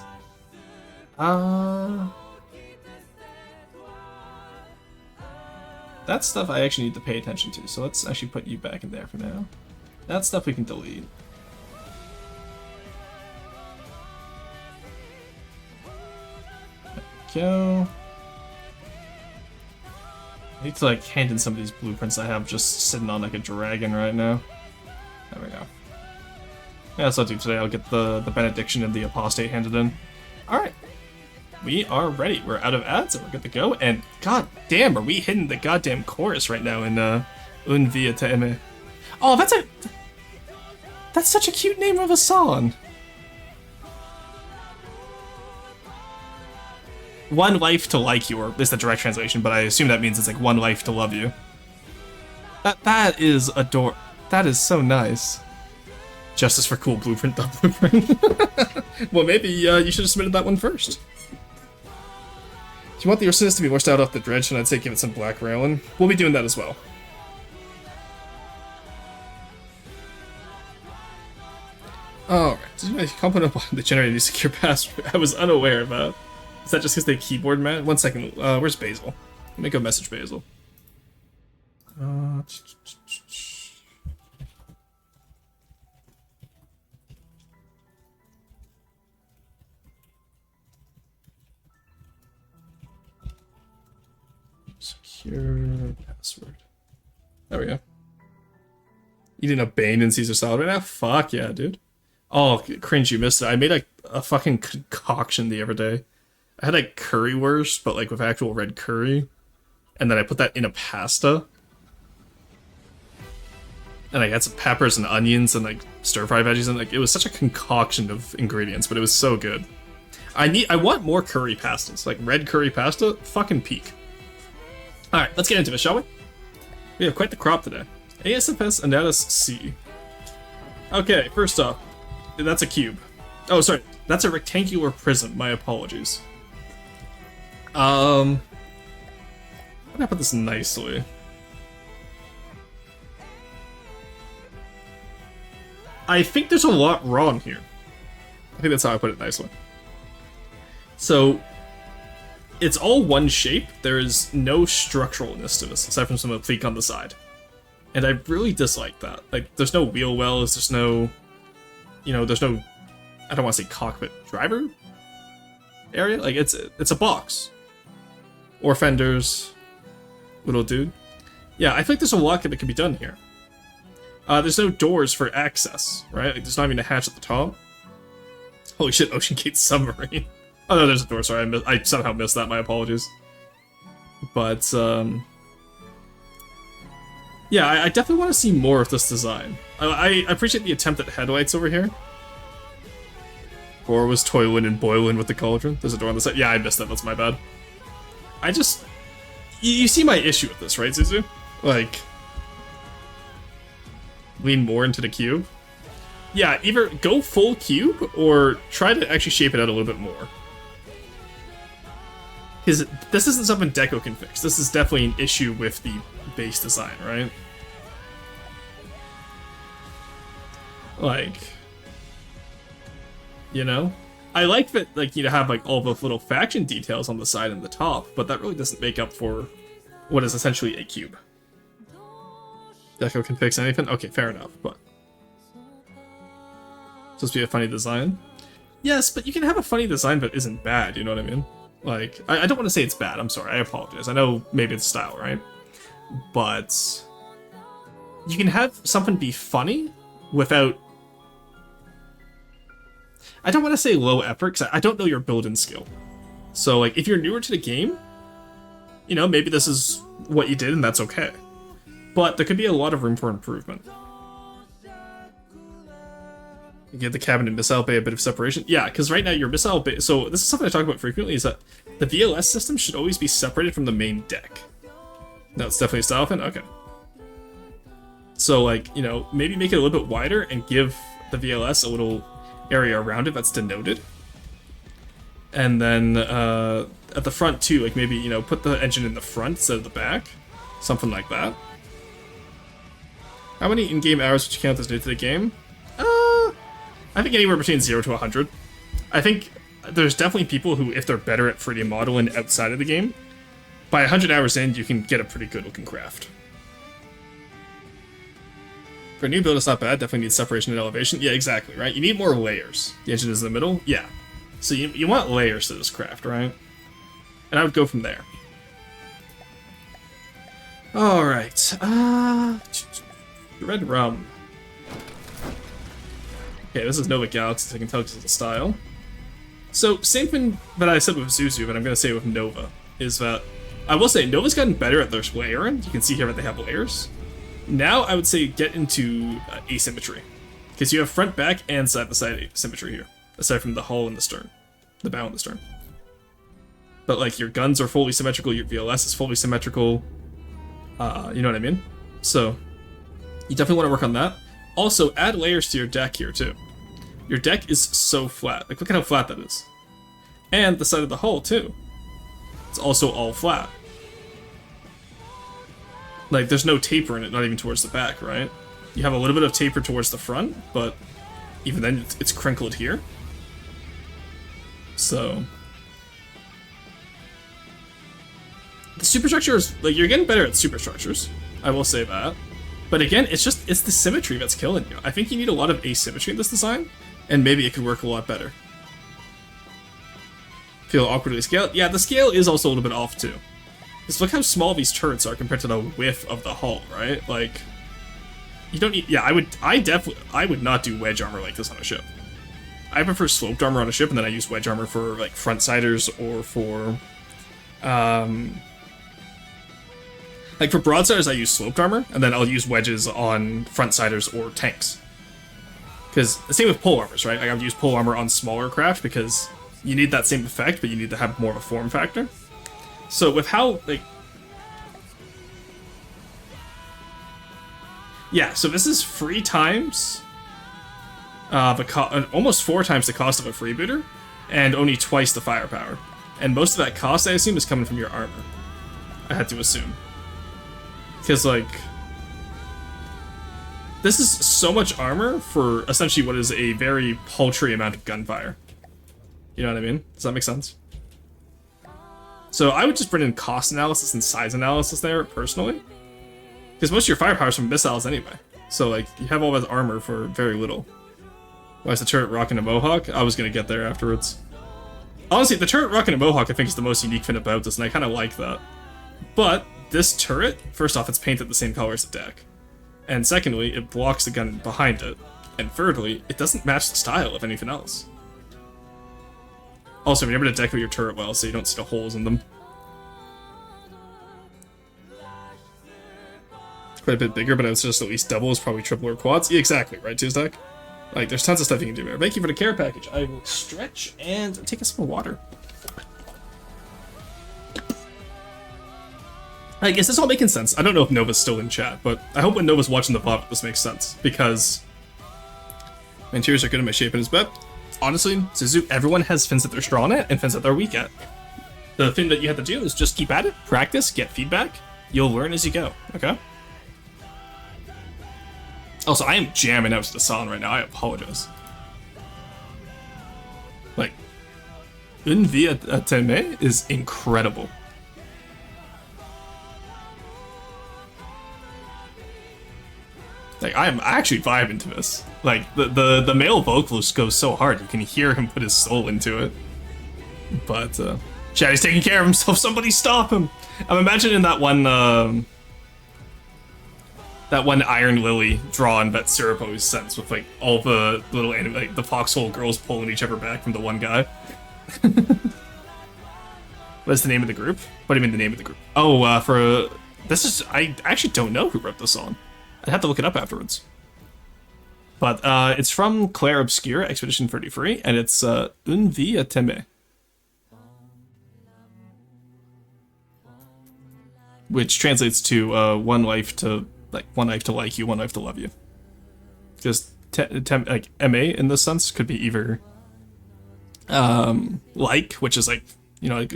that stuff I actually need to pay attention to, so let's actually put you back in there for now. That stuff we can delete. Go. I need to like hand in some of these blueprints I have just sitting on like a dragon right now. There we go. Yeah, that's what I'll do today. I'll get the benediction and the apostate handed in. Alright. We are ready. We're out of ads and we're good to go. And god damn, are we hitting the goddamn chorus right now in Un Via Te Eme. Oh, that's such a cute name of a song. One life to like you, or is the direct translation, but I assume that means it's like one life to love you. That is that is so nice. Justice for cool blueprint, the blueprint. Well, maybe you should have submitted that one first. If you want the Ursinus to be more styled off the dredge, then I'd say give it some black railing. We'll be doing that as well. Alright, did you know component behind the generated new secure password? I was unaware of that. Is that just because they keyboard man? 1 second, where's Basil? Let me go message Basil. Secure password. There we go. Eating a Bane in Caesar salad right now? Fuck yeah, dude. Oh, cringe, you missed it. I made a fucking concoction the other day. I had like currywurst, but like with actual red curry. And then I put that in a pasta. And I had some peppers and onions and like stir-fry veggies, and like it was such a concoction of ingredients, but it was so good. I want more curry pastas. Like red curry pasta, fucking peak. Alright, let's get into it, shall we? We have quite the crop today. ASFS Anatus C. Okay, first off, that's a cube. Oh, sorry, that's a rectangular prism. My apologies. How do I put this nicely? I think there's a lot wrong here. I think that's how I put it nicely. So, it's all one shape. There is no structuralness to this, aside from some oblique on the side. And I really dislike that. Like, there's no wheel wells, there's no... You know, there's no... I don't want to say cockpit driver area. Like, it's a box. Or fenders. Little dude. Yeah, I think there's a lot that can be done here. There's no doors for access, right? Like, there's not even a hatch at the top. Holy shit, Ocean Gate submarine. Oh no, there's a door, sorry, I somehow missed that, my apologies. But, yeah, I definitely want to see more of this design. I appreciate the attempt at headlights over here. Or was toiling and boiling with the cauldron. There's a door on the side. Yeah, I missed that, that's my bad. I just... You see my issue with this, right, Zuzu? Like... Lean more into the cube. Yeah, either go full cube, or try to actually shape it out a little bit more. Because this isn't something Deco can fix. This is definitely an issue with the base design, right? Like... You know? I like that, like, you have, like, all the little faction details on the side and the top, but that really doesn't make up for what is essentially a cube. Deco can fix anything? Okay, fair enough, but... Supposed to be a funny design? Yes, but you can have a funny design that isn't bad, you know what I mean? Like, I don't want to say it's bad, I'm sorry, I apologize. I know maybe it's style, right? But... You can have something be funny without... I don't want to say low effort, because I don't know your build-in skill. So, like, if you're newer to the game, you know, maybe this is what you did and that's okay. But there could be a lot of room for improvement. You give the cabin and missile bay a bit of separation. Yeah, because right now your missile bay... So this is something I talk about frequently, is that the VLS system should always be separated from the main deck. No, it's definitely a style thing? Okay. So, like, you know, maybe make it a little bit wider and give the VLS a little area around it that's denoted. And then at the front too, like maybe, you know, put the engine in the front instead of the back. Something like that. How many in-game hours would you count as new to the game? I think anywhere between 0 to 100. I think there's definitely people who, if they're better at 3D modeling outside of the game, by 100 hours in, you can get a pretty good looking craft. For a new build, it's not bad. Definitely needs separation and elevation. Yeah, exactly, right? You need more layers. The engine is in the middle? Yeah. So you want layers to this craft, right? And I would go from there. Alright. Red rum. Okay, this is Nova Galaxy, so I can tell because of the style. So, same thing that I said with Zuzu, but I'm going to say with Nova, is that I will say Nova's gotten better at their layering. You can see here that they have layers. Now, I would say get into asymmetry. Because you have front, back, and side-to-side symmetry here. Aside from the hull and the stern. The bow and the stern. But, like, your guns are fully symmetrical, your VLS is fully symmetrical. You know what I mean? So you definitely want to work on that. Also, add layers to your deck here too. Your deck is so flat. Like, look at how flat that is. And the side of the hull too. It's also all flat. Like, there's no taper in it, not even towards the back, right? You have a little bit of taper towards the front, but even then, it's crinkled here. So the superstructure is, like, you're getting better at superstructures. I will say that. But again, it's the symmetry that's killing you. I think you need a lot of asymmetry in this design, and maybe it could work a lot better. Feel awkwardly scaled? Yeah, the scale is also a little bit off too. Just look how small these turrets are compared to the width of the hull, right? Like, you don't need. Yeah, I would not do wedge armor like this on a ship. I prefer sloped armor on a ship, and then I use wedge armor for like front-siders or for, like for broadsiders I use sloped armor, and then I'll use wedges on front-siders or tanks. Because the same with pole armors, right? Like, I would use pole armor on smaller craft because you need that same effect, but you need to have more of a form factor. So with how, like... Yeah, so this is 3 times... almost 4 times the cost of a freebooter, and only twice the firepower. And most of that cost, I assume, is coming from your armor. I had to assume. Because, like... This is so much armor for essentially what is a very paltry amount of gunfire. You know what I mean? Does that make sense? So I would just bring in cost analysis and size analysis there, personally. Because most of your firepower is from missiles anyway. So, like, you have all that armor for very little. Why is the turret rocking a mohawk? I was gonna get there afterwards. Honestly, the turret rocking a mohawk I think is the most unique thing about this, and I kind of like that. But this turret, first off, it's painted the same color as the deck. And secondly, it blocks the gun behind it. And thirdly, it doesn't match the style of anything else. Also, remember to decorate your turret well so you don't see the holes in them. Quite a bit bigger, but it's just at least double, is probably triple or quads. Yeah, exactly, right, Tuesday? Like, there's tons of stuff you can do there. Thank you for the care package. I will stretch and take a sip of water. Like, is this all making sense? I don't know if Nova's still in chat, but I hope when Nova's watching the VOD this makes sense, because my interiors are good and my shape is bad. Honestly, Suzu, everyone has fins that they're strong at and fins that they're weak at. The thing that you have to do is just keep at it, practice, get feedback. You'll learn as you go, okay? Also, I am jamming out to the song right now. I apologize. Like, Une vie à t'aimer is incredible. Like, I am actually vibing to this. Like, the male vocalist goes so hard, you can hear him put his soul into it. But, Shaddy's taking care of himself, somebody stop him! I'm imagining that one Iron Lily drawing that Syrup always sends with, like, all the little, like, the foxhole girls pulling each other back from the one guy. What's the name of the group? What do you mean the name of the group? Oh, I actually don't know who wrote this song. I'd have to look it up afterwards. But it's from Claire Obscure, Expedition 33, and it's Une vie à t'aimer. Which translates to one life to like you, one life to love you. Just like aimer in this sense could be either like, which is like, you know, like,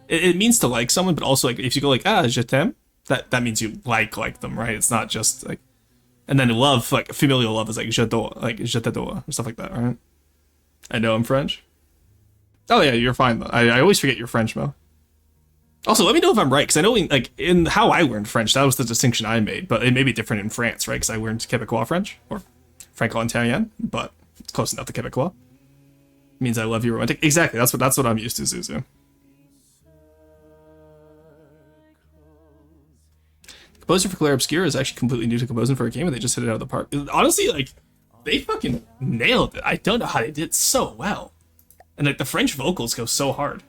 it means to like someone, but also like if you go like je t'aime, that means you like them, right? It's not just like, and then love, like familial love is like j'adore, like je t'adore, and stuff like that, right? I know I'm French. Oh yeah, you're fine though. I always forget you're French, Mo. Also, let me know if I'm right, because I know in how I learned French, that was the distinction I made, but it may be different in France, right? Because I learned Québécois French, or Franco-Ontarien, but it's close enough to Québécois. It means I love you romantic. Exactly, that's what I'm used to, Zuzu. Composer for Claire Obscure is actually completely new to composing for a game, and they just hit it out of the park. Honestly, like, they fucking nailed it. I don't know how they did it so well. And like the French vocals go so hard.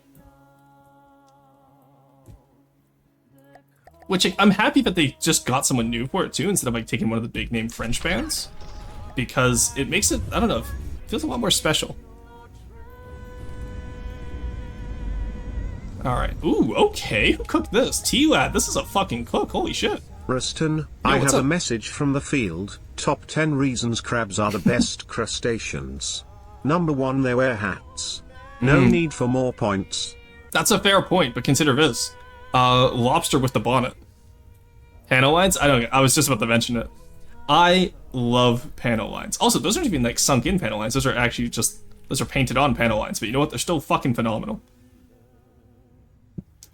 Which I'm happy that they just got someone new for it too, instead of like taking one of the big name French bands. Because it makes it, I don't know, it feels a lot more special. Alright, ooh, okay, who cooked this? T-Lad, this is a fucking cook, holy shit. Ruston, I what's have up? a message from the field. Top 10 reasons crabs are the best crustaceans. Number 1, they wear hats. No need for more points. That's a fair point, but consider this. Lobster with the bonnet. Panel lines? I was just about to mention it. I love panel lines. Also, those aren't even like sunk in panel lines. Those are actually those are painted on panel lines. But you know what? They're still fucking phenomenal.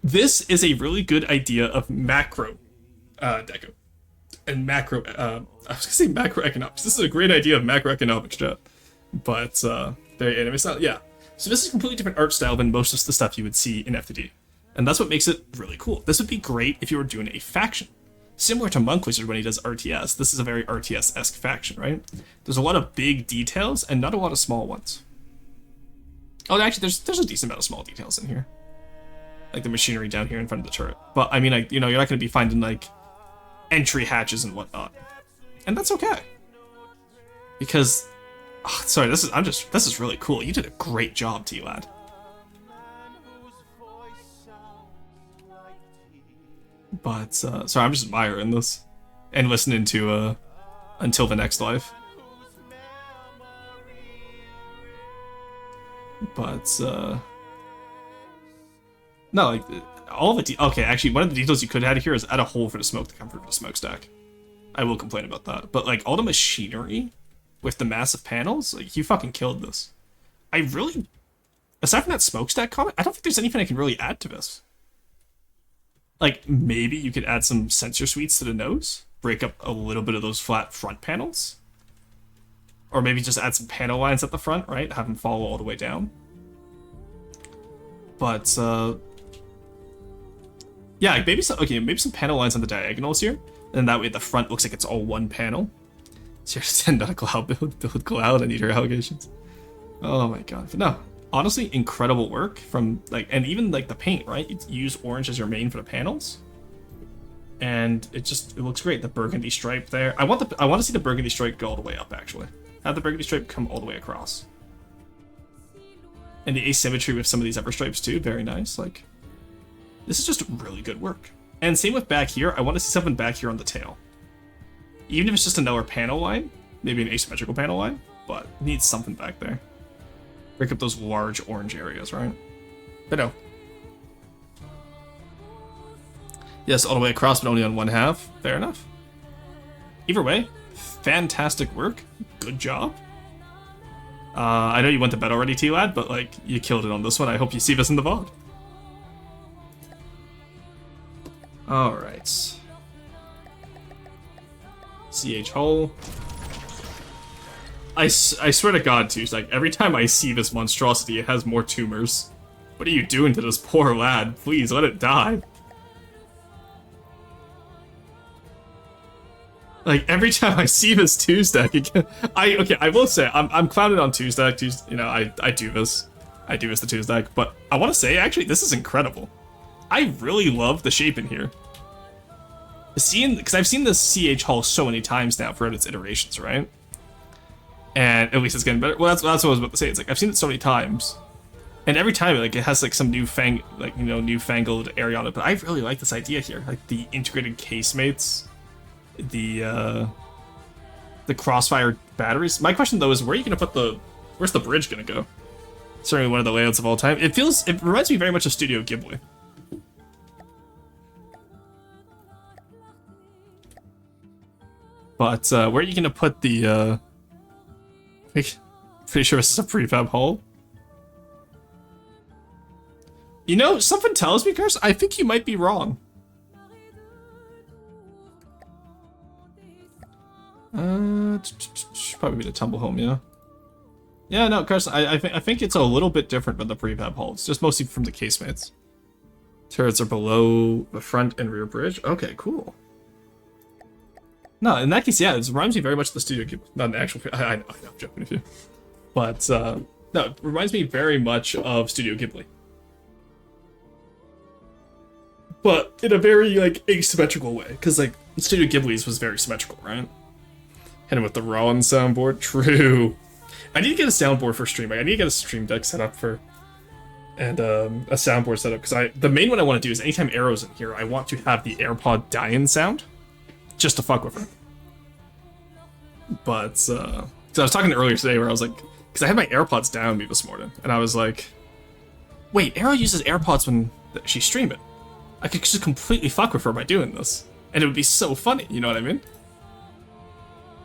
This is a really good idea of macro deco. And macro, I was gonna say macroeconomics. This is a great idea of macroeconomics, chat. But, very anime style, yeah. So this is a completely different art style than most of the stuff you would see in FTD. And that's what makes it really cool. This would be great if you were doing a faction. Similar to Monk Wizard when he does RTS, this is a very RTS-esque faction, right? There's a lot of big details and not a lot of small ones. Oh, actually, there's a decent amount of small details in here. Like the machinery down here in front of the turret. But, I mean, you're not going to be finding, like, entry hatches and whatnot. And that's okay. Because, sorry, this is really cool. You did a great job, T-Lad. But, sorry, I'm just admiring this. And listening to, Until the Next Life. But, no, like, all of it. Okay, actually, one of the details you could add here is add a hole for the smoke to come from the smokestack. I will complain about that. But, like, all the machinery with the massive panels, like, you fucking killed this. I really, aside from that smokestack comment, I don't think there's anything I can really add to this. Like, maybe you could add some sensor suites to the nose, break up a little bit of those flat front panels. Or maybe just add some panel lines at the front, right? Have them follow all the way down. But, yeah, maybe some panel lines on the diagonals here. And that way the front looks like it's all one panel. So you're sending out a cloud build cloud, I need your allegations. Oh my god. But no, honestly, incredible work from, like, and even, like, the paint, right? You use orange as your main for the panels. And it looks great. The burgundy stripe there. I want to see the burgundy stripe go all the way up, actually. Have the burgundy stripe come all the way across. And the asymmetry with some of these upper stripes, too. Very nice. Like, this is just really good work. And same with back here. I want to see something back here on the tail. Even if it's just another panel line. Maybe an asymmetrical panel line. But it needs something back there. Break up those large orange areas, right? But no. Yes, all the way across, but only on one half. Fair enough. Either way, fantastic work. Good job. I know you went to bed already, T-Lad, but, like, you killed it on this one. I hope you see this in the VOD. Alright. CH hole. I swear to God, too, like, every time I see this monstrosity, it has more tumors. What are you doing to this poor lad? Please, let it die. Like, every time I see this two-stack again, I will say, I'm clowning on two-stack, you know, I do this. I do this to two-stack, but I want to say, actually, this is incredible. I really love the shape in here. Because I've seen this CH hull so many times now throughout its iterations, right? And at least it's getting better. Well, that's what I was about to say. It's like, I've seen it so many times. And every time, like, it has, like, some newfangled area on it. But I really like this idea here. Like, the integrated casemates. The crossfire batteries. My question, though, is where are you going to put where's the bridge going to go? Certainly one of the layouts of all time. It reminds me very much of Studio Ghibli. But, where are you going to put the, pretty sure this is a prefab hull. You know, something tells me, Curse, I think you might be wrong. Probably be the tumble home, yeah. Yeah, no, Carson, I think it's a little bit different than the prefab hull. It's just mostly from the casemates. Turrets are below the front and rear bridge. Okay, cool. No, in that case, yeah, it reminds me very much of the Studio Ghibli. Not an actual. I know, I'm joking with you. But no, it reminds me very much of Studio Ghibli. But in a very, like, asymmetrical way, because, like, Studio Ghibli's was very symmetrical, right? And with the Rollin soundboard, true. I need to get a soundboard for stream. I need to get a stream deck set up for, and a soundboard set up, because the main one I want to do is anytime Arrow's in here, I want to have the AirPod die-in sound. just to fuck with her. But, so I was talking earlier today where I was like, because I had my AirPods down me this morning, and I was like, wait, Arrow uses AirPods when she's streaming. I could just completely fuck with her by doing this. And it would be so funny, you know what I mean?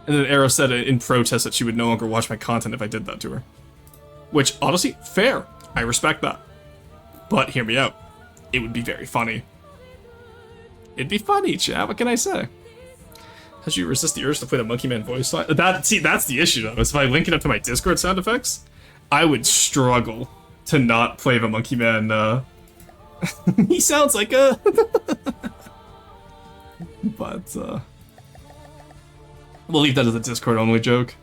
And then Arrow said in protest that she would no longer watch my content if I did that to her. Which, honestly, fair. I respect that. But hear me out. It would be very funny. It'd be funny, chat. What can I say? How do you resist the urge to play the Monkey Man voice line? See, that's the issue, though. Is if I link it up to my Discord sound effects, I would struggle to not play the Monkey Man, he sounds like a... But, we'll leave that as a Discord-only joke.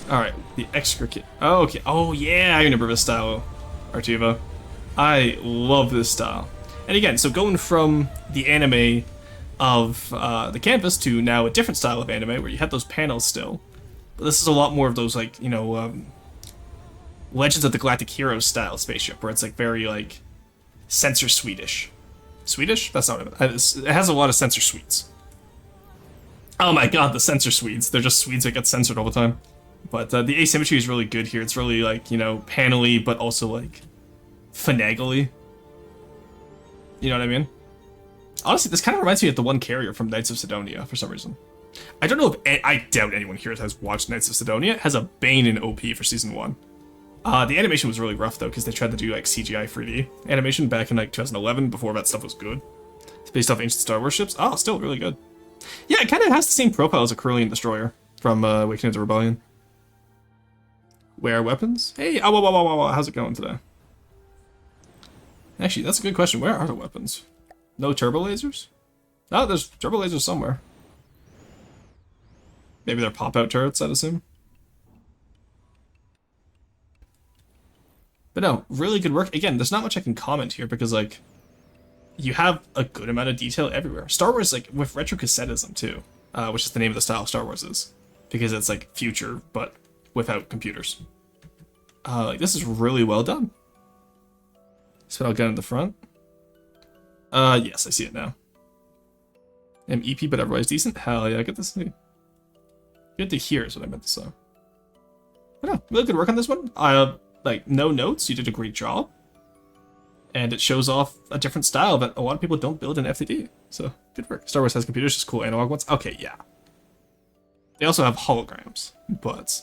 Alright, the extra kit. Oh, okay. Oh, yeah, I remember this style, Artiva. I love this style. And again, so going from the anime of the canvas to now a different style of anime where you have those panels still. But this is a lot more of those, like, you know, Legends of the Galactic Heroes style spaceship, where it's, like, very, like, sensor Swedish. Swedish? That's not what I meant. It has a lot of sensor suites. Oh my god, the sensor Swedes. They're just Swedes that get censored all the time. But the asymmetry is really good here. It's really, like, you know, panely, but also, like, finagly. You know what I mean? Honestly, this kind of reminds me of the one carrier from Knights of Sidonia for some reason. I don't know if... I doubt anyone here has watched Knights of Sidonia. It has a Bane in OP for Season 1. The animation was really rough, though, because they tried to do, like, CGI 3D animation back in, like, 2011, before that stuff was good. It's based off ancient Star Wars ships. Oh, still really good. Yeah, it kind of has the same profile as a Carillion Destroyer from Awakening of the Rebellion. Where weapons? Hey, how's it going today? Actually, that's a good question. Where are the weapons? No turbo lasers? Oh, there's turbo lasers somewhere. Maybe they're pop-out turrets, I'd assume. But no, really good work. Again, there's not much I can comment here because, like, you have a good amount of detail everywhere. Star Wars, like, with retro cassettism, too, which is the name of the style Star Wars is. Because it's, like, future, but without computers. Like, this is really well done. Spinal gun in the front. Yes, I see it now. MEP, but otherwise decent? Hell yeah, get this thing. Good to hear is what I meant to say. But no, really good work on this one. Like, no notes, you did a great job. And it shows off a different style that a lot of people don't build in FTD. So, good work. Star Wars has computers, just cool analog ones. Okay, yeah. They also have holograms, but...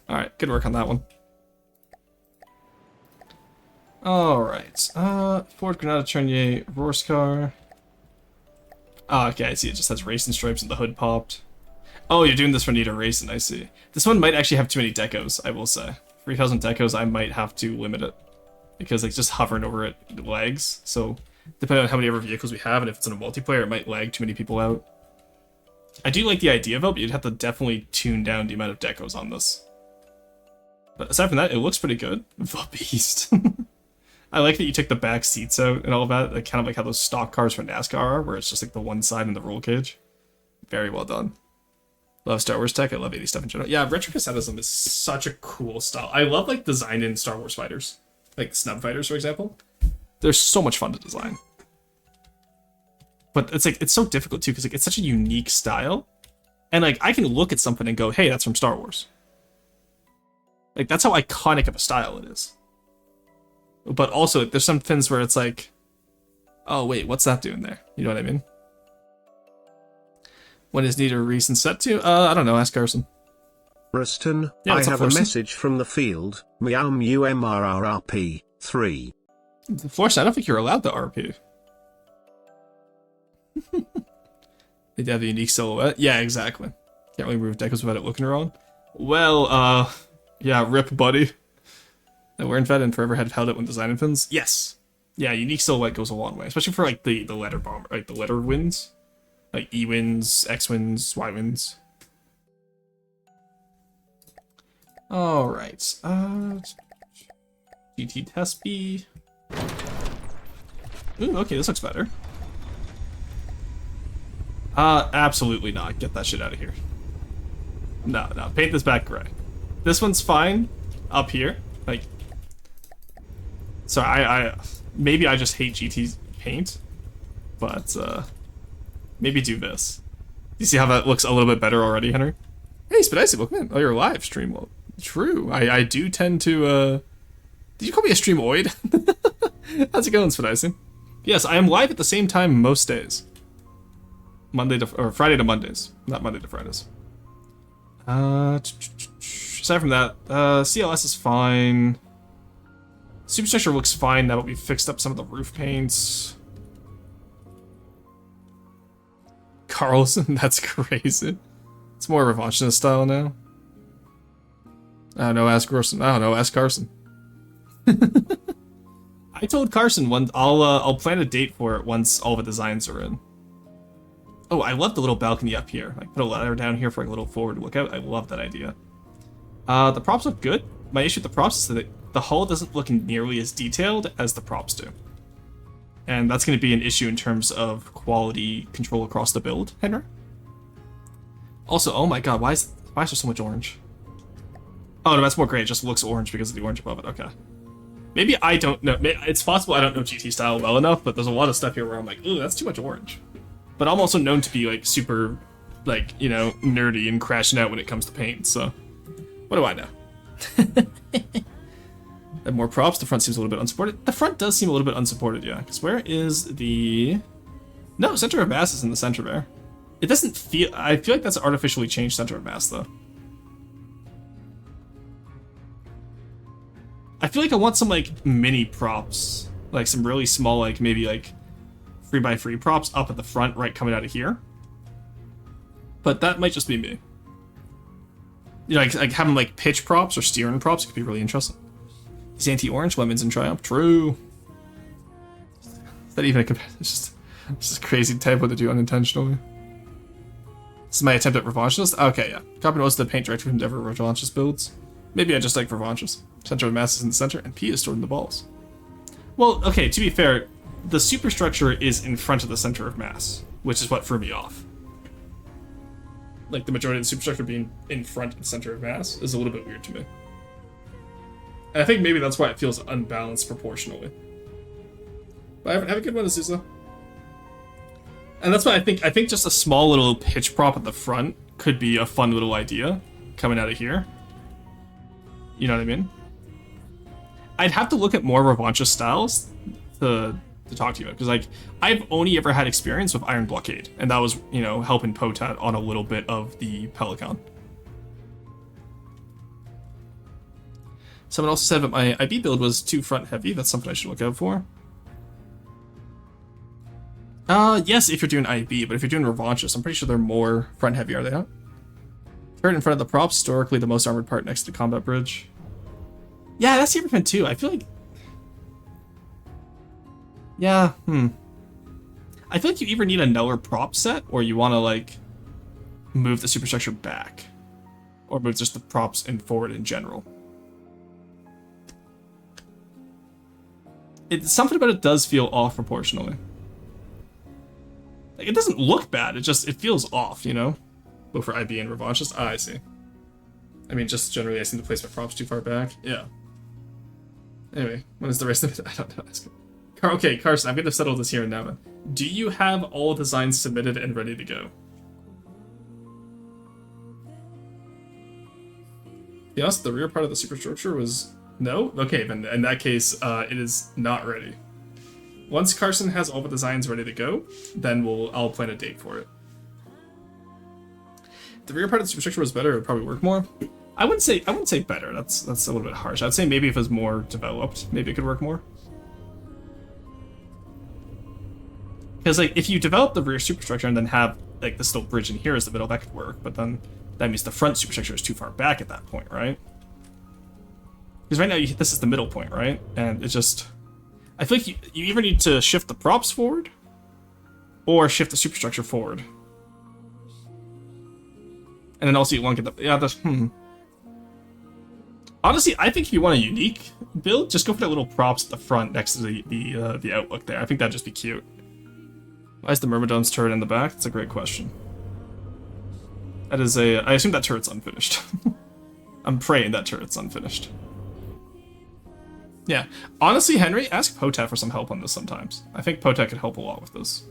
Alright, good work on that one. Alright, Ford Granada Chenier Rorscar. Oh, okay, I see, it just has racing stripes and the hood popped. Oh, you're doing this for Nita Racing, I see. This one might actually have too many decos, I will say. 3,000 decos, I might have to limit it. Because, like, just hovering over it lags, so depending on how many other vehicles we have, and if it's in a multiplayer, it might lag too many people out. I do like the idea of it, but you'd have to definitely tune down the amount of decos on this. But aside from that, it looks pretty good. The Beast. I like that you took the back seats out and all of that, like, kind of like how those stock cars for NASCAR are, where it's just like the one side in the roll cage. Very well done. Love Star Wars tech, I love 80s stuff in general. Yeah, retro cassettism is such a cool style. I love, like, design in Star Wars fighters. Like snub fighters, for example. They're so much fun to design. But it's like, it's so difficult too, because like, it's such a unique style. And like, I can look at something and go, hey, that's from Star Wars. Like, that's how iconic of a style it is. But also, there's some things where it's like, oh wait, what's that doing there? You know what I mean? When is Nita Racing set to? I don't know, ask Carson. Ruston, yeah, I have a message from the field, meow MRRRP 3. Force, I don't think you're allowed to RP. They have a unique silhouette. Yeah, exactly. Can't really move decos without it looking wrong. Well, yeah, rip buddy. That we're in fed and forever had held it when designing fins. Yes. Yeah, unique silhouette goes a long way, especially for like the letter bomber, like the letter wins. Like E-wins, X-wins, Y-wins. Alright, GT test B. Ooh, okay, this looks better. Absolutely not. Get that shit out of here. No, paint this back gray. This one's fine up here. Like, sorry, maybe I just hate GT's paint, but, maybe do this. You see how that looks a little bit better already, Henry? Hey, Spidicy, welcome in. Oh, you're a live stream. Well, true. I do tend to, Did you call me a streamoid? How's it going, Spidicy? Yes, I am live at the same time most days. Friday to Mondays, not Monday to Fridays. Aside from that, CLS is fine. Superstructure looks fine now that we've fixed up some of the roof paints. Carlson, that's crazy. It's more revanchist style now. I don't know, ask Carson. I don't know, ask Carson. I told Carson I'll plan a date for it once all the designs are in. Oh, I love the little balcony up here. Like, put a ladder down here for a little forward lookout. I love that idea. The props look good. My issue with the props is that the hull doesn't look nearly as detailed as the props do. And that's going to be an issue in terms of quality control across the build, Henry. Also, oh my god, why is there so much orange? Oh no, that's more gray. It just looks orange because of the orange above it. Okay. Maybe I don't know. It's possible I don't know GT style well enough, but there's a lot of stuff here where I'm like, ooh, that's too much orange. But I'm also known to be like super, like, you know, nerdy and crashing out when it comes to paint, so what do I know? And more props. The front seems a little bit unsupported. The front does seem a little bit unsupported, yeah. Because where is the... No, center of mass is in the center there. It doesn't feel... I feel like that's an artificially changed center of mass, though. I feel like I want some, like, mini props. Like, some really small, like, maybe, like, 3x3 props up at the front, right, coming out of here. But that might just be me. You know, like having, like, pitch props or steering props could be really interesting. Is anti-orange lemons in Triumph? True. Is that even a comparison? It's just a crazy typo to do unintentionally. This is my attempt at revanchist. Okay, yeah. Copy most of the paint directly from Endeavor revanchist builds. Maybe I just like revanchist. Center of mass is in the center, and P is stored in the balls. Well, okay, to be fair, the superstructure is in front of the center of mass, which is what threw me off. Like, the majority of the superstructure being in front of the center of mass is a little bit weird to me. And I think maybe that's why it feels unbalanced proportionally. But have a good one, Azusa. And that's why I think just a small little pitch prop at the front could be a fun little idea coming out of here. You know what I mean? I'd have to look at more revanchist styles to talk to you about, because like I've only ever had experience with Iron Blockade, and that was, you know, helping Potat on a little bit of the Pelican. Someone also said that my IB build was too front heavy. That's something I should look out for. Yes, if you're doing IB, but if you're doing revanchist, I'm pretty sure they're more front heavy, are they not? Turret in front of the props, historically the most armored part next to the combat bridge. Yeah, that's the Everfin too. I feel like... Yeah, I feel like you either need a Neller prop set, or you want to, like, move the superstructure back. Or move just the props in forward in general. Something about it does feel off proportionally. Like, it doesn't look bad, it feels off, you know? Both for IB and revanchist. Ah, I see. I mean, just generally I seem to place my props too far back. Yeah. Anyway, when is the rest of it? I don't know. Okay, Carson, I'm going to settle this here and now. Do you have all designs submitted and ready to go? To be honest, the rear part of the superstructure was... No? Okay, then in that case, it is not ready. Once Carson has all the designs ready to go, then I'll plan a date for it. If the rear part of the superstructure was better, it would probably work more. I wouldn't say better. That's a little bit harsh. I'd say maybe if it was more developed, maybe it could work more. Because like if you develop the rear superstructure and then have like this little bridge in here as the middle, that could work. But then that means the front superstructure is too far back at that point, right? Because right now this is the middle point, right? And it's just... I feel like you either need to shift the props forward or shift the superstructure forward. And then also you want to get the... Yeah, that's... Honestly, I think if you want a unique build, just go for that little props at the front next to the outlook there. I think that'd just be cute. Why is the Myrmidone's turret in the back? That's a great question. That is a... I assume that turret's unfinished. I'm praying that turret's unfinished. Yeah. Honestly, Henry, ask Potat for some help on this sometimes. I think Potat could help a lot with this.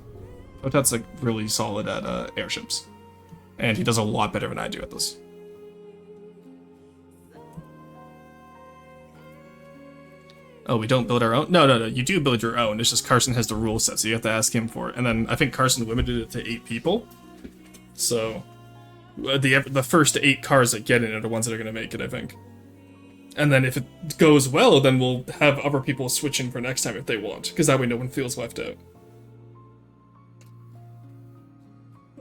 Votat's like really solid at airships. And he does a lot better than I do at this. Oh, we don't build our own? No. You do build your own. It's just Carson has the rule set, so you have to ask him for it. And then I think Carson limited it to 8 people. So the first 8 cars that get in are the ones that are going to make it, I think. And then if it goes well, then we'll have other people switch in for next time if they want. Because that way no one feels left out.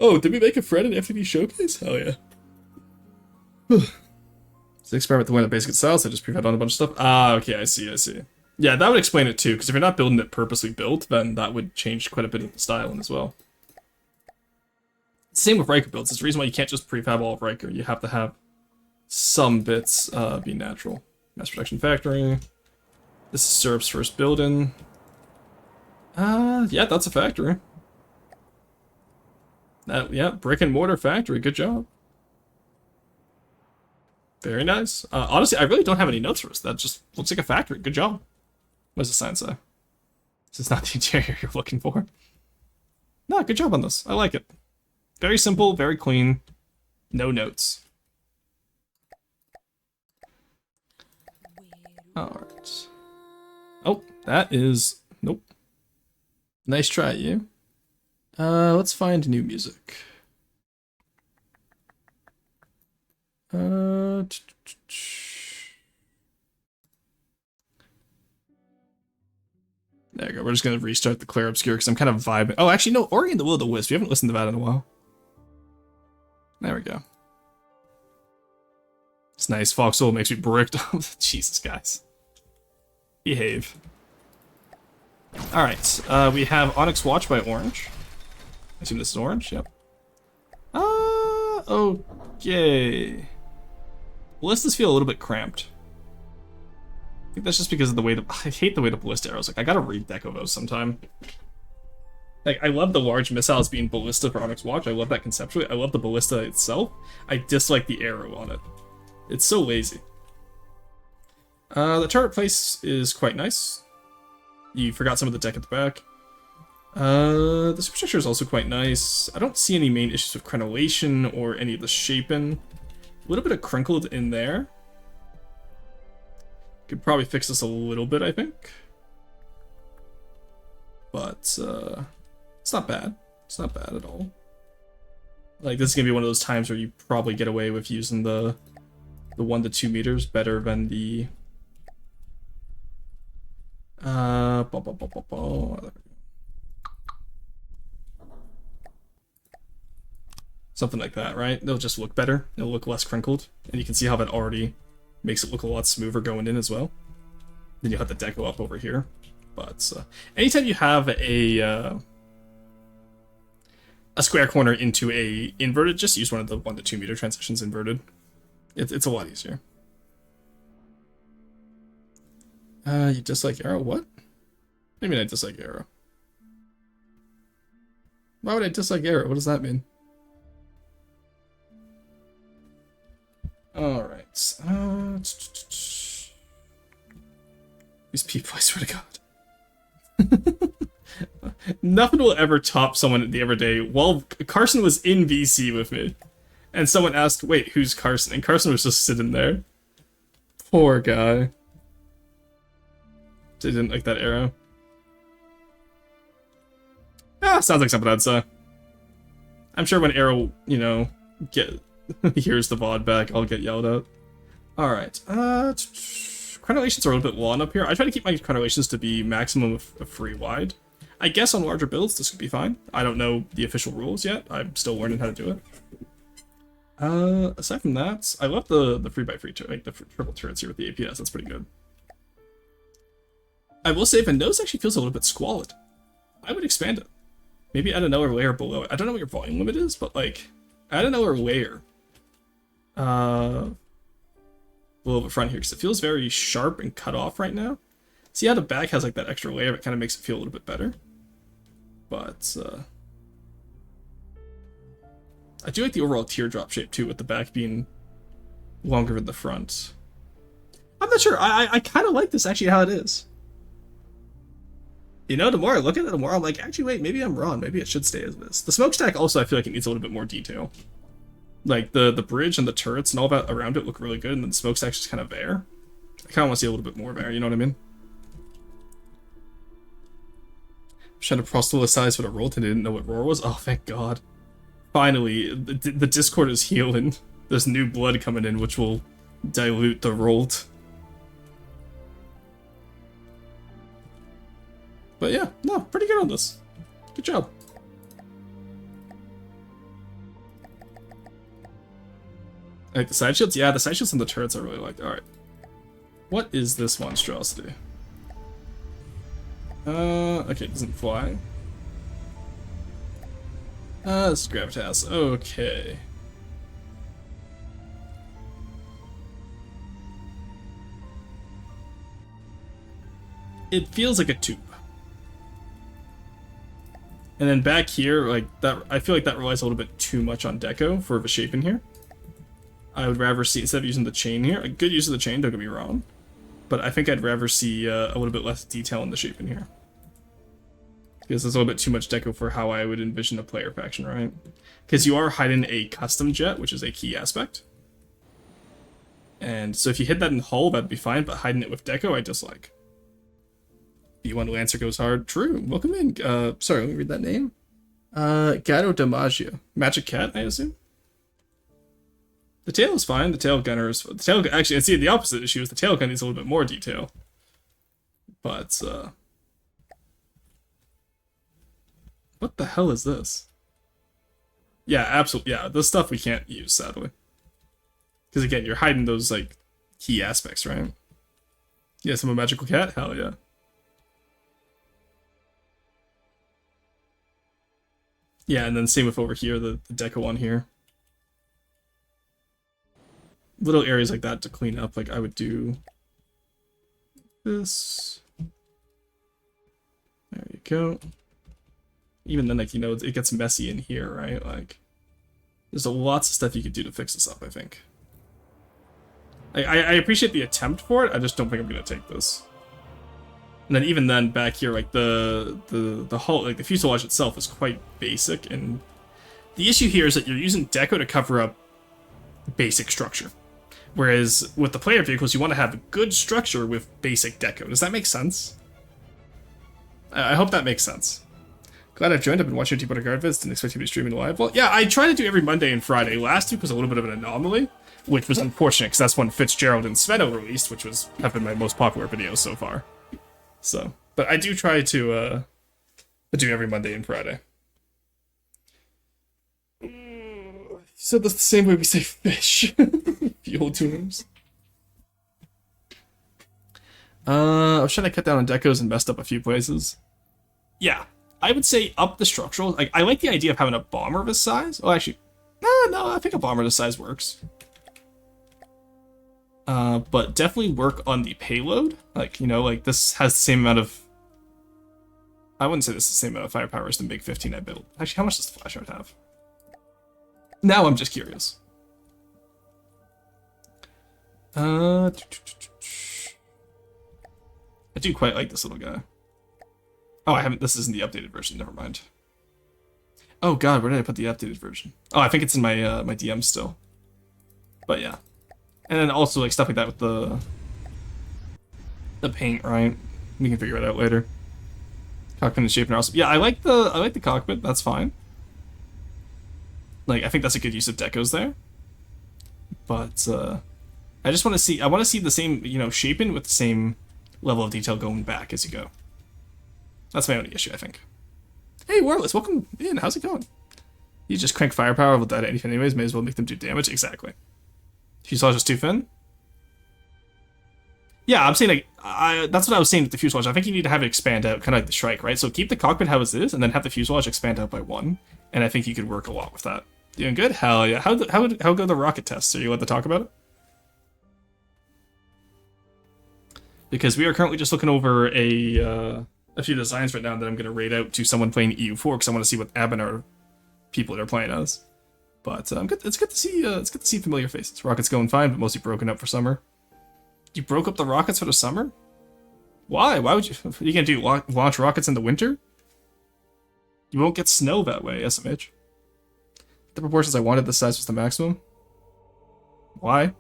Oh, did we make a Fred and FTD showcase? Hell yeah. It's an experiment to win a basic style, so just prevent on a bunch of stuff. Ah, okay, I see. Yeah, that would explain it too, because if you're not building it purposely built, then that would change quite a bit of the styling as well. Same with Riker builds. It's the reason why you can't just prefab all of Riker. You have to have some bits be natural. Mass production factory. This is Syrup's first building. Yeah, that's a factory. Yeah, brick and mortar factory. Good job. Very nice. Honestly, I really don't have any notes for this. That just looks like a factory. Good job. What does the sign say? This is not the interior you're looking for. No, good job on this. I like it. Very simple, very clean. No notes. Alright. Oh, that is... Nope. Nice try, you. Let's find new music. There you go. We're just gonna restart the Clear Obscure because I'm kind of vibing. Oh, actually, no. Ori and the Will of the Wisp. We haven't listened to that in a while. There we go. It's nice. Foxhole makes me bricked. Jesus, guys. Behave. Alright. We have Onyx Watch by Orange. I assume this is Orange. Yep. Okay. Ballistas feel a little bit cramped. I think that's just because of the way I hate the way the ballista arrows. Like, I gotta redeco those sometime. Like, I love the large missiles being ballista for Onyx Watch. I love that conceptually. I love the ballista itself. I dislike the arrow on it. It's so lazy. The turret place is quite nice. You forgot some of the deck at the back. The superstructure is also quite nice. I don't see any main issues with crenellation or any of the shaping. A little bit of crinkled in there. Could probably fix this a little bit, I think. But, it's not bad. It's not bad at all. Like, this is gonna be one of those times where you probably get away with using the 1 to 2 meters better than the... Something like that, right? They'll just look better. It'll look less crinkled. And you can see how that already makes it look a lot smoother going in as well. Then you'll have the deco up over here. But anytime you have a square corner into a inverted, just use one of the 1 to 2 meter transitions inverted. It's a lot easier. You dislike arrow? What? What do you mean I dislike arrow? Why would I dislike arrow? What does that mean? Alright. These people, I swear to God. Nothing will ever top someone the other day. Well, Carson was in VC with me. And someone asked, wait, who's Carson? And Carson was just sitting there. Poor guy. They didn't like that arrow. Ah, sounds like something I'd say. I'm sure when Arrow, you know, hears the VOD back, I'll get yelled at. Alright, crenellations are a little bit long up here. I try to keep my crenellations to be maximum of 3 wide. I guess on larger builds this could be fine. I don't know the official rules yet. I'm still learning how to do it. Aside from that, I love the 3x3, like the triple turrets here with the APS. That's pretty good. I will say the nose actually feels a little bit squalid. I would expand it. Maybe add another layer below it. I don't know what your volume limit is, but like, add another layer below the front here, because it feels very sharp and cut off right now. See how the back has like that extra layer? It kind of makes it feel a little bit better. But I do like the overall teardrop shape too, with the back being longer than the front. I'm not sure. I kind of like this actually how it is. You know, the more I look at it, the more I'm like, actually, wait, maybe I'm wrong. Maybe it should stay as this. The smokestack also, I feel like it needs a little bit more detail. Like, the bridge and the turrets and all that around it look really good, and then the smokestack's just kind of there. I kind of want to see a little bit more there, you know what I mean? I'm trying to proselytize for the roll, and I didn't know what roar was. Oh, thank God. Finally, the Discord is healing. There's new blood coming in, which will dilute the rolled. But yeah, no, pretty good on this. Good job. I like the side shields? Yeah, the side shields and the turrets I really liked. Alright. What is this monstrosity? Okay, it doesn't fly. This is gravitas. Okay. It feels like a tube. And then back here, like that, I feel like that relies a little bit too much on deco for the shape in here. I would rather see, instead of using the chain here, a good use of the chain, don't get me wrong, but I think I'd rather see a little bit less detail in the shape in here. Because there's a little bit too much deco for how I would envision a player faction, right? Because you are hiding a custom jet, which is a key aspect. And so if you hit that in hull, that'd be fine, but hiding it with deco, I dislike. B1 Lancer goes hard. True. Welcome in. Sorry, let me read that name. Gato Damaggio. Magic Cat, I assume? The tail is fine. The tail gunner is... The tail... Actually, I see the opposite issue is the tail gun needs a little bit more detail. But, what the hell is this? Yeah, absolutely. Yeah, this stuff we can't use, sadly. Because, again, you're hiding those, like, key aspects, right? Yes, I'm a magical cat? Hell yeah. Yeah, and then same with over here, the deco on here. Little areas like that to clean up, like I would do this. There you go. Even then, like, you know, it gets messy in here, right? Like, there's lots of stuff you could do to fix this up, I think. I appreciate the attempt for it, I just don't think I'm gonna take this. And then even then, back here, like, the hull, like, the fuselage itself is quite basic, and the issue here is that you're using deco to cover up basic structure. Whereas, with the player vehicles, you want to have good structure with basic deco. Does that make sense? I hope that makes sense. Glad I've joined. I've been watching your Deepwater Guard vids. Didn't expect you to be streaming live. Well, yeah, I try to do every Monday and Friday. Last week was a little bit of an anomaly, which was unfortunate, because that's when Fitzgerald and Sveno released, which have been my most popular videos so far. So, but I do try to do every Monday and Friday. You said that's the same way we say fish. Fuel tuners. I was trying to cut down on decos and messed up a few places. Yeah, I would say up the structural. Like, I like the idea of having a bomber this size. Oh, actually, no, I think a bomber this size works. But definitely work on the payload. Like, you know, like this has the same amount of... I wouldn't say this is the same amount of firepower as the MiG-15 I built. Actually, how much does the flashlight have? Now I'm just curious. I do quite like this little guy. Oh, I haven't... This isn't the updated version, never mind. Oh god, where did I put the updated version? Oh, I think it's in my my DM still. But yeah. And then also, like, stuff like that with the paint, right? We can figure it out later. Cockpit and shape are also... Yeah, I like the cockpit, that's fine. Like, I think that's a good use of decos there. But, I just want to see... I want to see the same, you know, shaping with the same level of detail going back as you go. That's my only issue, I think. Hey, Warless, welcome in. How's it going? You just crank firepower with that anything anyways. May as well make them do damage. Exactly. Fuselage is too thin? Yeah, I'm saying, like, that's what I was saying with the fuselage. I think you need to have it expand out, kind of like the Shrike, right? So keep the cockpit how it is, and then have the fuselage expand out by 1. And I think you could work a lot with that. Doing good? Hell yeah. How go the rocket tests? Are you allowed to talk about it? Because we are currently just looking over a few designs right now that I'm going to raid out to someone playing EU4, because I want to see what Abenar people that are playing as. But it's good to see familiar faces. Rockets going fine, but mostly broken up for summer. You broke up the rockets for the summer? Why? Why would you? You can do launch rockets in the winter? You won't get snow that way, SMH. The proportions I wanted, the size was the maximum. Why?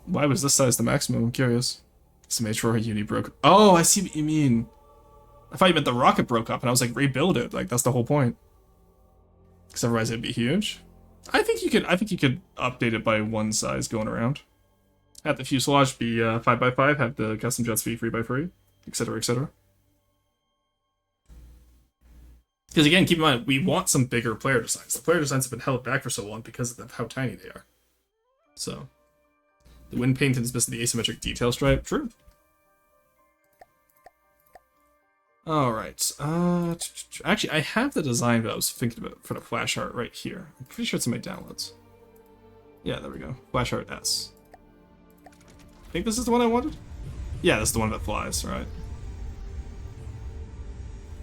Why was this size the maximum? I'm curious. SMH for a uni broke. Oh, I see what you mean. I thought you meant the rocket broke up, and I was like, rebuild it. Like, that's the whole point. Because otherwise it'd be huge. I think you could update it by one size going around. Have the fuselage be 5x5, have the custom jets be 3x3, etc., etc. Because again, keep in mind, we want some bigger player designs. The player designs have been held back for so long because of how tiny they are. So, the wind painting is missing the asymmetric detail stripe. True. Alright, actually, I have the design that I was thinking about for the flash art right here. I'm pretty sure it's in my downloads. Yeah, there we go. Flash art S. I think this is the one I wanted? Yeah, this is the one that flies, right?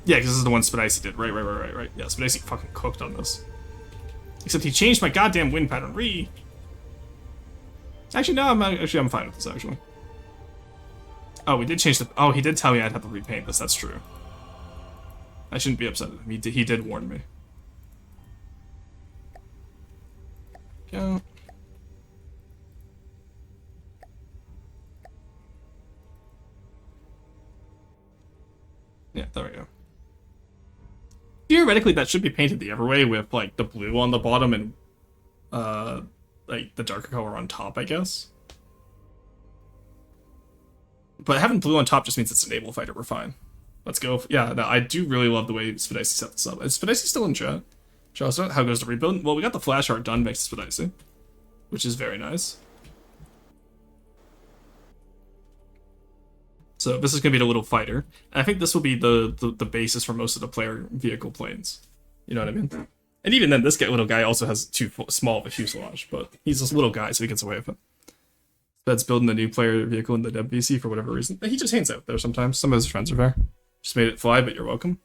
Yeah, because this is the one Spidicy did. Right. Yeah, Spidicy fucking cooked on this. Except he changed my goddamn wind pattern. Actually, no, I'm fine with this, actually. Oh, we did change the... Oh, he did tell me I'd have to repaint this. That's true. I shouldn't be upset at him. He did warn me. Yeah. Yeah, there we go. Theoretically, that should be painted the other way with, like, the blue on the bottom and, like, the darker color on top, I guess. But having blue on top just means it's a naval fighter. We're fine. Let's go. Yeah, no, I do really love the way Spidicy set this up. Is Spidicy still in chat? Charles, how goes the rebuild? Well, we got the flash art done next to Spidicy, which is very nice. So this is going to be the little fighter. And I think this will be the basis for most of the player vehicle planes. You know what I mean? And even then, this little guy also has too small of a fuselage, but he's this little guy, so he gets away with it. That's building the new player vehicle in the WBC for whatever reason. He just hangs out there sometimes. Some of his friends are there. Just made it fly, but you're welcome.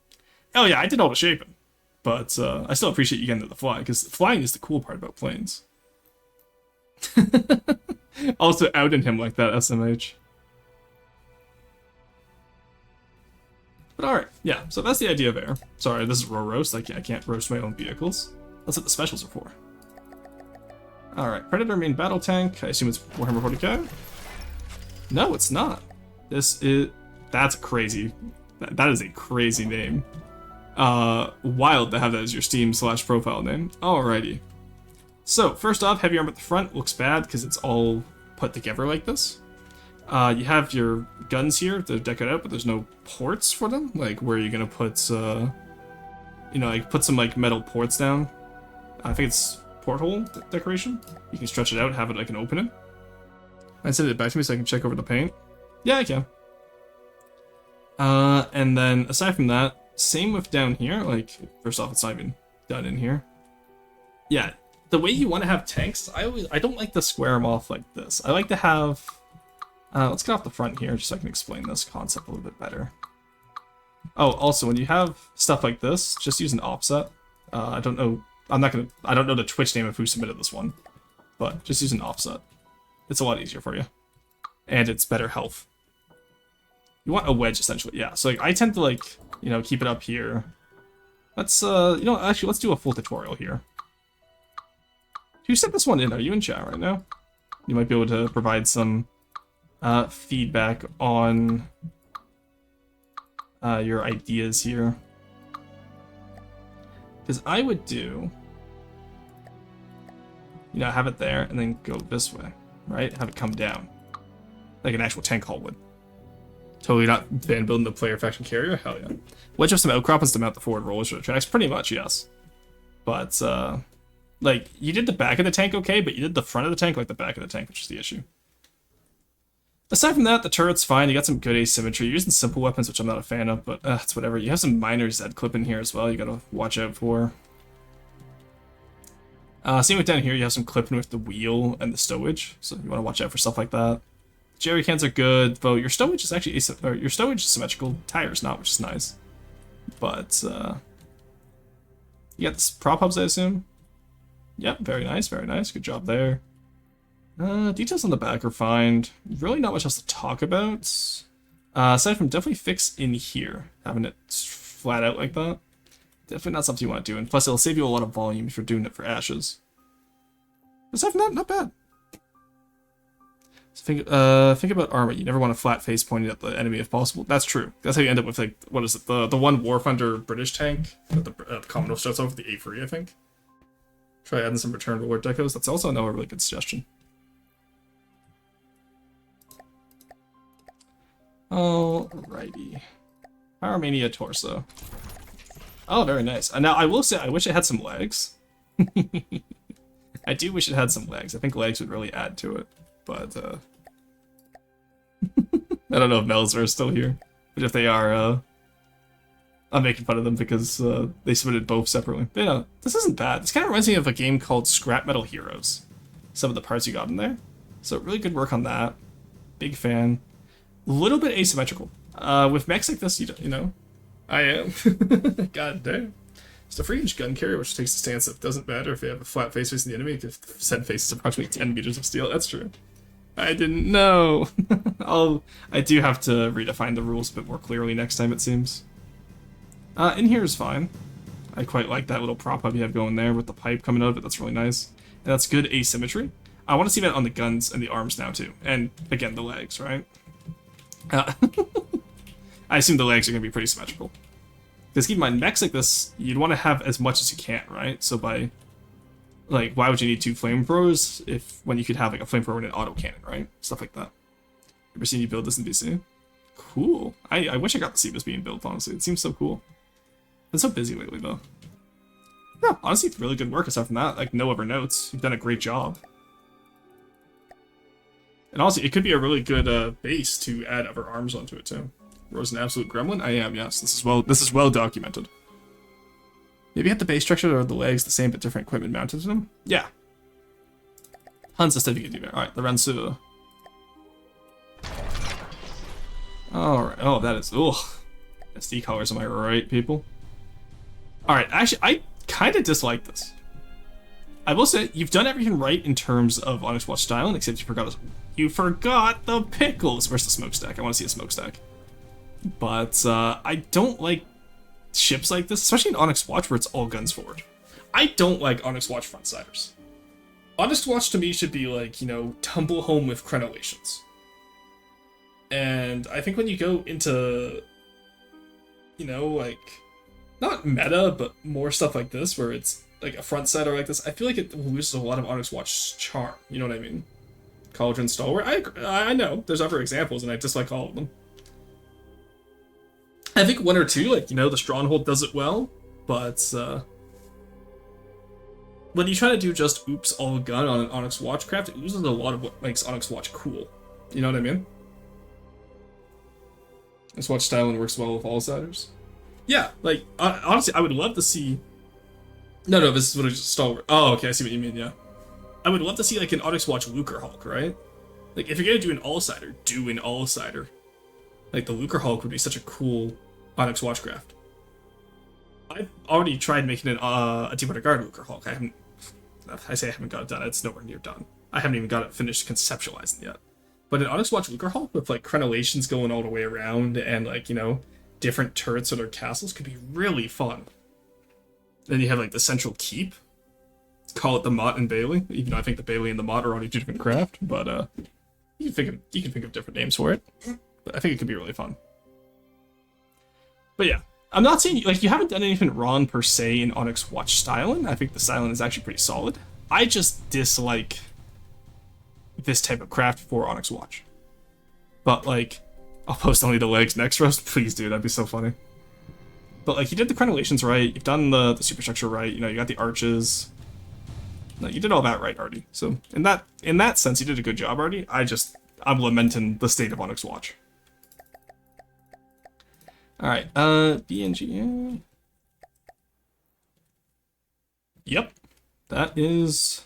Oh yeah, I did all the shaping. But I still appreciate you getting to the fly, because flying is the cool part about planes. Also outing him like that, SMH. But alright, yeah, so that's the idea there. Sorry, this is raw roast. I can't roast my own vehicles. That's what the specials are for. Alright, Predator main battle tank. I assume it's Warhammer 40k? No, it's not. That's crazy. That is a crazy name. Wild to have that as your Steam/profile name. Alrighty. So, first off, heavy armor at the front looks bad because it's all put together like this. You have your guns here, they're decorated out, but there's no ports for them. Like, where are you gonna put, like, put some, like, metal ports down. I think it's porthole decoration. You can stretch it out, have it, like, an opening. And send it back to me so I can check over the paint. Yeah, I can. And then, aside from that, same with down here. Like, first off, it's not even done in here. Yeah, the way you want to have tanks, I don't like to square them off like this. I like to have... let's get off the front here, just so I can explain this concept a little bit better. Oh, also, when you have stuff like this, just use an offset. I don't know the Twitch name of who submitted this one, but just use an offset. It's a lot easier for you. And it's better health. You want a wedge, essentially, yeah. So, like, I tend to, like, keep it up here. Let's, actually, let's do a full tutorial here. Who sent this one in? Are you in chat right now? You might be able to provide some feedback on your ideas here. Because I would do, have it there and then go this way, right? Have it come down. Like an actual tank hull would. Totally not van building the player faction carrier? Hell yeah. Wedge of some outcroppings to mount the forward rollers for the tracks? Pretty much, yes. But, like, you did the back of the tank okay, but you did the front of the tank like the back of the tank, which is the issue. Aside from that, the turret's fine. You got some good asymmetry. You're using simple weapons, which I'm not a fan of, but it's whatever. You have some minor Z clip in here as well you gotta watch out for. Same with down here, you have some clipping with the wheel and the stowage, so you want to watch out for stuff like that. Jerry cans are good, though your stowage is actually your stowage is symmetrical, tire's not, which is nice. But you got this prop hubs, I assume. Yep, very nice, good job there. Details on the back are fine. Really not much else to talk about. Aside from definitely fix in here. Having it flat out like that. Definitely not something you want to do. And plus, it'll save you a lot of volume if you're doing it for ashes. Aside from that, not bad. So think about armor. You never want a flat face pointing at the enemy if possible. That's true. That's how you end up with, like, what is it? The one Warfunder British tank that the Commonwealth starts off with, the A3, I think. Try adding some return to war decos. That's also another really good suggestion. Alrighty. Pyromania torso. Oh, very nice. Now, I will say, I wish it had some legs. I do wish it had some legs. I think legs would really add to it. But, I don't know if Melzer is still here. But if they are, I'm making fun of them because they submitted both separately. But, you know, this isn't bad. This kind of reminds me of a game called Scrap Metal Heroes. Some of the parts you got in there. So, really good work on that. Big fan. A little bit asymmetrical. With mechs like this, you know, I am. God damn. It's a free-range gun carrier, which takes a stance that doesn't matter if they have a flat face facing the enemy, if the said face is approximately 10 meters of steel. That's true. I didn't know. I do have to redefine the rules a bit more clearly next time, it seems. In here is fine. I quite like that little prop up you have going there with the pipe coming out of it. That's really nice. And that's good asymmetry. I want to see that on the guns and the arms now, too. And, again, the legs, right? I assume the legs are going to be pretty symmetrical. Because keep in mind, mechs like this, you'd want to have as much as you can, right? So by, like, why would you need two flamethrowers when you could have, like, a flamethrower and an autocannon, right? Stuff like that. Ever seen you build this in BC? Cool. I wish I got to see this being built, honestly. It seems so cool. Been so busy lately, though. Yeah, honestly, really good work aside from that. Like, no other notes. You've done a great job. And honestly, it could be a really good base to add other arms onto it, too. Rose an absolute gremlin? I am, yes. This is well documented. Maybe you have the base structure or the legs the same but different equipment mounted to them? Yeah. Tons of stuff you can do there. Alright, Lorenzo. Alright, oh, that is, ugh. SD colors, am I right, people? Alright, actually, I kind of dislike this. I will say, you've done everything right in terms of Onyx Watch style, except you forgot the pickles. Where's the smokestack? I want to see a smokestack. But I don't like ships like this, especially in Onyx Watch where it's all guns forward. I don't like Onyx Watch frontsiders. Onyx Watch to me should be like, you know, tumble home with crenellations. And I think when you go into, you know, like, not meta, but more stuff like this where it's like a frontsider like this, I feel like it loses a lot of Onyx Watch charm. You know what I mean? Cauldron Stalwart. I know, there's other examples and I dislike all of them. I think one or two, like, you know, the Stronghold does it well, but when you try to do just oops all gun on an Onyx Watch craft, it loses a lot of what makes Onyx Watch cool. You know what I mean? Onyx Watch styling works well with all siders. Yeah, like, honestly, I would love to see... No, this is what I just Stalwart. Oh, okay, I see what you mean, yeah. I would love to see, like, an Onyx Watch Lucre Hulk, right? Like, if you're gonna do an all-sider, do an all-sider. Like, the Lucre Hulk would be such a cool Onyx Watchcraft. I've already tried making a Deepwater Guard Lucre Hulk. I haven't got it done. It's nowhere near done. I haven't even got it finished conceptualizing yet. But an Onyx Watch Lucre Hulk with, like, crenellations going all the way around and, like, you know, different turrets or their castles could be really fun. Then you have, like, the central keep. Call it the Mott and Bailey, even though I think the Bailey and the Mott are already two different craft, but, you can think of different names for it. But I think it could be really fun. But yeah, I'm not saying, like, you haven't done anything wrong per se in Onyx Watch styling. I think the styling is actually pretty solid. I just dislike this type of craft for Onyx Watch. But, like, I'll post only the legs next roast. Please do, that'd be so funny. But, like, you did the crenellations right, you've done the superstructure right, you know, you got the arches. No, you did all that right, Artie. So, in that sense, you did a good job, Artie. I'm lamenting the state of Onyx Watch. Alright, BNG. Yep. That is...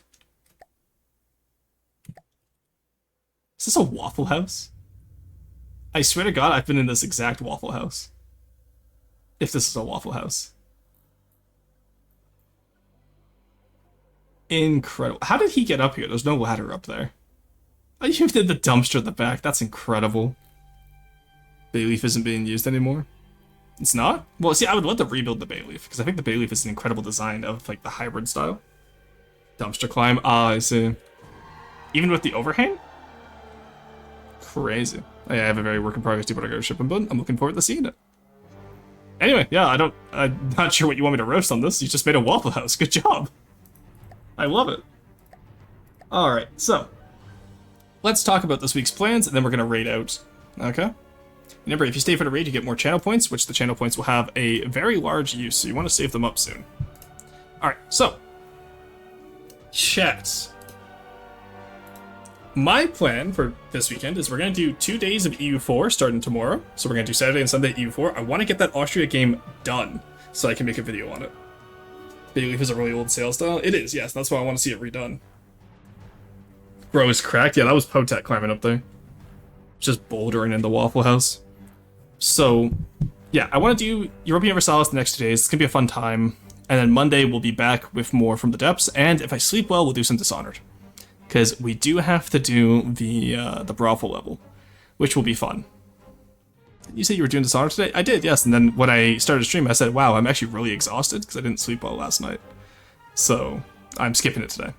Is this a Waffle House? I swear to God, I've been in this exact Waffle House. If this is a Waffle House. Incredible. How did he get up here? There's no ladder up there. Oh, you did the dumpster at the back. That's incredible. Bayleaf isn't being used anymore. It's not? Well, see, I would love to rebuild the Bayleaf, because I think the Bayleaf is an incredible design of, like, the hybrid style. Dumpster climb. Ah, I see. Even with the overhang? Crazy. I have a very work in progress depot to go ship and build. I'm looking forward to seeing it. Anyway, yeah, I'm not sure what you want me to roast on this. You just made a Waffle House. Good job. I love it. Alright, so. Let's talk about this week's plans, and then we're going to raid out. Okay? Remember, if you stay for the raid, you get more channel points, which the channel points will have a very large use, so you want to save them up soon. Alright, so. Chat. My plan for this weekend is we're going to do 2 days of EU4 starting tomorrow. So we're going to do Saturday and Sunday EU4. I want to get that Austria game done so I can make a video on it. Bayleaf is a really old sales style. It is, yes. That's why I want to see it redone. Bro is cracked. Yeah, that was Potek climbing up there. Just bouldering in the Waffle House. So, yeah, I want to do Europa Universalis the next 2 days. It's going to be a fun time. And then Monday we'll be back with more from the depths. And if I sleep well, we'll do some Dishonored. Because we do have to do the brothel level, which will be fun. You said you were doing Dishonored today? I did, yes. And then when I started stream, I said, wow, I'm actually really exhausted because I didn't sleep well last night. So I'm skipping it today.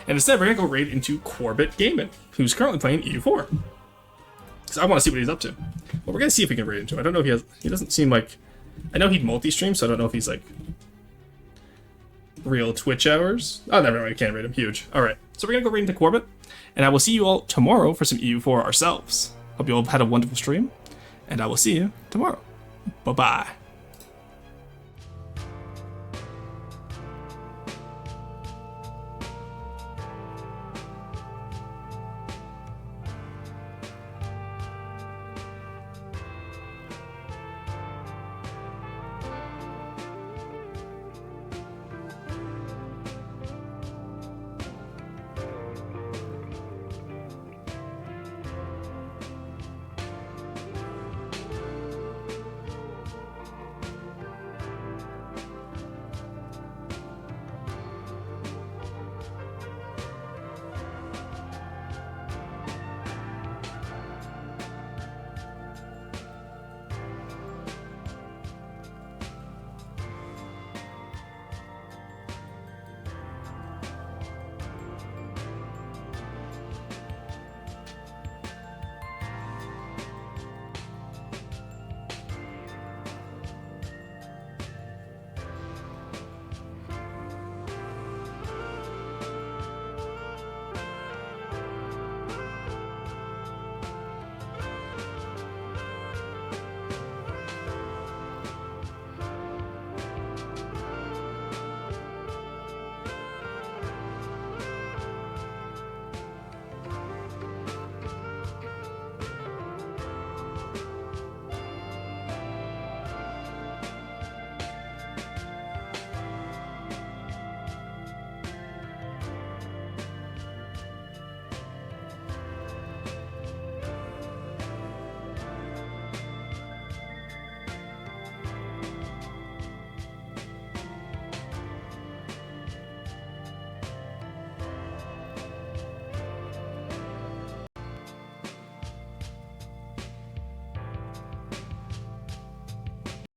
And instead, we're going to go raid into Corbett Gaming, who's currently playing EU4. Because I want to see what he's up to. But we're going to see if we can raid into him. I don't know if he doesn't seem like... I know he'd multi-stream, so I don't know if he's like... real Twitch hours. Oh, never mind, I can't raid him. Huge. Alright, so we're going to go raid into Corbett. And I will see you all tomorrow for some EU4 ourselves. Hope you all had a wonderful stream. And I will see you tomorrow. Bye-bye.